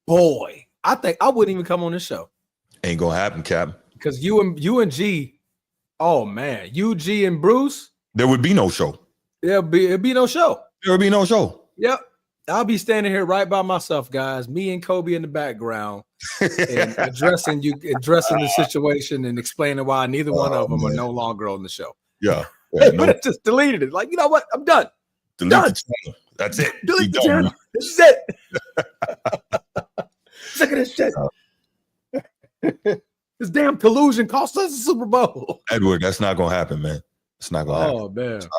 boy, I think I wouldn't even come on this show. Ain't gonna happen, Cap. Because you and G, oh man, G and Bruce, there would be no show. It'd be no show. There would be no show. Yep. I'll be standing here right by myself, guys. Me and Kobe in the background, and addressing the situation and explaining why neither one of them are no longer on the show. Yeah. But it just deleted it. Like, you know what? I'm done. Delete the channel. That's it. Delete the channel. This is it. Look at this shit. This damn collusion cost us a Super Bowl. Edward, that's not gonna happen, man. It's not gonna happen.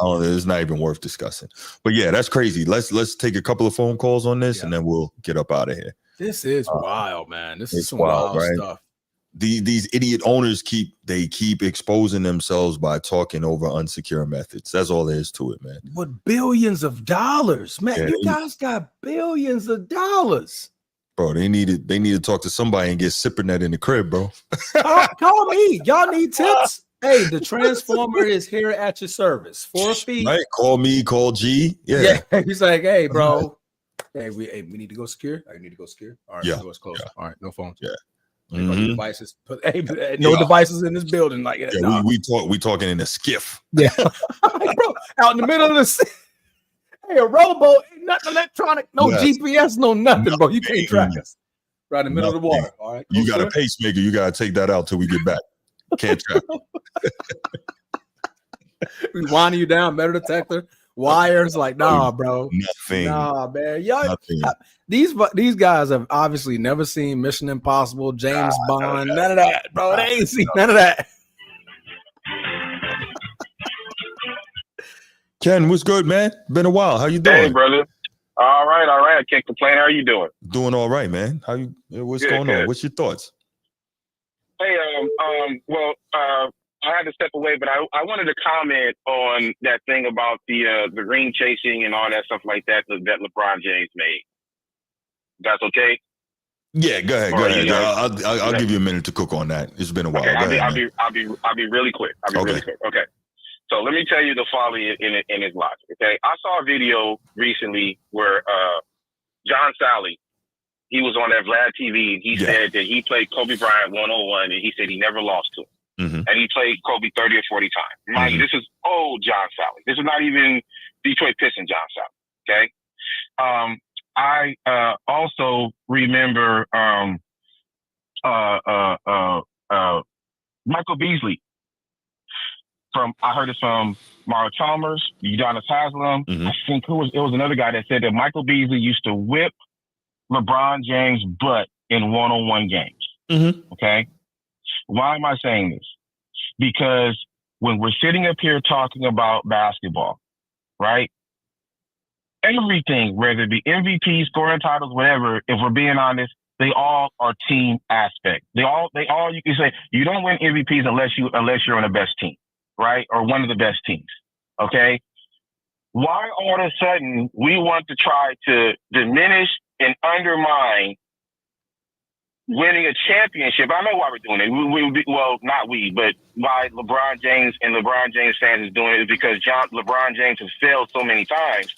Oh man, it's not even worth discussing. But yeah, that's crazy. Let's take a couple of phone calls on this, and then we'll get up out of here. This is wild, man. This is some wild stuff. These idiot owners keep exposing themselves by talking over unsecure methods. That's all there is to it, man. With billions of dollars, man. You guys got billions of dollars. Bro, they need to talk to somebody and get SIPRnet in the crib, bro. Call me. Y'all need tips. Hey, the transformer is here at your service. 4 feet. Right. Call me, call G. Yeah. He's like, hey, bro. Hey, we need to go secure. I need to go secure. All right, doors closed. All right, no phones. Yeah. No devices. No devices in this building. Like that. Yeah, we talking in a skiff. Yeah. Bro, out in the middle of the sea. Hey, a rowboat, ain't nothing electronic, no GPS, no nothing, bro. You can't track us. Right in the middle of the water. All right. You got a pacemaker. You got to take that out till we get back. Can't track. We winding you down, metal detector, wires. Like, nah, bro. Nothing. Nah, man. Y'all, these guys have obviously never seen Mission Impossible, James Bond, none of that, bro. They ain't seen none of that. Ken, what's good, man? Been a while. How you doing? Hey, brother. All right. I can't complain. How are you doing? Doing all right, man. What's going on? What's your thoughts? Hey, I had to step away, but I wanted to comment on that thing about the ring chasing and all that stuff like that LeBron James made. That's okay? Yeah, go ahead. I'll give you a minute to cook on that. It's been a while. Okay, I'll be really quick. Really quick. Okay. So let me tell you the folly in his logic. Okay, I saw a video recently where John Sally, he was on that Vlad TV, and he said that he played Kobe Bryant 1-on-1, and he said he never lost to him. Mm-hmm. And he played Kobe 30 or 40 times. Mind you, this is old John Sally. This is not even Detroit Pistons John Sally. Okay. I also remember Michael Beasley. I heard it from Mario Chalmers, Udonis Haslem. Mm-hmm. I think it was another guy that said that Michael Beasley used to whip LeBron James' butt in one-on-one games. Mm-hmm. Okay. Why am I saying this? Because when we're sitting up here talking about basketball, right? Everything, whether it be MVP, scoring titles, whatever, if we're being honest, they all are team aspect. They all you can say you don't win MVPs unless you're on the best team, right? Or one of the best teams. Okay. Why all of a sudden we want to try to diminish and undermine winning a championship? I know why we're doing it. Not we, but why LeBron James and LeBron James fans is doing it is because LeBron James has failed so many times.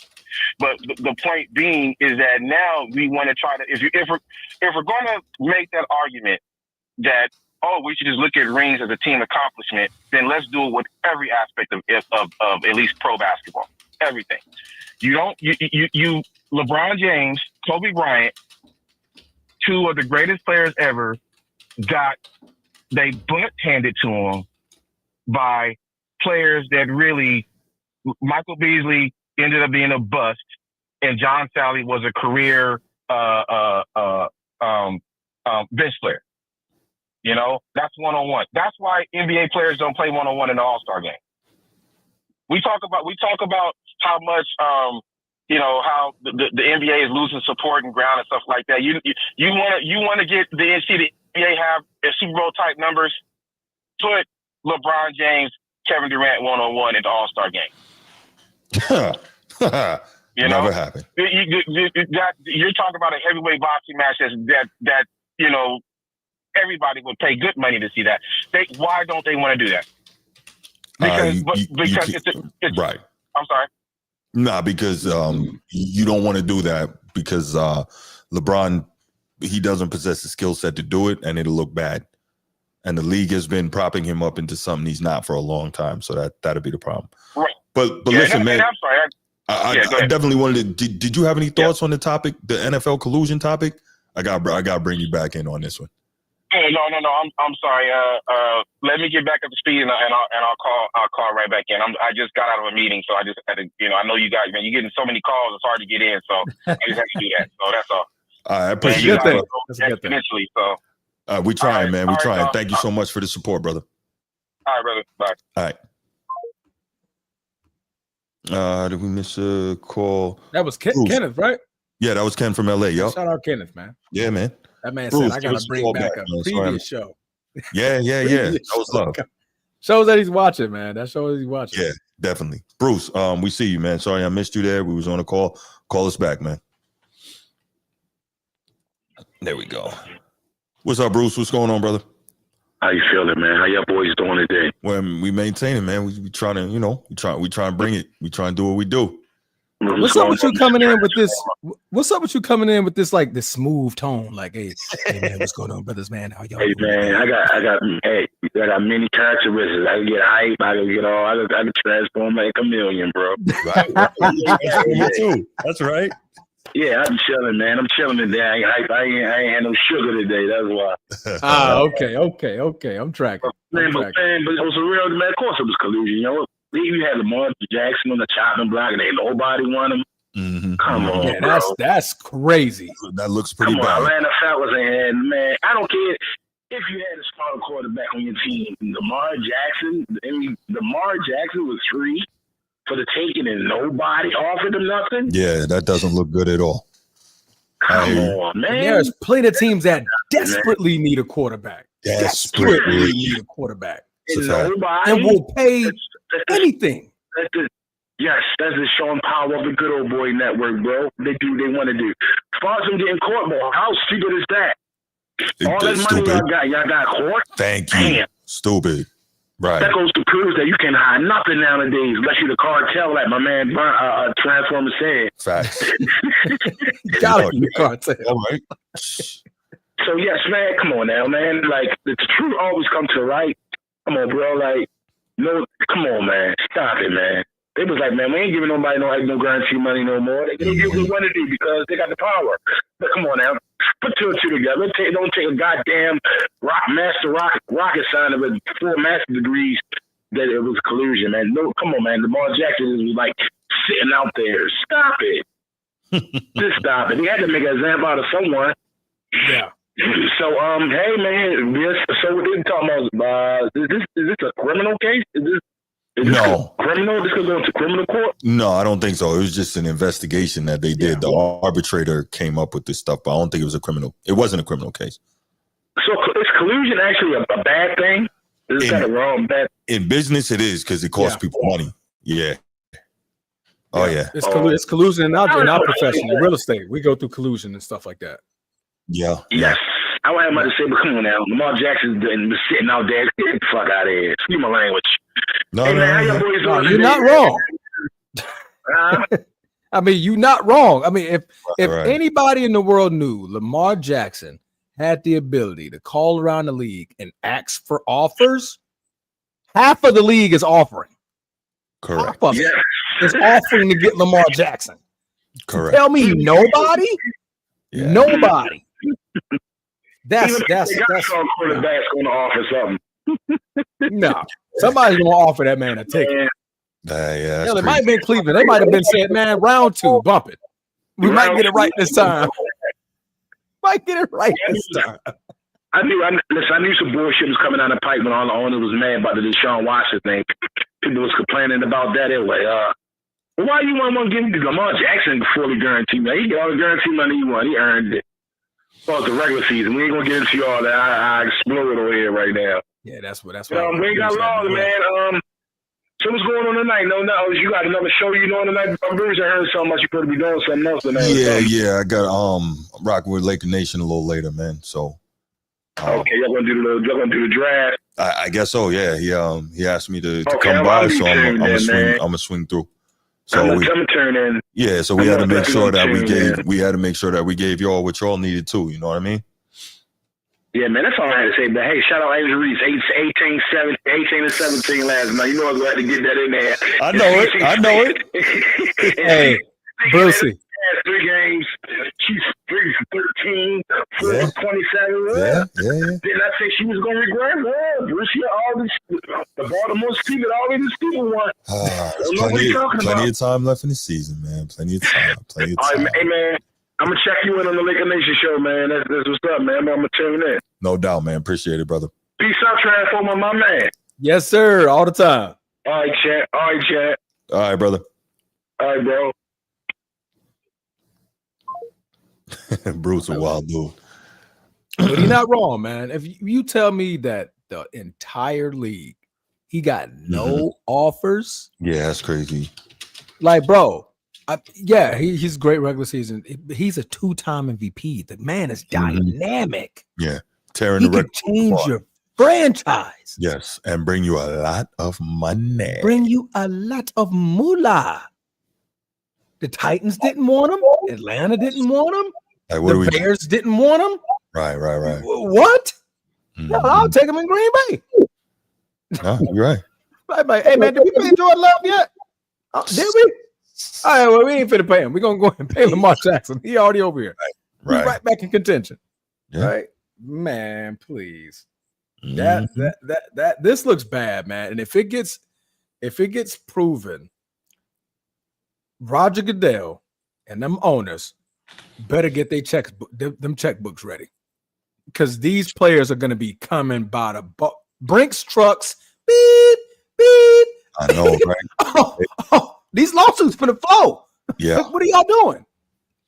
But the point being is that now we want to try to, if we're going to make that argument that, we should just look at rings as a team accomplishment, then let's do it with every aspect of at least pro basketball. Everything. LeBron James, Kobe Bryant, two of the greatest players ever, got they butt handed to them by players that really, Michael Beasley ended up being a bust, and John Sally was a career bench player. You know, that's one-on-one. That's why NBA players don't play one-on-one in the All-Star game. We talk about how much how the NBA is losing support and ground and stuff like that. You want to get the NBA have their Super Bowl type numbers. Put LeBron James, Kevin Durant one-on-one in the All-Star game. Never happened. You're talking about a heavyweight boxing match that everybody would pay good money to see that. Why don't they want to do that? Because it's right. I'm sorry. Nah, because you don't want to do that because LeBron, he doesn't possess the skill set to do it, and it'll look bad. And the league has been propping him up into something he's not for a long time, so that'll be the problem. Right. But listen, man. I'm sorry. I definitely wanted to. Did you have any thoughts on the topic, the NFL collusion topic? I got to bring you back in on this one. Hey, no. I'm sorry. Let me get back up to speed, and I'll call right back in. I just got out of a meeting, so I just had to. I know you guys, man. You're getting so many calls; it's hard to get in. So I just had to do that. So that's all. I appreciate it. Exponentially. So we trying, man. We trying. Right, Thank you so much for the support, brother. All right, brother. Bye. All right. Did we miss a call? That was Kenneth, right? Yeah, that was Ken from LA. Yo, shout out Kenneth, man. Yeah, man. That man Bruce, said I gotta bring back a previous show. Yeah. That was love. Shows that he's watching, man. That shows he's watching. Yeah, definitely. Bruce, we see you, man. Sorry I missed you there. We was on a call. Call us back, man. There we go. What's up, Bruce? What's going on, brother? How you feeling, man? How y'all boys doing today? Well, we maintain it, man. We trying to, we try and bring it. We try and do what we do. What's up with you coming in with this? What's up with you coming in with this like this smooth tone? Like, hey man, what's going on, brothers, man? How y'all? Hey man, I got many characteristics. I can get hype. I can transform like a chameleon, bro. Me too. That's right. Yeah, I'm chilling, man. I'm chilling today. I ain't had no sugar today. That's why. Okay. I'm tracking. But it was a real man. Of course, it was collusion. You know, you had Lamar Jackson on the chopping block, and ain't nobody won him. Mm-hmm. Come on, yeah, bro. That's crazy. That looks pretty bad. Atlanta Falcons and man, I don't care if you had a strong quarterback on your team. Lamar Jackson was free for the taking, and nobody offered him nothing. Yeah, that doesn't look good at all. Come on, man. And there's plenty of teams that desperately need a quarterback. Desperately need a quarterback. And will pay anything. Yes, that's the showing power of the good old boy network, bro. They do what they want to do. As far as them getting court, bro, how stupid is that? All that money y'all got court? Thank you. Damn. Stupid. Right. That goes to prove that you can hide nothing nowadays unless you're the cartel, like my man Transformer said. Facts. Gotta be the cartel. All right. So yes, man, come on now, man. Like the truth always comes to the light. Come on, bro. Like, no, come on, man. Stop it, man. They was like, man, we ain't giving nobody no guarantee money no more. They give what they want to do because they got the power. But come on now. Put two and two together. Don't take a goddamn rocket science with 4 master's degrees that it was collusion, man. No, come on, man. Lamar Jackson was like sitting out there. Stop it. Just stop it. They had to make an example out of someone. Yeah. So, hey, man. So what they talking about? Is this a criminal case? Is this criminal? This could go into criminal court? No, I don't think so. It was just an investigation that they did. The arbitrator came up with this stuff, but I don't think it was a criminal. It wasn't a criminal case. So is collusion actually a bad thing? Is that a wrong bad? In business, it is because it costs people money. Yeah. Oh yeah. It's collusion in our profession, in real estate. We go through collusion and stuff like that. Yeah. Yes. I was about to say, but come on now. Lamar Jackson's sitting out there. Get the fuck out of here. Excuse my language. No, you're not wrong. I mean, you're not wrong. I mean, if anybody in the world knew Lamar Jackson had the ability to call around the league and ask for offers, half of the league is offering. Correct. Half of it is offering to get Lamar Jackson. Correct. Tell me nobody? Yeah. Nobody. That's quarterback's going to offer something. No. Somebody's gonna offer that man a ticket. Yeah, Hell, it might have been Cleveland. They might have been saying, "Man, round 2, bump it. We might get it right this time. Might get it right this time." I knew some bullshit was coming down the pipe when all the owner was mad about the Deshaun Watson thing. People was complaining about that anyway. Why you want to give Lamar Jackson fully guaranteed money? He got all the guaranteed money he wanted. He earned it. Well, it's the regular season. We ain't gonna get into all that. I explode over here right now. Yeah, that's what. We ain't got long, man. So what's going on tonight? No, you got another show you doing tonight? I heard so much you could be doing something else tonight. Yeah. I got rocking with Laker Nation a little later, man. So. Okay, y'all gonna do the draft. I guess so. Yeah, he asked me to come by, so I'm gonna swing through. So I'm gonna turn in. Yeah, so we had to make sure that we gave y'all what y'all needed too. You know what I mean? Yeah, man, that's all I had to say. But hey, shout out Angel Reese, 18 and 17 last night. You know I was glad to get that in there. I know it. Hey, Brucey. 3 games. She's 3 for 13, 4 for 27. Yeah. Then I say she was going to regret. Well, Brucey, all this, the Baltimore Steelers, all these people want. Plenty of time left in the season, man. Plenty of time. All right, hey, man. I'm going to check you in on the Laker Nation show, man. That's what's up, man. I'm going to tune in. No doubt, man. Appreciate it, brother. Peace out, Transformer, my man. Yes, sir. All the time. All right, chat. All right, brother. All right, bro. Bruce, a wild dude. But he's not wrong, man. If you tell me that the entire league, he got no offers. Yeah, that's crazy. Like, bro, he's great regular season. He's a 2-time MVP. The man is dynamic. Yeah, tearing he the could change your franchise. Yes, and bring you a lot of money. Bring you a lot of moolah. The Titans didn't want him. Atlanta didn't want him. Like, the Bears didn't want him. Right. What? No, I'll take him in Green Bay. No, you're right. Like, hey, man, did we pay Jordan Love yet? Did we? All right, well, we ain't finna pay him. We're going to go ahead and pay Lamar Jackson. He already over here. Right. He's right back in contention. Yeah. Right? Man, please. That this looks bad, man. And if it gets proven, Roger Goodell and them owners better get them checkbooks ready, because these players are going to be coming by the Brinks trucks. Beep, beep. I know, right? These lawsuits for the flow. Yeah. Like, what are y'all doing?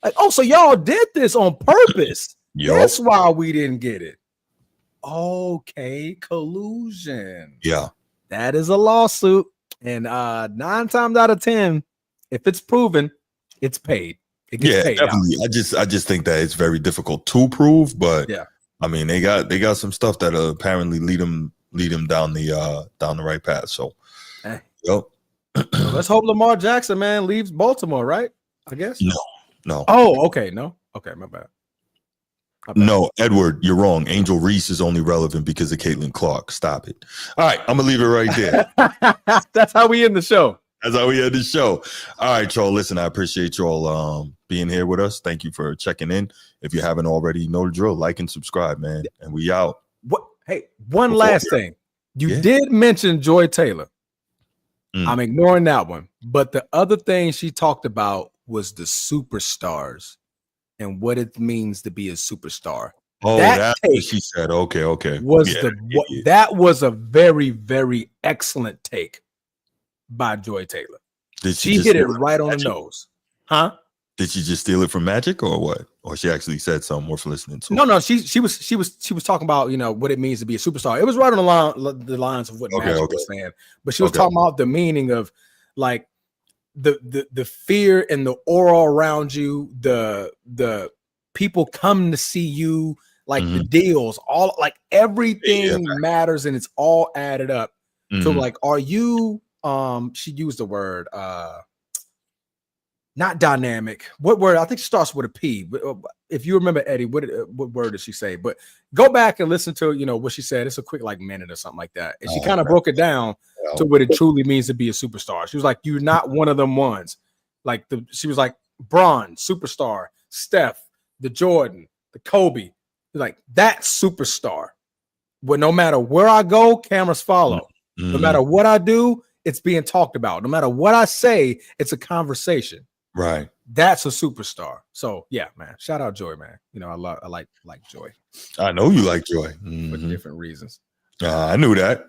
Like, so y'all did this on purpose. Yep. That's why we didn't get it. Okay, collusion. Yeah. That is a lawsuit. And 9 times out of 10, if it's proven, it's paid. It gets paid definitely. out. I just think that it's very difficult to prove, but yeah, I mean they got some stuff that apparently lead them down the right path. So yep. Let's hope Lamar Jackson, man, leaves Baltimore, right? I guess. No. Oh, okay. No. Okay, my bad. No, Edward, you're wrong. Angel Reese is only relevant because of Caitlin Clark. Stop it. All right, I'm gonna leave it right there. That's how we end the show. That's how we end the show. All right, y'all. Listen, I appreciate y'all being here with us. Thank you for checking in. If you haven't already, you know the drill. Like and subscribe, man. And we out. Hey, one last thing. You did mention Joy Taylor. I'm ignoring that one. But the other thing she talked about was the superstars and what it means to be a superstar. Oh, that's what she said. Okay. That was a very, very excellent take by Joy Taylor. She hit it right on the nose. Huh? Did she just steal it from Magic or what? Or she actually said something worth listening to? No. She was talking about, what it means to be a superstar. It was right on the lines of what Magic was saying. But she was talking about the meaning of like the fear and the aura around you, the people come to see you, like the deals, all like everything matters, and it's all added up. So like, are you she used the word not dynamic. What word? I think it starts with a P. But if you remember, Eddie, what word did she say? But go back and listen to what she said. It's a quick minute or something like that. And she kind of broke it down to what it truly means to be a superstar. She was like, "You're not one of them ones." Like she was like, Bron, superstar, Steph, the Jordan, the Kobe, like that superstar. But no matter where I go, cameras follow. No matter what I do, it's being talked about. No matter what I say, it's a conversation. Right. That's a superstar. So yeah, man. Shout out Joy, man. You know, I like Joy. I know you like Joy for different reasons. I knew that.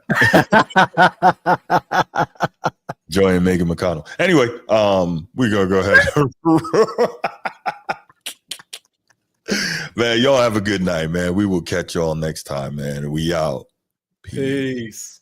Joy and Megan McConnell. Anyway, we're gonna go ahead. Man, y'all have a good night, man. We will catch y'all next time, man. We out. Peace.